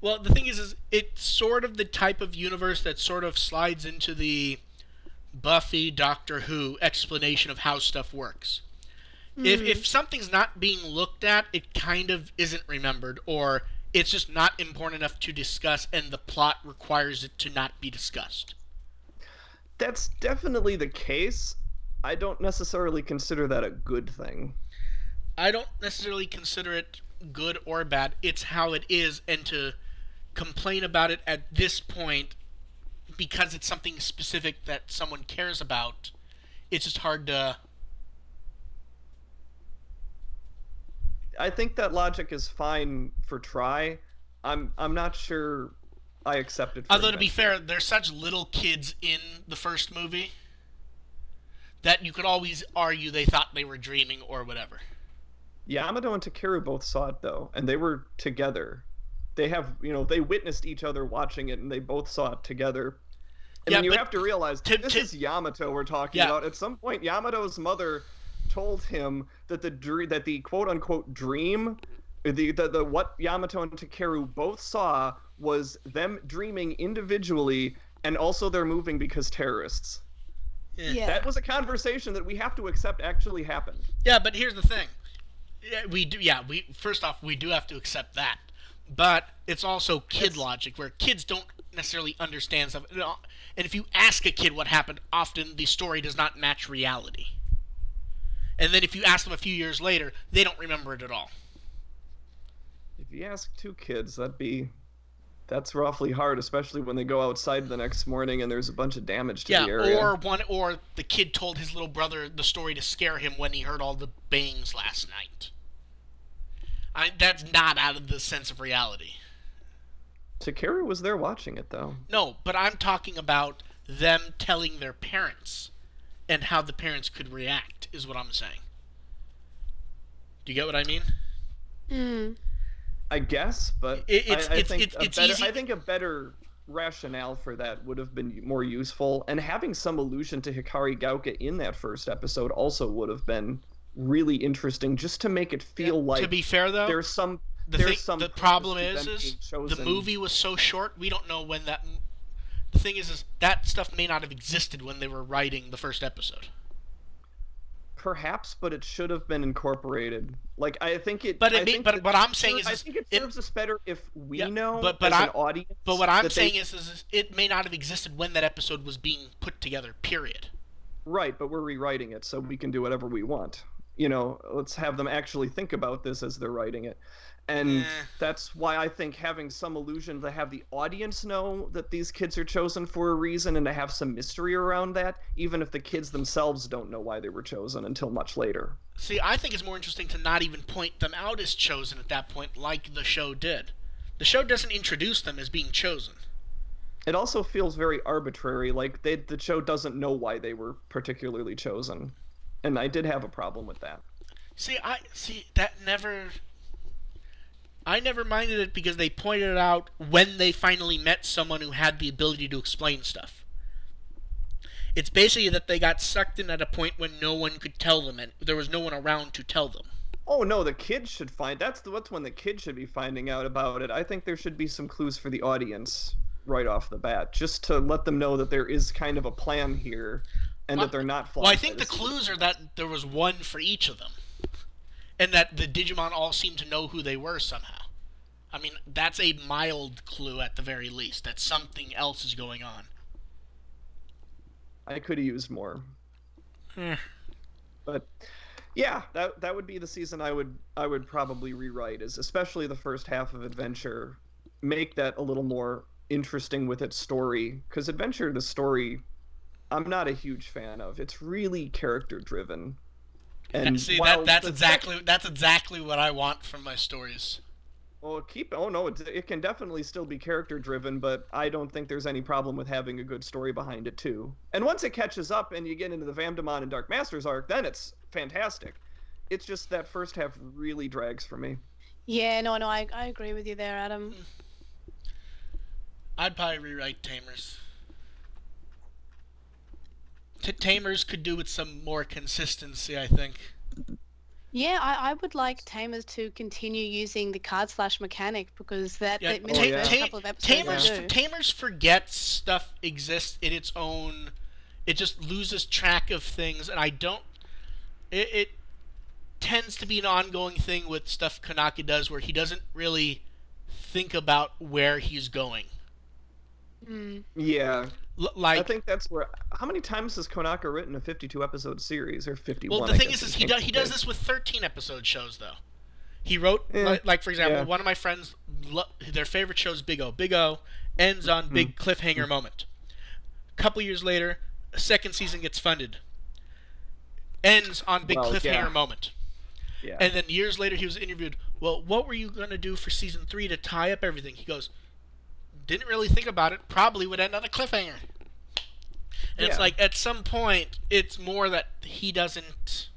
Well, the thing is it's sort of the type of universe that sort of slides into the Buffy, Doctor Who explanation of how stuff works. If something's not being looked at, it kind of isn't remembered, or it's just not important enough to discuss, and the plot requires it to not be discussed. That's definitely the case. I don't necessarily consider that a good thing. I don't necessarily consider it good or bad. It's how it is, and to complain about it at this point because it's something specific that someone cares about, it's just hard to... I think that logic is fine for Try. I'm not sure I accept it for Although, to be Adventure. fair, there's such little kids in the first movie that you could always argue they thought they were dreaming or whatever. Yamato and Takeru both saw it, though, and they were together. They they witnessed each other watching it, and they both saw it together. And then you have to realize, this is Yamato we're talking about. At some point, Yamato's mother told him that the quote-unquote dream, the what Yamato and Takeru both saw was them dreaming individually, and also they're moving because terrorists. Yeah. That was a conversation that we have to accept actually happened. Yeah, but here's the thing. First off, we do have to accept that. But it's also kid logic, where kids don't necessarily understand stuff. And if you ask a kid what happened, often the story does not match reality. And then if you ask them a few years later, they don't remember it at all. If you ask two kids, that's roughly hard, especially when they go outside the next morning and there's a bunch of damage to the area. Or the kid told his little brother the story to scare him when he heard all the bangs last night. That's not out of the sense of reality. Takeru was there watching it, though. No, but I'm talking about them telling their parents and how the parents could react, is what I'm saying. Do you get what I mean? I guess, but I think a better rationale for that would have been more useful, and having some allusion to Hikari Gauka in that first episode also would have been really interesting, just to make it feel like... To be fair, though, the problem is the movie was so short, we don't know when that... The thing is that stuff may not have existed when they were writing the first episode. Perhaps, but it should have been incorporated. Like, I think it... But what I'm saying is... I think it serves us better if we know, as an audience... But what I'm saying is it may not have existed when that episode was being put together, period. Right, but we're rewriting it, so we can do whatever we want. Let's have them actually think about this as they're writing it. And that's why I think having some illusion to have the audience know that these kids are chosen for a reason, and to have some mystery around that, even if the kids themselves don't know why they were chosen until much later. See, I think it's more interesting to not even point them out as chosen at that point, like the show did. The show doesn't introduce them as being chosen. It also feels very arbitrary, like the show doesn't know why they were particularly chosen. And I did have a problem with that. I never minded it because they pointed it out when they finally met someone who had the ability to explain stuff. It's basically that they got sucked in at a point when no one could tell them, and there was no one around to tell them. Oh no, the kids should find... That's when the kids should be finding out about it. I think there should be some clues for the audience right off the bat, just to let them know that there is kind of a plan here, and that they're not flying. Well, I think the clues are that there was one for each of them. and that the Digimon all seem to know who they were somehow. I mean, that's a mild clue at the very least that something else is going on. I could have used more. Hmm. But yeah, that would be the season I would probably rewrite, is especially the first half of Adventure. Make that a little more interesting with its story, because Adventure, the story, I'm not a huge fan of. It's really character driven. And See, that's exactly what I want from my stories. Well, oh no, it can definitely still be character driven, but I don't think there's any problem with having a good story behind it too. And once it catches up and you get into the Vamdemon and Dark Masters arc, then it's fantastic. It's just that first half really drags for me. Yeah, no, I agree with you there, Adam. I'd probably rewrite Tamers. Tamers could do with some more consistency, I think. Yeah, I would like Tamers to continue using the card slash mechanic, because that Yeah, missed the first couple of episodes. Tamers forgets stuff exists in its own. It just loses track of things, and I don't. It tends to be an ongoing thing with stuff Kanaka does, where he doesn't really think about where he's going. Yeah. Like, I think that's where. How many times has Konaka written a 52 episode series, or 51? Well, the thing is he does this with 13 episode shows though. He wrote like for example, one of my friends, their favorite show is Big O. Big O ends on big cliffhanger moment. A couple years later, a second season gets funded. Ends on big cliffhanger moment. Yeah. And then years later, he was interviewed. Well, what were you gonna do for season 3 to tie up everything? He goes, didn't really think about it. Probably would end on a cliffhanger. And it's like, at some point, it's more that he doesn't.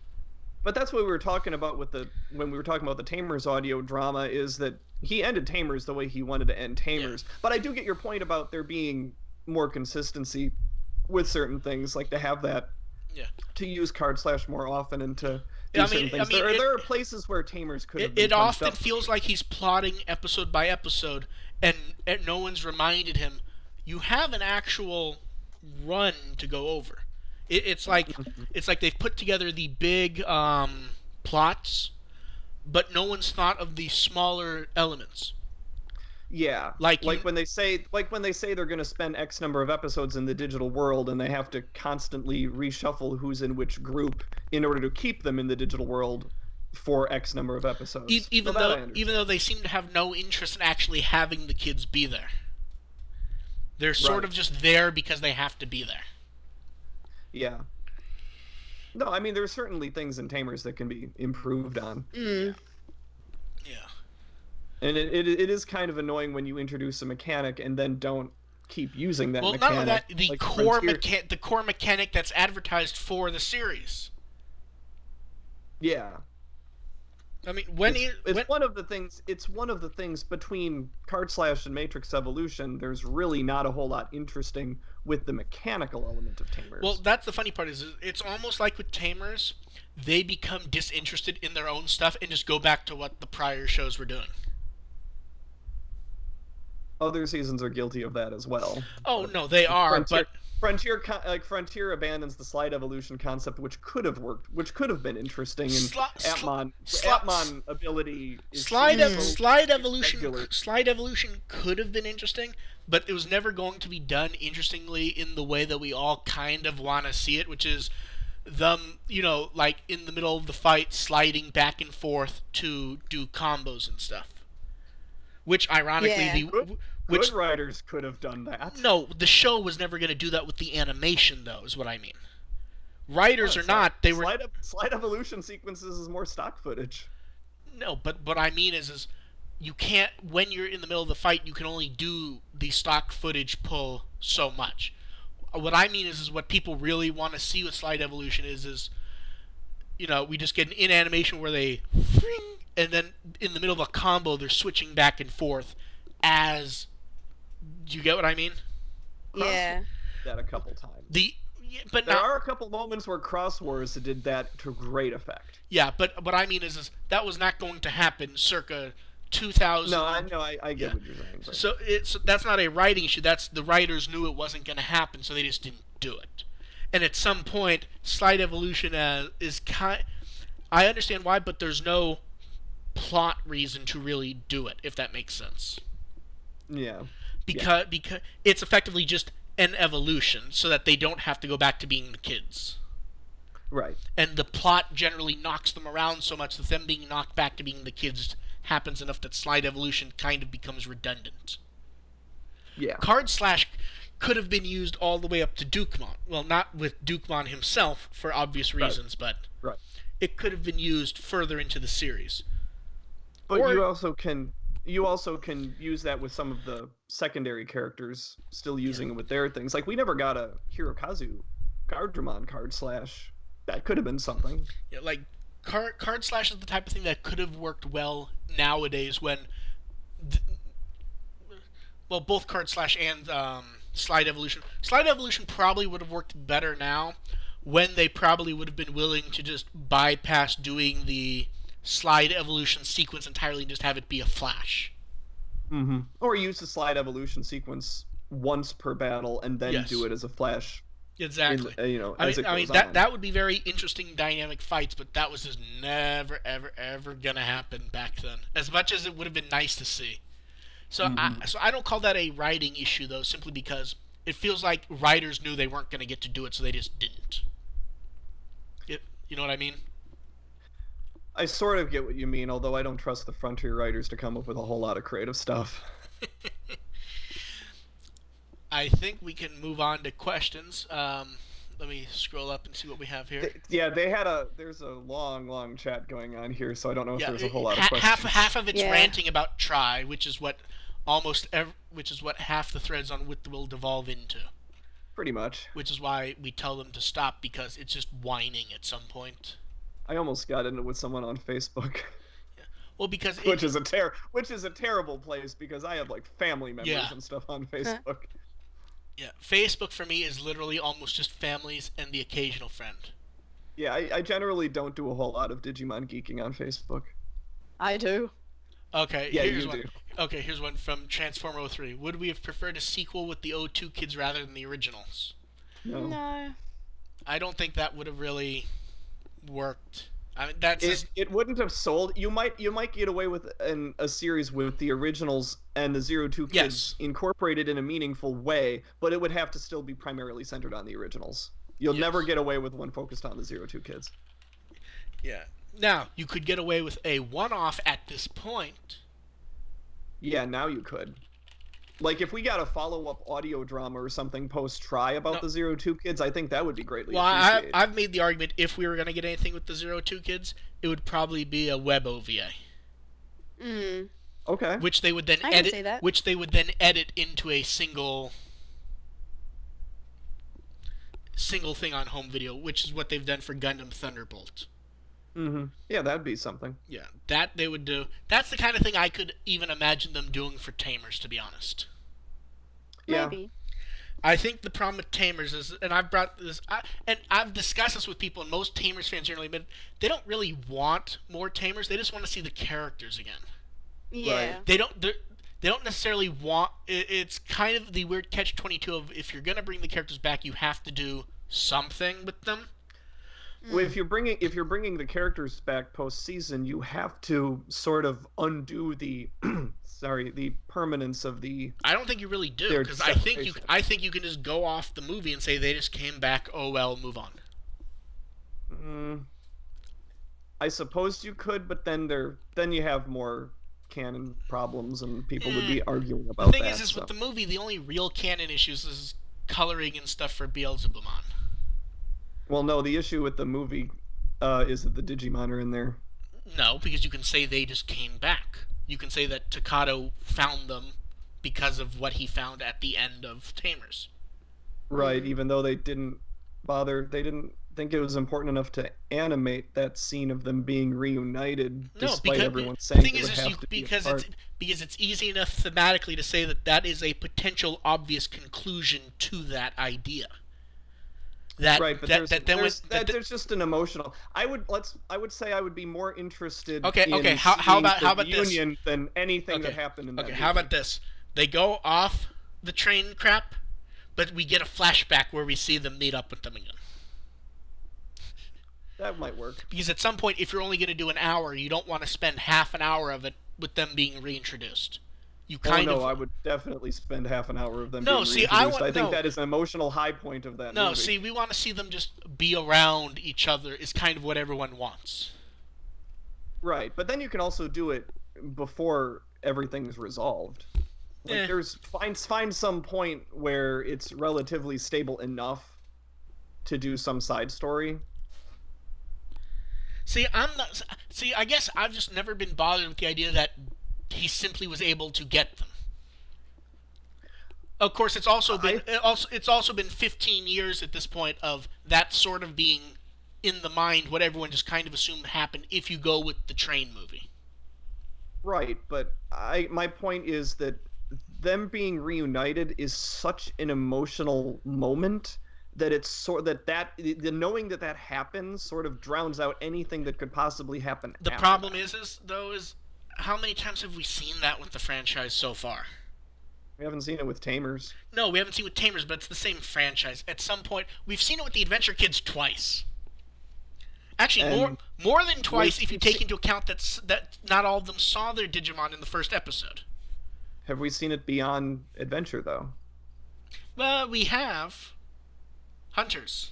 But that's what we were talking about when we were talking about the Tamers audio drama, is that he ended Tamers the way he wanted to end Tamers. Yeah. But I do get your point about there being more consistency with certain things, like to have that, to use card slash more often and to do certain things. There are places where Tamers could have been It often feels like he's plotting episode by episode, and no one's reminded him, you have an actual run to go over. It's like they've put together the big plots, but no one's thought of the smaller elements. Yeah, like when they say they're going to spend X number of episodes in the digital world, and they have to constantly reshuffle who's in which group in order to keep them in the digital world for X number of episodes. Even though they seem to have no interest in actually having the kids be there. They're sort of just there because they have to be there. Yeah. No, I mean, there's certainly things in Tamers that can be improved on. Yeah. And it is kind of annoying when you introduce a mechanic and then don't keep using that mechanic. Well, not only that, the core mechanic that's advertised for the series. Yeah. I mean, it's one of the things between Card Slash and Matrix Evolution. There's really not a whole lot interesting with the mechanical element of Tamers. Well, that's the funny part, is it's almost like with Tamers, they become disinterested in their own stuff and just go back to what the prior shows were doing. Other seasons are guilty of that as well. Oh, no, they are, but Frontier abandons the slide evolution concept, which could have worked, which could have been interesting. And Appmon ability is slide evolution could have been interesting, but it was never going to be done interestingly in the way that we all kind of want to see it, which is them, like in the middle of the fight, sliding back and forth to do combos and stuff. Which, ironically, good writers could have done that. No, the show was never going to do that with the animation, though, is what I mean. Writers or not, they were... Slide evolution sequences is more stock footage. No, but what I mean is you can't... When you're in the middle of the fight, you can only do the stock footage pull so much. What I mean is what people really want to see with slide evolution is we just get an in-animation where they... And then in the middle of a combo, they're switching back and forth as... Do you get what I mean? Yeah. That a couple times. But there are a couple moments where Cross Wars did that to great effect. Yeah, but what I mean is that was not going to happen circa 2000. No, I know, I get what you're saying. But... So that's not a writing issue. That's the writers knew it wasn't going to happen, so they just didn't do it. And at some point, slide evolution is kind... I understand why, but there's no plot reason to really do it, if that makes sense. Yeah. Because it's effectively just an evolution, so that they don't have to go back to being the kids. Right. And the plot generally knocks them around so much that them being knocked back to being the kids happens enough that slight evolution kind of becomes redundant. Yeah. Card Slash could have been used all the way up to Dukemon. Well, not with Dukemon himself, for obvious reasons, but it could have been used further into the series. But you also can use that with some of the secondary characters, still using it with their things. Like, we never got a Hirokazu Guardramon Card Slash. That could have been something. Yeah, like, Card Slash is the type of thing that could have worked well nowadays when... well, both Card Slash and Slide Evolution. Slide Evolution probably would have worked better now when they probably would have been willing to just bypass doing the Slide Evolution sequence entirely and just have it be a flash. Mm-hmm. Or use the Slide Evolution sequence once per battle and then do it as a flash. Exactly. I mean that would be very interesting dynamic fights, but that was just never, ever, ever gonna happen back then. As much as it would have been nice to see. So I don't call that a writing issue, though, simply because it feels like writers knew they weren't going to get to do it, so they just didn't. You know what I mean? I sort of get what you mean, although I don't trust the Frontier writers to come up with a whole lot of creative stuff. I think we can move on to questions. Let me scroll up and see what we have here. There's a long chat going on here, so I don't know if there's a whole lot of questions. Half of it's ranting about Try, which is what half the threads on With the Will devolve into. Pretty much. Which is why we tell them to stop, because it's just whining at some point. I almost got into it with someone on Facebook. Yeah. Well, because which is a terrible place, because I have like family members and stuff on Facebook. Yeah, Facebook for me is literally almost just families and the occasional friend. Yeah, I generally don't do a whole lot of Digimon geeking on Facebook. I do. Okay, yeah, here's you one. do. Okay, here's one from Transformer 03. Would we have preferred a sequel with the O2 kids rather than the originals? No. I don't think that would have really worked. I mean, it wouldn't have sold. You might get away with a series with the originals and the 02 kids incorporated in a meaningful way, but it would have to still be primarily centered on the originals. You'll never get away with one focused on the 02 kids. Yeah. Now, you could get away with a one-off at this point. Yeah, now you could. Like, if we got a follow-up audio drama or something post-Try about the 02 kids, I think that would be greatly appreciated. I've made the argument, if we were going to get anything with the 02 kids, it would probably be a web OVA. Okay. Which they would then edit into a single thing on home video, which is what they've done for Gundam Thunderbolt. Yeah, that'd be something. Yeah, that they would do. That's the kind of thing I could even imagine them doing for Tamers, to be honest. Yeah. Maybe. I think the problem with Tamers is, and I've brought this, and I've discussed this with people, and most Tamers fans generally admit, they don't really want more Tamers. They just want to see the characters again. Yeah. Right. They don't necessarily want. It's kind of the weird catch-22 of, if you're gonna bring the characters back, you have to do something with them. Well, if you're bringing the characters back post-season, you have to sort of undo the the permanence of the. I don't think you really do, because I think you can just go off the movie and say they just came back. Oh well, move on. I suppose you could, but then you have more canon problems, and people would be arguing about that. The thing is with the movie, the only real canon issues is coloring and stuff for Beelzebumon. Well, no, the issue with the movie is that the Digimon are in there. No, because you can say they just came back. You can say that Takato found them because of what he found at the end of Tamers. Right, even though they didn't think it was important enough to animate that scene of them being reunited, despite everyone saying the thing is because it's easy enough thematically to say that is a potential obvious conclusion to that idea. There's just an emotional. I would say I would be more interested. Okay. How about Union this? Than anything that happened in that movie. How about this? They go off the train crap, but we get a flashback where we see them meet up with them again. That might work. Because at some point, if you're only going to do an hour, you don't want to spend half an hour of it with them being reintroduced. You kind of. I would definitely spend half an hour of them No, being see, reintroduced. I I think no. that is an emotional high point of that No, movie. see, we want to see them just be around each other is kind of what everyone wants. Right, but then you can also do it before everything's resolved. Like, find some point where it's relatively stable enough to do some side story. See, I guess I've just never been bothered with the idea that he simply was able to get them. Of course, it's also been 15 years at this point of that sort of being in the mind what everyone just kind of assumed happened if you go with the train movie. Right, but my point is that them being reunited is such an emotional moment that it's the knowing that happens sort of drowns out anything that could possibly happen. The problem is how many times have we seen that with the franchise so far? We haven't seen it with Tamers. No, we haven't seen it with Tamers, but it's the same franchise. At some point, we've seen it with the Adventure Kids twice. Actually, more than twice if you take into account that not all of them saw their Digimon in the first episode. Have we seen it beyond Adventure, though? Well, we have Hunters.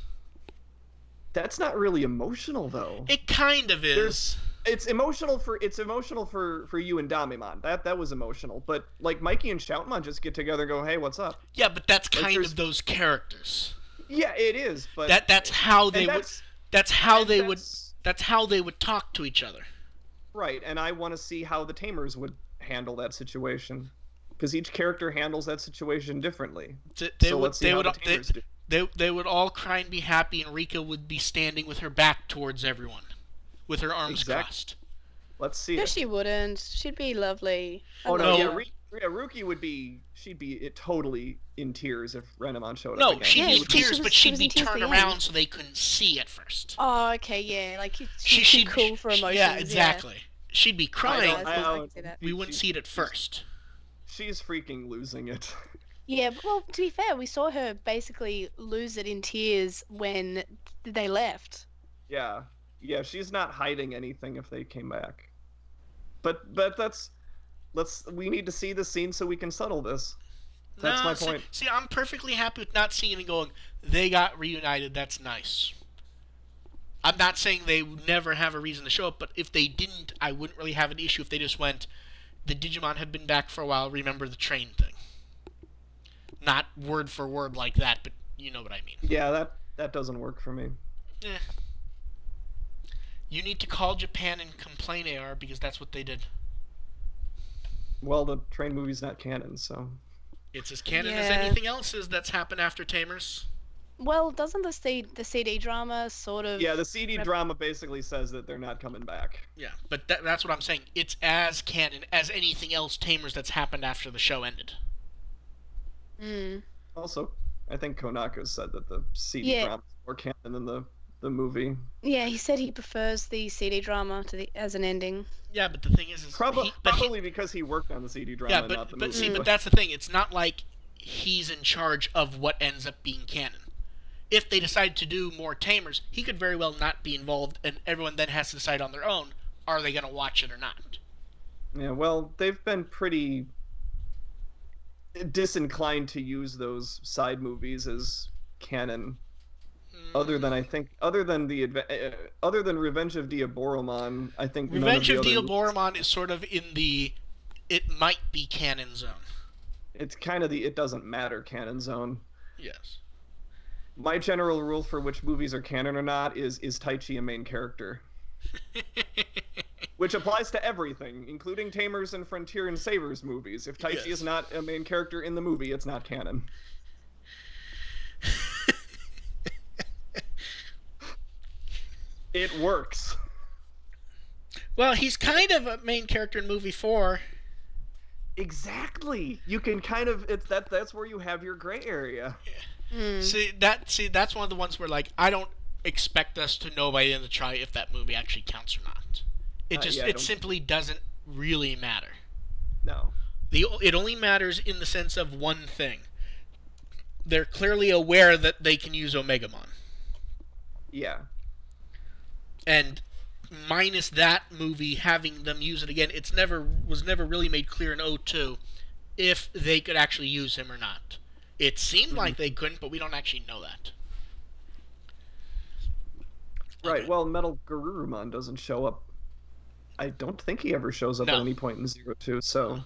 That's not really emotional, though. It kind of is. It's emotional for you and Damimon. That was emotional. But like Mikey and Shoutmon just get together and go, "Hey, what's up?" Yeah, but that's kind of those characters. Yeah, it is. But that's how they would. That's how they would talk to each other. Right, and I want to see how the Tamers would handle that situation, because each character handles that situation differently. They would all cry and be happy, and Rika would be standing with her back towards everyone, with her arms crossed. Let's see. No, she wouldn't. She'd be lovely. Oh no, yeah, Ruki would be. She'd be totally in tears if Renamon showed up again. No, she'd be in tears, but she'd be turned around so they couldn't see at first. Oh, okay, yeah, like she'd cool for emotions. Yeah, exactly. Yeah. She'd be crying. We wouldn't see it at first. She's freaking losing it. Yeah, well, to be fair, we saw her basically lose it in tears when they left. Yeah, she's not hiding anything if they came back. But we need to see the scene so we can settle this. That's my point. See, I'm perfectly happy with not seeing it and going, they got reunited, that's nice. I'm not saying they would never have a reason to show up, but if they didn't, I wouldn't really have an issue if they just went, the Digimon have been back for a while, remember the train thing. Not word for word like that, but you know what I mean. Yeah, that doesn't work for me. Yeah. You need to call Japan and complain, AR, because that's what they did. Well, the train movie's not canon, so... It's as canon as anything else that's happened after Tamers. Well, doesn't the CD drama sort of... Yeah, the CD drama basically says that they're not coming back. Yeah, but that's what I'm saying. It's as canon as anything else Tamers that's happened after the show ended. Also, I think Konako said that the CD drama is more canon than the movie. Yeah, he said he prefers the CD drama as an ending. Yeah, but the thing is probably because he worked on the CD drama, and not the movie. But that's the thing. It's not like he's in charge of what ends up being canon. If they decide to do more Tamers, he could very well not be involved, and everyone then has to decide on their own, are they going to watch it or not? Yeah, well, they've been pretty disinclined to use those side movies as canon. Other than Revenge of Diaboromon, I think Revenge of Diaboromon is sort of in the it might be canon zone. It's kind of the it doesn't matter canon zone. Yes. My general rule for which movies are canon or not is Taichi a main character? Which applies to everything, including Tamers and Frontier and Savers movies. If Taichi is not a main character in the movie, it's not canon. It works. Well, he's kind of a main character in movie 4. Exactly. You can kind of that's where you have your gray area. Yeah. See, that's one of the ones where like I don't expect us to know by the end of the try if that movie actually counts or not. It simply doesn't really matter. No. It only matters in the sense of one thing. They're clearly aware that they can use Omegamon. Yeah. And minus that movie having them use it again, was never really made clear in O2 if they could actually use him or not. It seemed like they couldn't, but we don't actually know that. Right. Okay. Well, Metal Garurumon doesn't show up. I don't think he ever shows up No. at any point in 02. So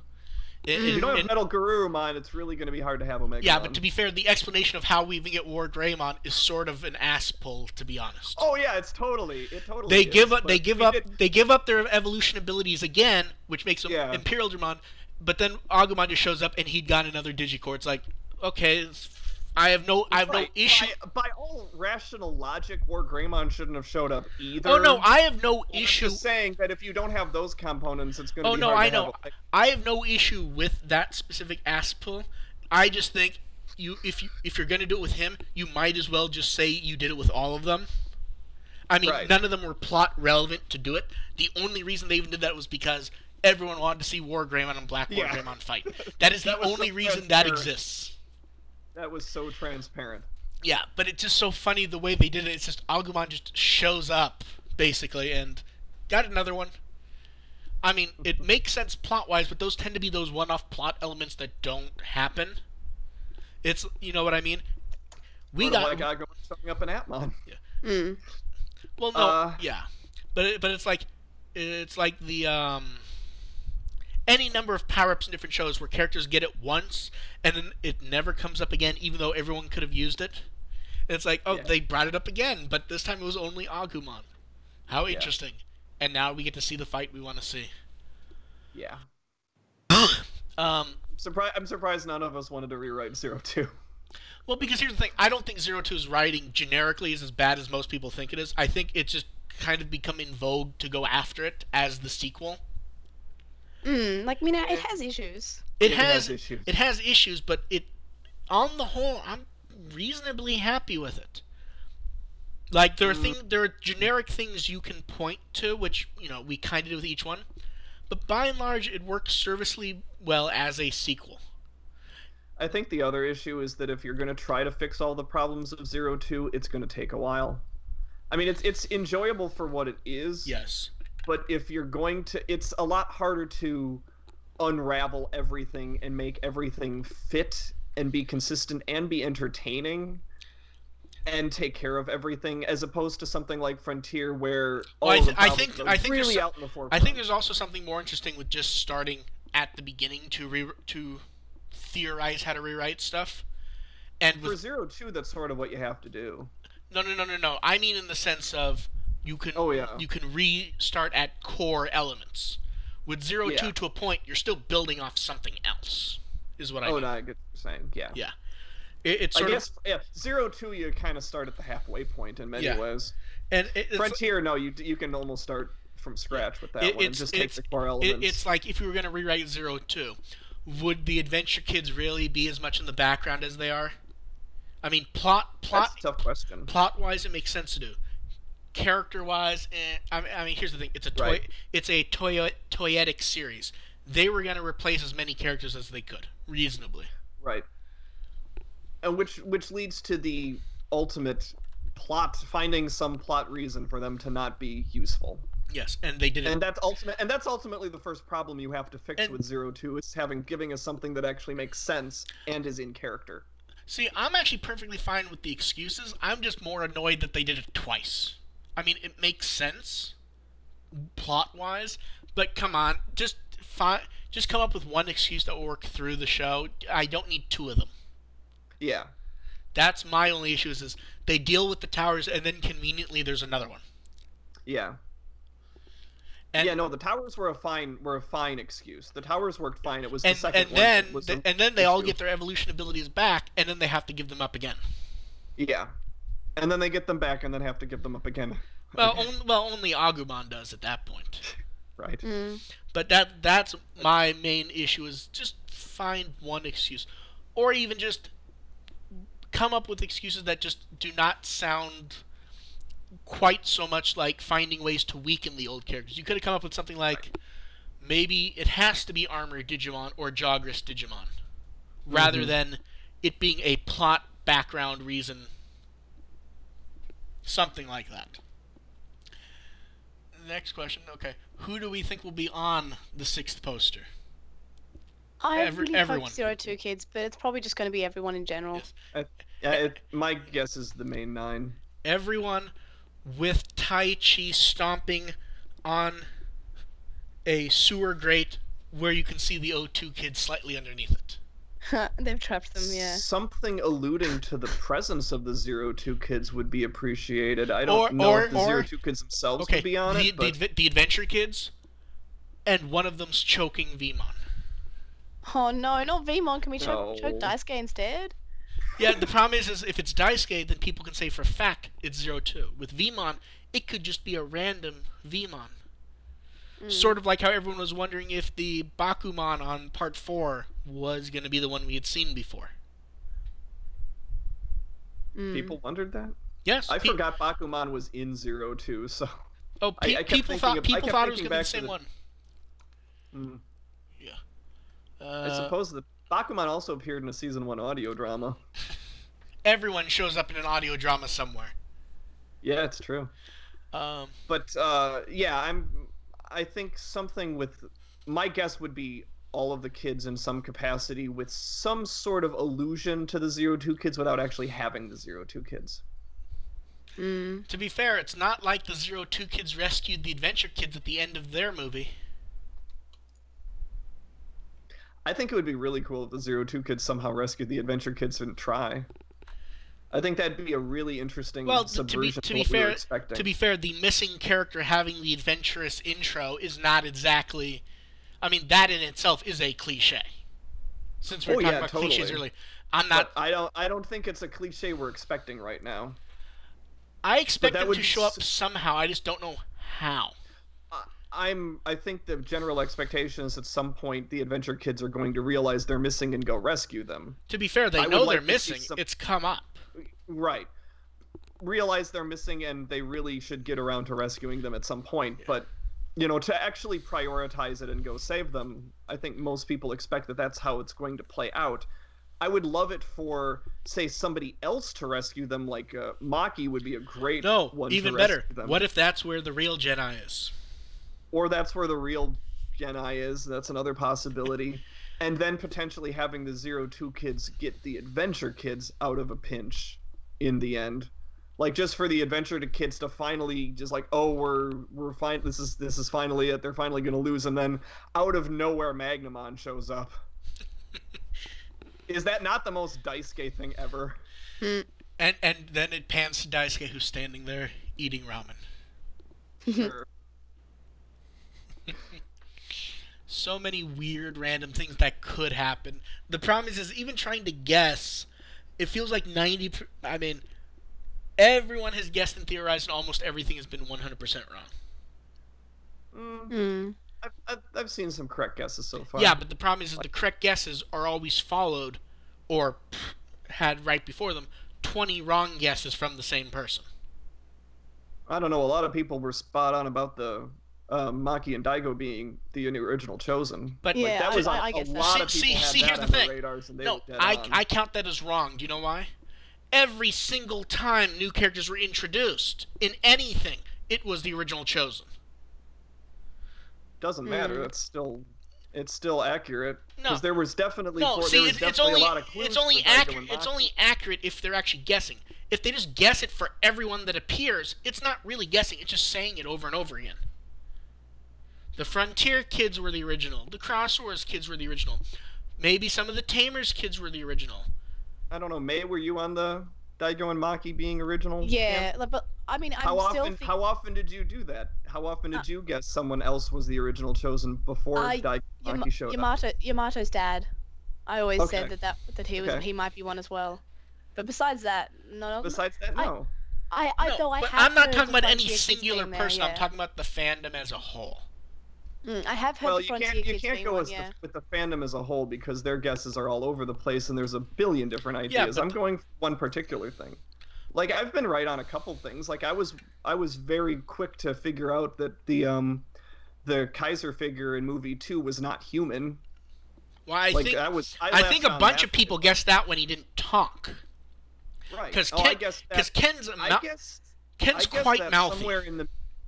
If if you don't have Metal Garurumon, it's really going to be hard to have Omega. Yeah, but to be fair, the explanation of how we even get WarGreymon is sort of an ass pull, to be honest. Oh yeah, it totally They is, give up. but They give we up. did- They give up their evolution abilities again, which makes them Yeah. IMPERIALDRAMON. But then Agumon just shows up and he'd got another Digicore. It's like, okay, I have no Right, issue. By all rational logic, WarGreymon shouldn't have showed up either. Oh no, I have no I'm issue. just saying that if you don't have those components, it's going to Oh be no, hard I to have know. a- I have no issue with that specific ass pull. I just think if you're gonna do it with him, you might as well just say you did it with all of them. I mean, Right. none of them were plot relevant to do it. The only reason they even did that was because everyone wanted to see WarGreymon and Black Yeah. WarGreymon fight. That is the That was only the reason that transparent. exists. That was so transparent. Yeah, but it's just so funny the way they did it. It's just Agumon just shows up, basically, and got another one. I mean, it makes sense plot-wise, but those tend to be those one-off plot elements that don't happen. It's, you know what I mean? We Sort of got... like Agumon showing up in Appmon. Mm. Well, no, yeah. But it's like the, any number of power-ups in different shows where characters get it once, and then it never comes up again, even though everyone could have used it. And it's like, oh, Yeah. they brought it up again, but this time it was only Agumon. How interesting. And now we get to see the fight we want to see. Yeah. Um, I'm surprised none of us wanted to rewrite 02. well, because here's the thing. I don't think 02's writing generically is as bad as most people think it is. I think it's just kind of become in vogue to go after it as the sequel. Like, I mean, it has issues. It It has has issues. It has issues, but on the whole, I'm reasonably happy with it. Like there are generic things you can point to, which we kind of do with each one, but by and large, it works serviceably well as a sequel. I think the other issue is that if you're going to try to fix all the problems of 02, it's going to take a while. I mean, it's enjoyable for what it is. Yes. But if you're going to, it's a lot harder to unravel everything and make everything fit and be consistent and be entertaining and take care of everything, as opposed to something like Frontier where all of the problems are really out in the forefront. I think there's also something more interesting with just starting at the beginning to theorize how to rewrite stuff. And for 02, that's sort of what you have to do. No. I mean in the sense of you can you can restart at core elements. With 02 to a point, you're still building off something else. Is what I mean. Oh, no, I get what you're saying. Yeah. Yeah. It's sort of 02 you kind of start at the halfway point in many ways. And Frontier, no, you can almost start from scratch with that one and just take the core elements. It's like if you were going to rewrite 02, would the Adventure Kids really be as much in the background as they are? I mean, plot. That's a tough question. Plot-wise, it makes sense to do. Character-wise, I mean, here's the thing: it's a toyetic series. They were going to replace as many characters as they could, reasonably. Right. And which leads to the ultimate plot, finding some plot reason for them to not be useful. Yes, and they did it. And that's ultimately the first problem you have to fix with 02 is giving us something that actually makes sense and is in character. See, I'm actually perfectly fine with the excuses. I'm just more annoyed that they did it twice. I mean, it makes sense plot-wise, but come on, just come up with one excuse that will work through the show. I don't need two of them. Yeah. That's my only issue is they deal with the towers and then conveniently there's another one. Yeah. And, the towers were a fine excuse. The towers worked fine. It was the second one. And then they all get their evolution abilities back, and then they have to give them up again. Yeah. And then they get them back and then have to give them up again. Well, only Agumon does at that point. Right. But that's my main issue is just find one excuse. Or even just come up with excuses that just do not sound quite so much like finding ways to weaken the old characters. You could have come up with something like maybe it has to be Armor Digimon or Jogress Digimon rather than it being a plot background reason. Something like that. the next question. Okay, who do we think will be on the 6th poster? I really everyone. hope 02 kids, but it's probably just going to be everyone in general. Yes. My guess is the main 9. Everyone with Tai Chi stomping on a sewer grate where you can see the 02 kids slightly underneath it. They've trapped them, yeah. Something alluding to the presence of the 02 kids would be appreciated. I don't know if the 02 kids themselves would be on it. The Adventure Kids, and one of them's choking Vmon. Oh no, not Vmon. Can we choke Daisuke instead? Yeah, the problem is if it's Daisuke, then people can say for a fact it's 02. With Vmon, it could just be a random Vmon. Sort of like how everyone was wondering if the Bakumon on Part 4 was going to be the one we had seen before. People wondered that? Yes. I forgot Bakumon was in 02, so... Oh, people thought it was going to be the same one. Yeah. I suppose the Bakumon also appeared in a Season 1 audio drama. Everyone shows up in an audio drama somewhere. Yeah, it's true. But, yeah, I think something with... My guess would be all of the kids in some capacity with some sort of allusion to the 02 kids without actually having the 02 kids. To be fair, it's not like the 02 kids rescued the Adventure Kids at the end of their movie. I think it would be really cool if the 02 kids somehow rescued the Adventure Kids and try. I think that'd be a really interesting subversion of what we were expecting. To be fair, the missing character having the adventurous intro is not exactly... I mean, that in itself is a cliche. Since we're talking about cliches earlier. But I don't think it's a cliche we're expecting right now. I expect it to show up somehow, I just don't know how. I think the general expectation is at some point the Adventure Kids are going to realize they're missing and go rescue them. To be fair, they know they're missing. It's come up. Right. Realize they're missing and they really should get around to rescuing them at some point. Yeah. But, you know, to actually prioritize it and go save them, I think most people expect that that's how it's going to play out. I would love it for, say, somebody else to rescue them, like Maki would be a great one even to better. Rescue them. What if that's where the real Jedi is? Or that's where the real Jedi is. That's another possibility. And then potentially having the 02 kids get the Adventure Kids out of a pinch in the end. Like, just for the Adventure Kids to finally just like, oh, we're fine. This is finally it. They're finally going to lose. And then out of nowhere, Magnamon shows up. Is that not the most Daisuke thing ever? And then it pans to Daisuke, who's standing there eating ramen. Sure. So many weird, random things that could happen. The problem is even trying to guess, it feels like 90... I mean, everyone has guessed and theorized, and almost everything has been 100% wrong. I've seen some correct guesses so far. Yeah, but the problem is the correct guesses are always followed, or had right before them, 20 wrong guesses from the same person. I don't know, a lot of people were spot on about the Maki and Daigo being the original Chosen. But yeah, that was a lot of people had that on their radars, and they were dead on. I count that as wrong. Do you know why? Every single time new characters were introduced in anything, it was the original Chosen. Doesn't matter. It's still accurate. No, because there was definitely a lot of clues. It's only accurate. It's only accurate if they're actually guessing. If they just guess it for everyone that appears, it's not really guessing. It's just saying it over and over again. The Frontier kids were the original. The Crosswords kids were the original. Maybe some of the Tamers kids were the original. I don't know. May, were you on the Daigo and Maki being original? Yeah, but I mean, how often did you do that? How often did you guess someone else was the original Chosen before Daigo and Maki showed up? Yamato's dad. I always said that he might be one as well. But besides that, no. Besides that, no. I'm not talking about any singular person. I'm talking about the fandom as a whole. I have heard the Frontier kids you can't go with the fandom as a whole because their guesses are all over the place and there's a billion different ideas. Yeah, I'm going for one particular thing. Like, I've been right on a couple things. Like, I was very quick to figure out that the Kaiser figure in movie 2 was not human. Well, I think a bunch of people guessed that when he didn't talk. Right. Because Ken's quite mouthy.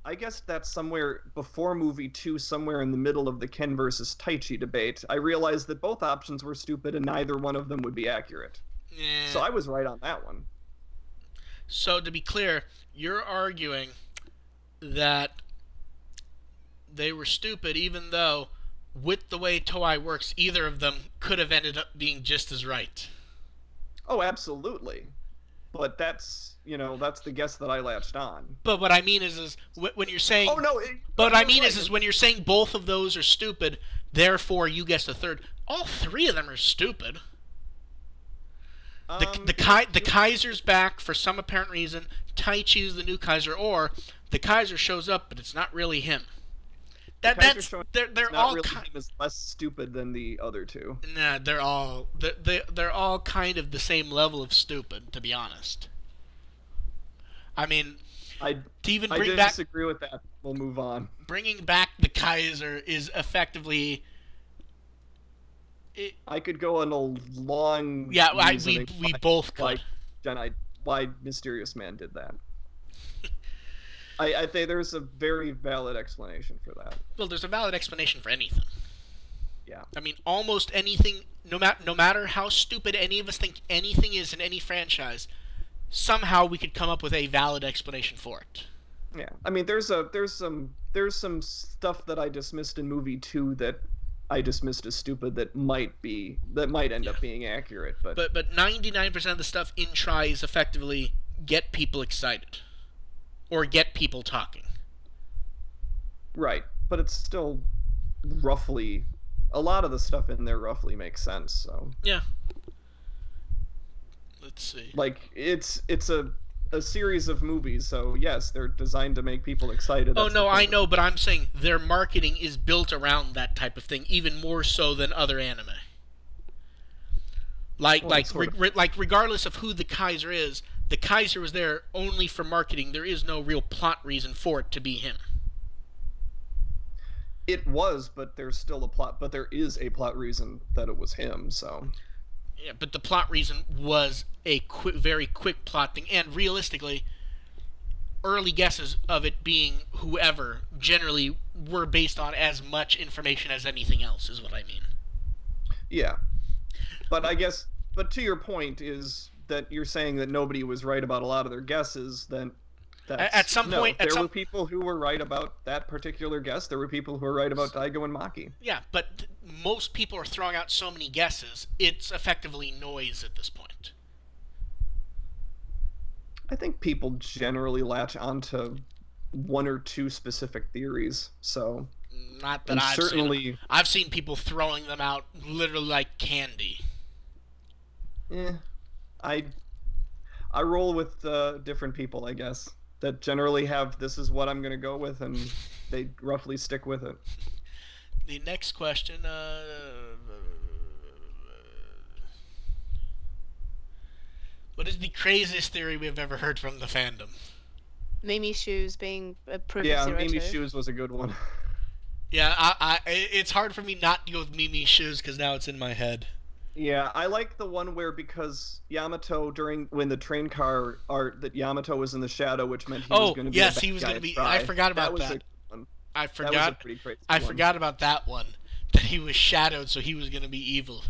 I guess that's somewhere before movie 2, somewhere in the middle of the Ken versus Taichi debate. I realized that both options were stupid and neither one of them would be accurate. So I was right on that one. So to be clear, you're arguing that they were stupid, even though with the way Toei works, either of them could have ended up being just as right. Oh, absolutely. But that's, that's the guess that I latched on. But what I mean is when you're saying... Oh, no. But what I mean is when you're saying both of those are stupid, therefore you guess the third. All three of them are stupid. The Kaiser's back for some apparent reason. Taichi is the new Kaiser, or the Kaiser shows up, but it's not really him. They're all really him is less stupid than the other two. Nah, they're all kind of the same level of stupid, to be honest. I mean, I disagree with that. We'll move on. Bringing back the Kaiser is effectively. I could go on a long. Yeah, we both could. Why Mysterious Man did that. I think there's a very valid explanation for that. Well, there's a valid explanation for anything. Yeah. I mean, almost anything, no matter how stupid any of us think anything is in any franchise, somehow we could come up with a valid explanation for it. Yeah. I mean, there's some stuff that I dismissed in movie 2 that I dismissed as stupid that might end up being accurate, but 99% of the stuff in Try is effectively get people excited. Or get people talking. Right, but it's still roughly... A lot of the stuff in there roughly makes sense, so... Yeah. Let's see. Like, it's a series of movies, so yes, they're designed to make people excited. Oh, no, I know, but I'm saying their marketing is built around that type of thing, even more so than other anime. Like regardless of who the Kaiser is, the Kaiser was there only for marketing. There is no real plot reason for it to be him. It was, but there's still a plot. But there is a plot reason that it was him. So. Yeah, but the plot reason was a very quick plot thing, and realistically, early guesses of it being whoever generally were based on as much information as anything else. Is what I mean. Yeah, but I guess. But to your point is that you're saying that nobody was right about a lot of their guesses, then at some point there were people who were right about that particular guess. There were people who were right about Daigo and Maki. Yeah, but most people are throwing out so many guesses, it's effectively noise at this point. I think people generally latch onto one or two specific theories, so... Not that I've seen people throwing them out literally like candy. I roll with different people, I guess, that generally have this is what I'm going to go with, and they roughly stick with it. The next question, what is the craziest theory we've ever heard from the fandom? Mimi Shoes being proven Yeah, 02. Mimi Shoes was a good one. Yeah, it's hard for me not to go with Mimi Shoes because now it's in my head. Yeah, I like the one where because Yamato when the train car that Yamato was in the shadow, which meant he was going to be he was going to be. I forgot about that. I forgot about that one. That he was shadowed, so he was going to be evil.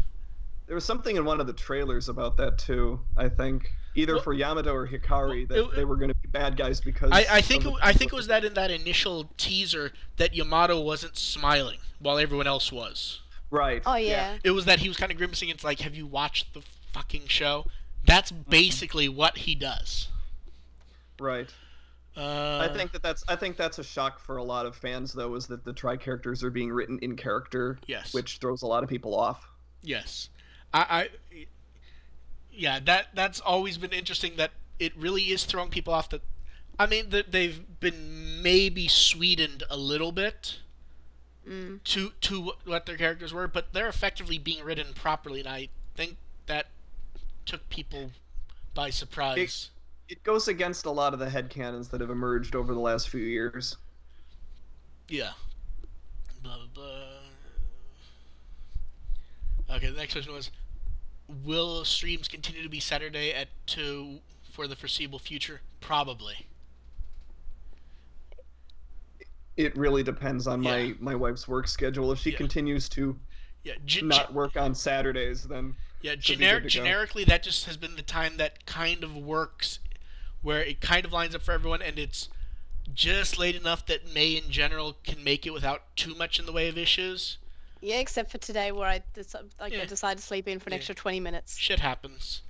There was something in one of the trailers about that too. I think either for Yamato or Hikari that they were going to be bad guys because. I think it was that in that initial teaser that Yamato wasn't smiling while everyone else was. Right. Oh, yeah. It was that he was kind of grimacing. It's like, have you watched the fucking show? That's basically what he does. Right. I think that's a shock for a lot of fans, though, is that the Tri characters are being written in character. Yes. Which throws a lot of people off. Yes. Yeah, that's always been interesting, that it really is throwing people off. That, I mean, they've been maybe sweetened a little bit. To what their characters were, but they're effectively being written properly, and I think that took people by surprise. It goes against a lot of the headcanons that have emerged over the last few years. Yeah. Blah, blah, blah. Okay, the next question was, will streams continue to be Saturday at 2 for the foreseeable future? Probably. it really depends on my wife's work schedule. If she continues to not work on Saturdays, then generically that just has been the time that kind of works, where it kind of lines up for everyone, and it's just late enough that May in general can make it without too much in the way of issues. Yeah, except for today where I decided to sleep in for an extra 20 minutes. Shit happens.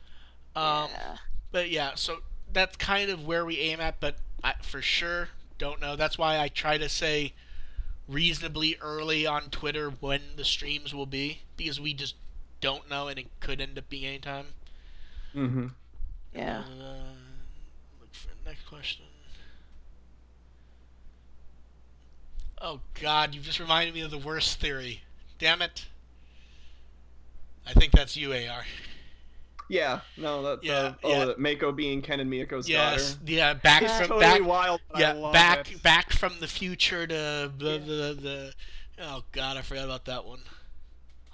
But yeah, so that's kind of where we aim at, but I for sure don't know. That's why I try to say reasonably early on Twitter when the streams will be, because we just don't know, and it could end up being any time. Mm-hmm. Yeah. Look for the next question. Oh God, you've just reminded me of the worst theory. Damn it. I think that's you, AR. Yeah, no, that Mako being Ken and Miyako's daughter. Yeah, back from totally wild. Back from the future to the oh God, I forgot about that one.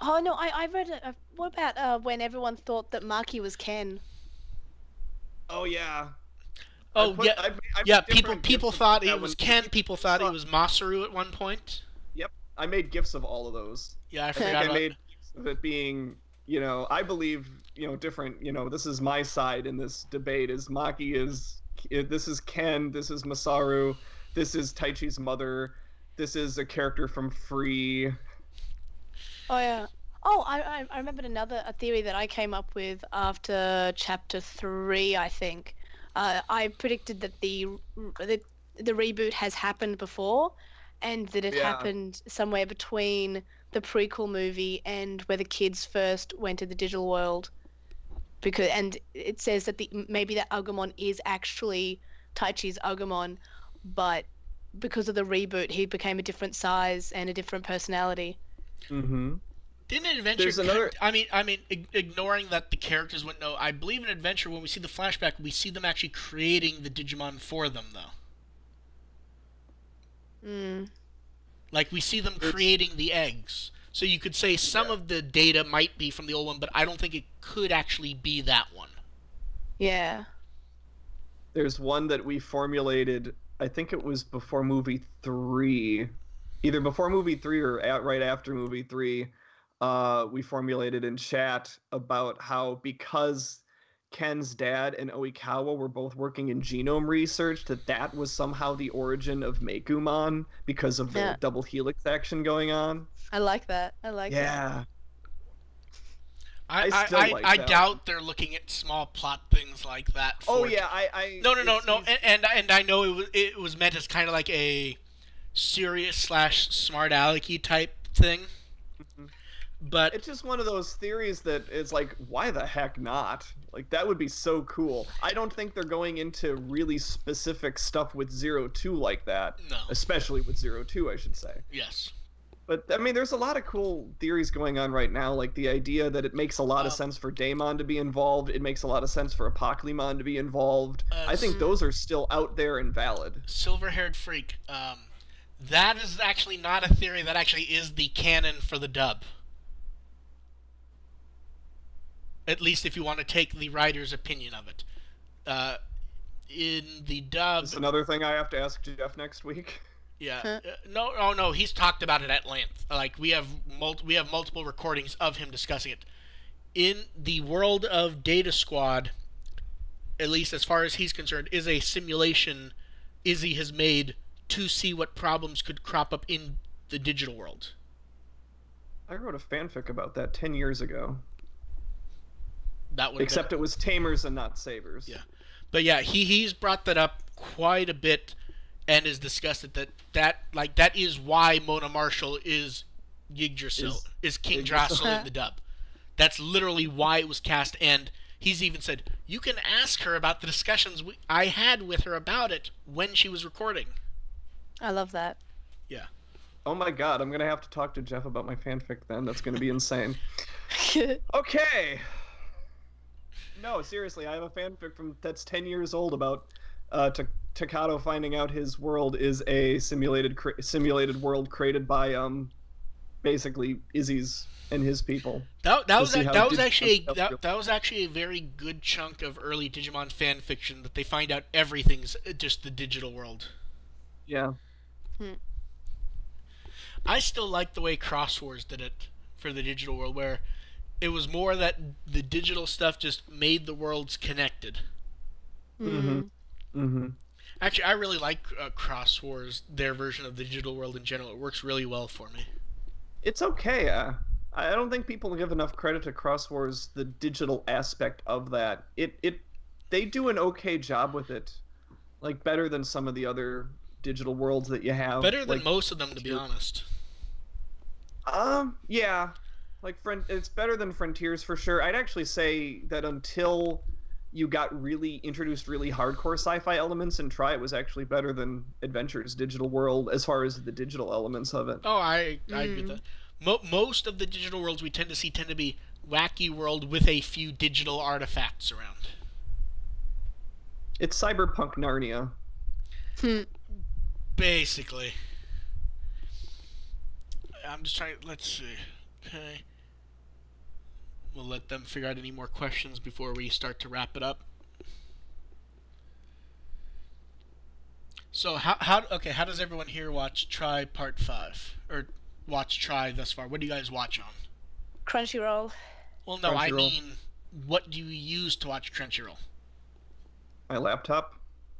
Oh no, I read it. What about when everyone thought that Maki was Ken? Oh yeah. Oh yeah. People thought it was Ken. People thought it was Masaru at one point. Yep, I made gifs of all of those. Yeah, I forgot. I made gifs of it being, I believe, different. This is my side in this debate. Is Maki this is Ken. This is Masaru. This is Taichi's mother. This is a character from Free. Oh yeah. Oh, I remembered a theory that I came up with after chapter 3, I think. I predicted that the reboot has happened before, and that it happened somewhere between the prequel movie and where the kids first went to the digital world. And it says that maybe that Agumon is actually Taichi's Agumon, but because of the reboot, he became a different size and a different personality. Mm-hmm. Didn't Adventure... I mean, ignoring that the characters wouldn't know, I believe in Adventure, when we see the flashback, we see them actually creating the Digimon for them, though. Like, we see them creating the eggs. So you could say some of the data might be from the old one, but I don't think it could actually be that one. Yeah. There's one that we formulated, I think it was before movie 3. Either before movie 3 or right after movie 3. We formulated in chat about how, because Ken's dad and Oikawa were both working in genome research, that was somehow the origin of Mekumon because of the double helix action going on. I like that. Yeah. I doubt they're looking at small plot things like that. No. And I know it was meant as kind of like a serious / smart alecky type thing. Mm-hmm. But it's just one of those theories that is like, why the heck not? Like, that would be so cool. I don't think they're going into really specific stuff with 02 like that. No. Especially with 02, I should say. Yes. But, I mean, there's a lot of cool theories going on right now, like the idea that it makes a lot of sense for Daemon to be involved, it makes a lot of sense for Apocalypse to be involved. I think those are still out there and valid. Silver-haired freak. That is actually not a theory, that actually is the canon for the dub. At least if you want to take the writer's opinion of it. In the dub... That's another thing I have to ask Jeff next week. Yeah. No, he's talked about it at length. Like, we have multiple recordings of him discussing it. In the world of Data Squad, at least as far as he's concerned, is a simulation Izzy has made to see what problems could crop up in the digital world. I wrote a fanfic about that 10 years ago. Except it was Tamers and not Sabers. Yeah. But yeah, he's brought that up quite a bit and has discussed it that is why Mona Marshall is Yggdrasil, is King Drasil in the dub. That's literally why it was cast, and he's even said, you can ask her about the discussions I had with her about it when she was recording. I love that. Yeah. Oh my god, I'm going to have to talk to Jeff about my fanfic then. That's going to be insane. Okay. No, seriously, I have a fanfic that's 10 years old about Takato finding out his world is a simulated world created by basically Izzy's and his people. That was actually a very good chunk of early Digimon fan fiction, that they find out everything's just the digital world. Yeah. I still like the way Cross Wars did it for the digital world, where it was more that the digital stuff just made the worlds connected. Mm-hmm. Mm-hmm. Actually, I really like Cross Wars, their version of the digital world in general. It works really well for me. It's okay. I don't think people give enough credit to Cross Wars, the digital aspect of that. They do an okay job with it, like better than some of the other digital worlds that you have. Better than like, most of them, to be honest. Yeah, like it's better than Frontiers for sure. I'd actually say that until you got introduced really hardcore sci-fi elements and Try, it was actually better than Adventure's digital world as far as the digital elements of it. Oh, I agree with that. Most of the digital worlds we tend to be wacky world with a few digital artifacts around. It's cyberpunk Narnia. Basically. I'm just trying. Let's see. Okay. We'll let them figure out any more questions before we start to wrap it up. So how does everyone here watch Try Part 5? Or watch Try thus far? What do you guys watch on? Crunchyroll. Well, no, I Crunchyroll. mean, what do you use to watch Crunchyroll? My laptop.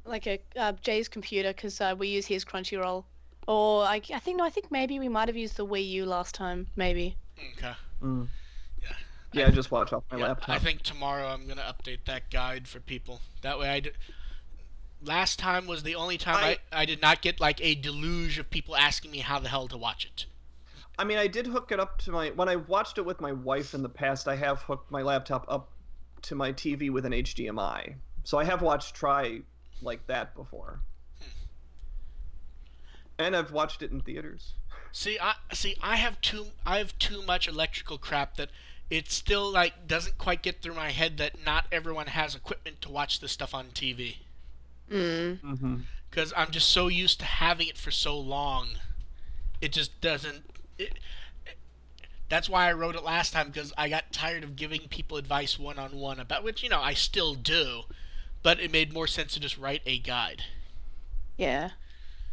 Like a Jay's computer, because we use his Crunchyroll. Or I think maybe we might have used the Wii U last time, maybe. Okay. Mm. Yeah. Yeah, I just watch off my Yeah, laptop. I think tomorrow I'm going to update that guide for people. That way last time was the only time I did not get like a deluge of people asking me how the hell to watch it. I mean, I did hook it up to when I watched it with my wife in the past, I have hooked my laptop up to my TV with an HDMI. So I have watched Try like that before. And I've watched it in theaters. I have too much electrical crap that it still like doesn't quite get through my head that not everyone has equipment to watch this stuff on TV. Because I'm just so used to having it for so long, it just doesn't. That's why I wrote it last time, because I got tired of giving people advice one-on-one about which I still do, but it made more sense to just write a guide. Yeah.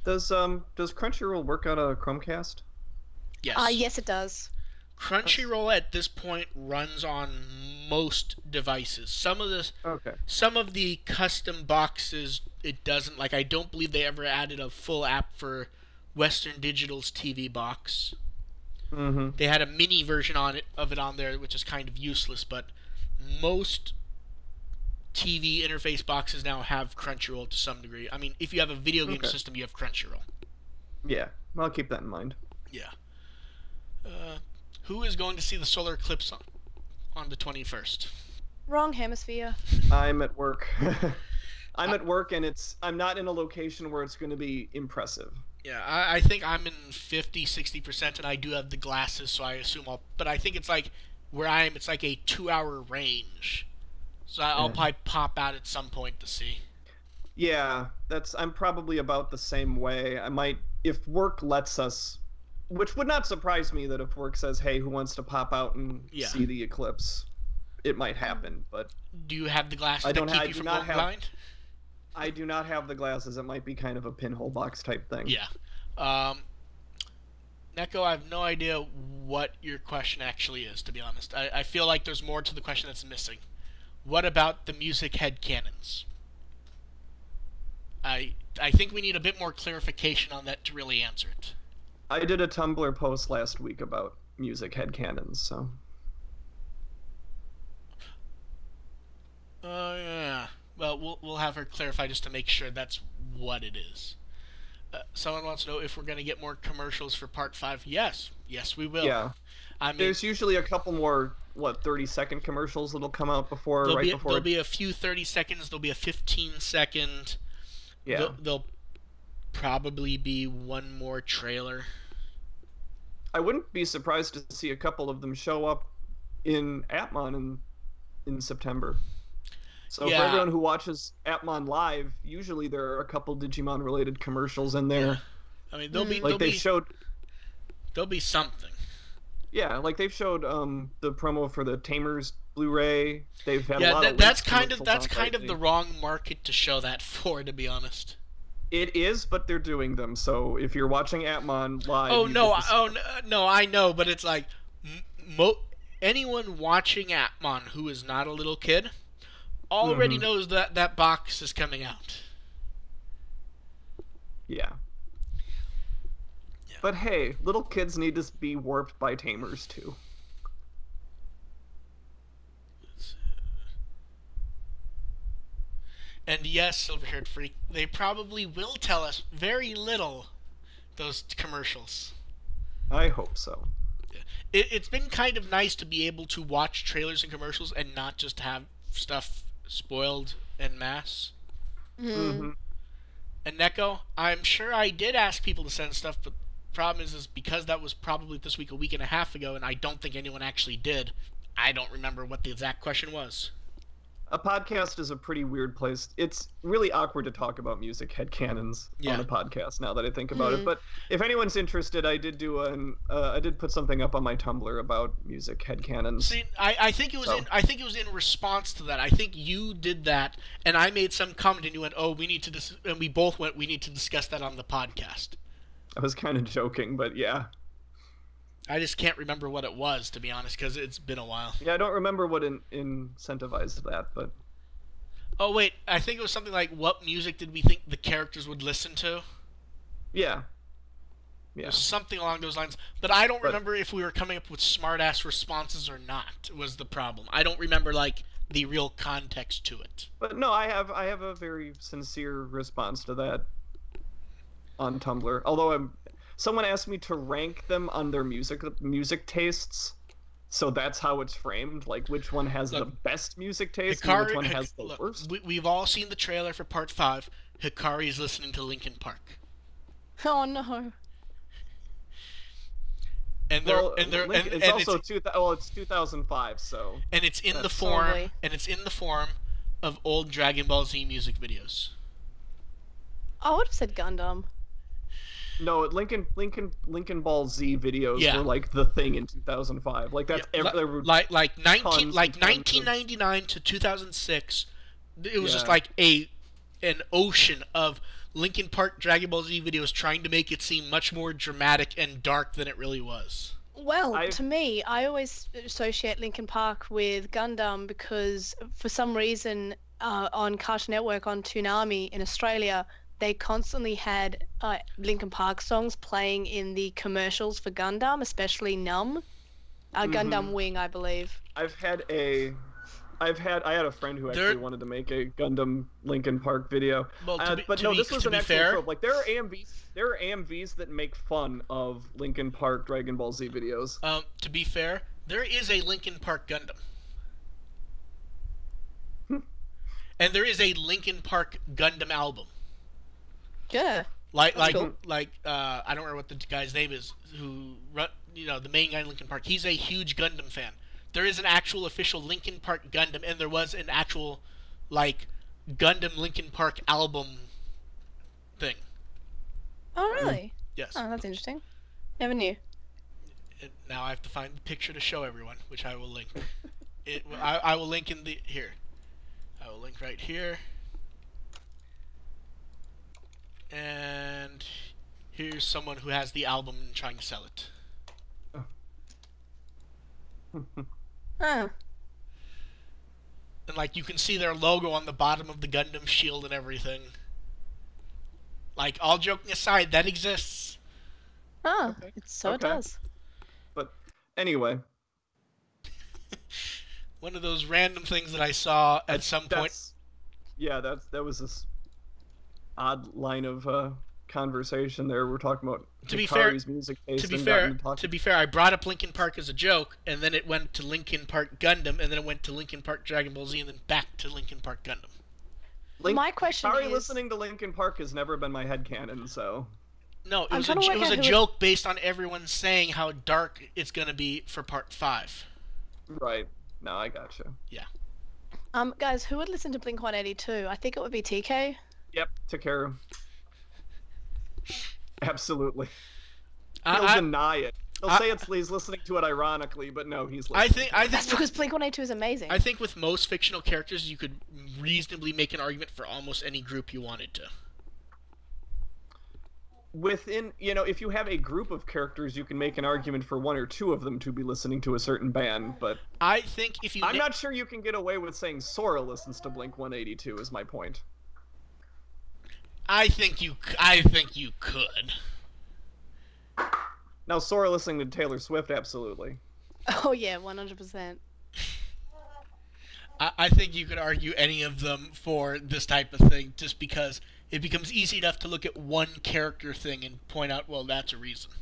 Does Crunchyroll work on a Chromecast? Yes. Yes, it does. Crunchyroll at this point runs on most devices. Some of the custom boxes it doesn't. Like, I don't believe they ever added a full app for Western Digital's TV box. They had a mini version of it on there, which is kind of useless, but most TV interface boxes now have Crunchyroll to some degree. I mean, if you have a video game system, you have Crunchyroll. Yeah, I'll keep that in mind. Yeah. Who is going to see the solar eclipse on the 21st? Wrong hemisphere. I'm at work. I'm at work, and I'm not in a location where it's going to be impressive. Yeah, I think I'm in 50-60%, and I do have the glasses, so I assume but I think it's like, where I am, it's like a 2-hour range. So I'll probably pop out at some point to see. Yeah, I'm probably about the same way. I might, if work lets us, which would not surprise me that if work says, hey, who wants to pop out and see the eclipse, it might happen, but... Do you have the glasses that keep you from going blind? I do not have the glasses. It might be kind of a pinhole box type thing. Yeah. Neko, I have no idea what your question actually is, to be honest. I feel like there's more to the question that's missing. What about the music headcanons? I think we need a bit more clarification on that to really answer it. I did a Tumblr post last week about music headcanons, so... Yeah. Well, we'll have her clarify just to make sure that's what it is. Someone wants to know if we're going to get more commercials for Part 5. Yes, we will. Yeah. I mean, there's usually a couple more, 30-second commercials that'll come out before. There'll be a few 30 seconds. There'll be a 15-second. Yeah. There'll probably be one more trailer. I wouldn't be surprised to see a couple of them show up in Appmon in September. So for everyone who watches Appmon live, usually there are a couple Digimon-related commercials in there. Yeah. I mean, there'll be something. Yeah, like they've showed the promo for the Tamers Blu-ray. They've had a lot of that's kind of the wrong market to show that for, to be honest. It is, but they're doing them. So if you're watching Appmon live, Oh you no! get to see No! I know, but it's like anyone watching Appmon who is not a little kid already knows that that box is coming out. Yeah. But hey, little kids need to be warped by tamers too. And yes, Silver-Haired Freak, they probably will tell us very little, those commercials. I hope so. It's been kind of nice to be able to watch trailers and commercials and not just have stuff spoiled en masse. Mm-hmm. And Neko, I'm sure I did ask people to send stuff, but the problem is because that was probably this week, a week and a half ago, and I don't think anyone actually did. I don't remember what the exact question was. A podcast is a pretty weird place. It's really awkward to talk about music headcanons on a podcast now that I think about it. But if anyone's interested, I did do I did put something up on my Tumblr about music headcanons. See, I think it was in response to that. I think you did that, and I made some comment, and you went, "Oh, we need to," and we both went, "We need to discuss that on the podcast." I was kind of joking, but yeah. I just can't remember what it was, to be honest, because it's been a while. Yeah, I don't remember what incentivized that, but... Oh, wait, I think it was something like, what music did we think the characters would listen to? Yeah. Yeah. Something along those lines. But I don't remember if we were coming up with smart-ass responses or not, was the problem. I don't remember, like, the real context to it. But no, I have a very sincere response to that on Tumblr. Although someone asked me to rank them on their music tastes, so that's how it's framed. Like, which one has the best music taste and which one has the worst. We've all seen the trailer for Part 5. Hikari is listening to Linkin Park. Oh no. And it's also 2005, so. And it's in the form of old Dragon Ball Z music videos. I would have said Gundam. No, Lincoln Ball Z videos were like the thing in 2005. Like that's like 1999 to 2006. It was just like an ocean of Linkin Park Dragon Ball Z videos trying to make it seem much more dramatic and dark than it really was. Well, to me, I always associate Linkin Park with Gundam because for some reason on Cartoon Network on Toonami in Australia, they constantly had Linkin Park songs playing in the commercials for Gundam, especially Numb. Gundam Wing, I believe. I had a friend who actually wanted to make a Gundam Linkin Park video. Well, this was an actual trope. Like there are AMVs that make fun of Linkin Park Dragon Ball Z videos. To be fair, there is a Linkin Park Gundam. And there is a Linkin Park Gundam album. Yeah. Like I don't remember what the guy's name is who the main guy in Linkin Park. He's a huge Gundam fan. There is an actual official Linkin Park Gundam, and there was an actual like Gundam Linkin Park album thing. Oh really? Yes. Oh, that's interesting. Never knew. Now I have to find the picture to show everyone, which I will link. I will link in the here. I will link right here. And here's someone who has the album and trying to sell it. Oh. And like you can see their logo on the bottom of the Gundam shield and everything. Like, all joking aside, that exists. Oh, okay. It does. But anyway. One of those random things that I saw at some point. Yeah, that was this odd line of conversation there. We're talking about Hikari's music taste. To be fair, I brought up Linkin Park as a joke, and then it went to Linkin Park Gundam, and then it went to Linkin Park Dragon Ball Z, and then back to Linkin Park Gundam. My question is... listening to Linkin Park has never been my headcanon, so... No, it was a joke based on everyone saying how dark it's going to be for Part 5. Right. No, I gotcha. Yeah. Guys, who would listen to Blink-182? I think it would be TK. Yep, Takeru. Absolutely. He'll deny it. He'll say he's listening to it ironically, but no, he's listening. I think that's because Blink-182 is amazing. I think with most fictional characters, you could reasonably make an argument for almost any group you wanted to. within, you know, if you have a group of characters, you can make an argument for one or two of them to be listening to a certain band, but I think if you... I'm not sure you can get away with saying Sora listens to Blink-182, is my point. I think you could. Now, Sora listening to Taylor Swift, absolutely. Oh yeah, 100%. I think you could argue any of them for this type of thing, just because it becomes easy enough to look at one character thing and point out, well, that's a reason.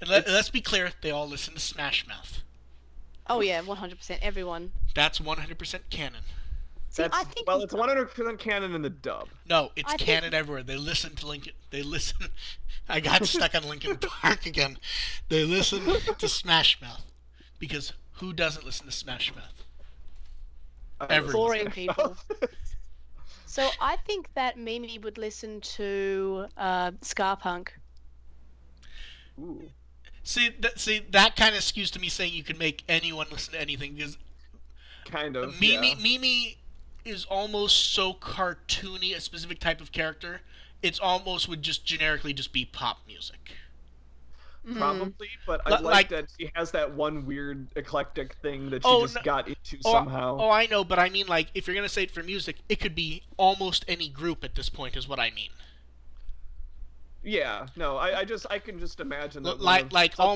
And let's be clear, they all listen to Smash Mouth. Oh yeah, 100%. Everyone. That's 100% canon. See, I think well, it's 100% canon in the dub. No, it's canon everywhere. They listen to Linkin. They listen. I got stuck on Linkin Park again. They listen to Smash Mouth, because who doesn't listen to Smash Mouth? Everyone. Boring people. So I think that Mimi would listen to ska punk. Ooh. See, that kind of skews to me saying you can make anyone listen to anything, because kind of. Mimi is almost so cartoony, a specific type of character. It's almost would just generically just be pop music. Probably, but I like that she has that one weird eclectic thing that she just got into somehow. Oh, I know, but I mean, like, if you're gonna say it for music, it could be almost any group at this point, is what I mean. Yeah, no, I can just imagine that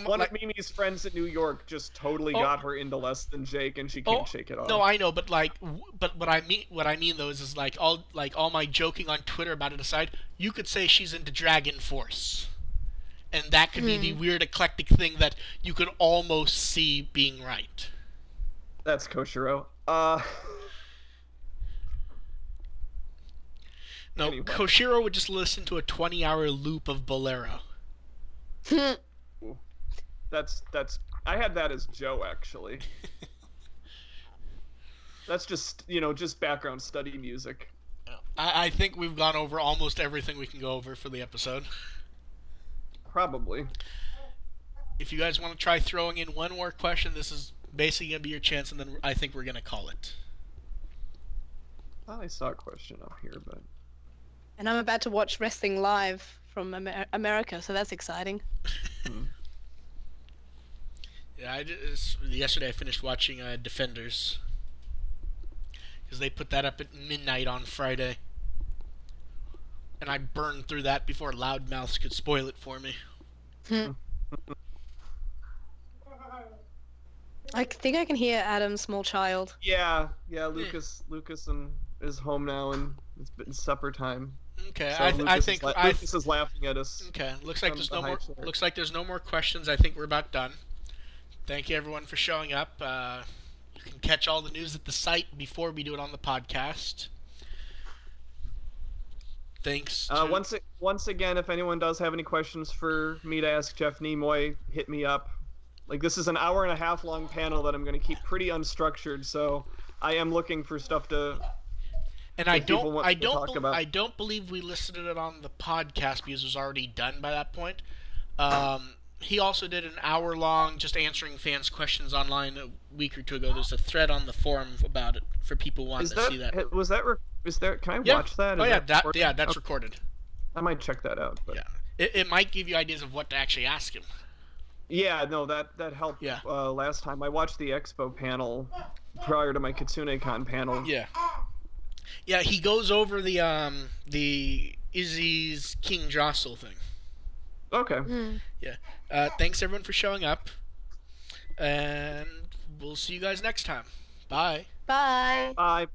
one of Mimi's friends in New York just totally got her into Less Than Jake, and she can't shake it off. No, I know, but what I mean though is like all my joking on Twitter about it aside, you could say she's into Dragon Force, and that could be the weird eclectic thing that you could almost see being right. That's Koshiro. No, anyway. Koshiro would just listen to a 20-hour loop of Bolero. That's I had that as Joe, actually. That's just, just background study music. I think we've gone over almost everything we can go over for the episode. Probably. If you guys want to try throwing in one more question, this is basically going to be your chance, and then I think we're going to call it. I saw a question up here, but... And I'm about to watch wrestling live from America, so that's exciting. Yeah, yesterday I finished watching Defenders, because they put that up at midnight on Friday, and I burned through that before Loudmouths could spoil it for me. I think I can hear Adam's small child. Yeah, Lucas is home now, and it's been supper time. Okay, so Lucas is laughing at us. Okay, looks like there's no more questions. I think we're about done. Thank you everyone for showing up. You can catch all the news at the site before we do it on the podcast. Thanks. Once again, if anyone does have any questions for me to ask Jeff Nimoy, hit me up. Like, this is an hour-and-a-half long panel that I'm going to keep pretty unstructured, so I am looking for stuff to. And I don't believe we listed it on the podcast because it was already done by that point. He also did an hour-long just answering fans' questions online a week or two ago. There's a thread on the forum about it for people wanting to see that. Can I watch that? That's recorded. I might check that out. But... Yeah, it might give you ideas of what to actually ask him. Yeah, no, that helped. Yeah. Last time I watched the Expo panel prior to my Kitsune-con panel. Yeah. Yeah, he goes over the Izzy's King Jostle thing. Okay. Yeah. Thanks everyone for showing up, and we'll see you guys next time. Bye. Bye. Bye.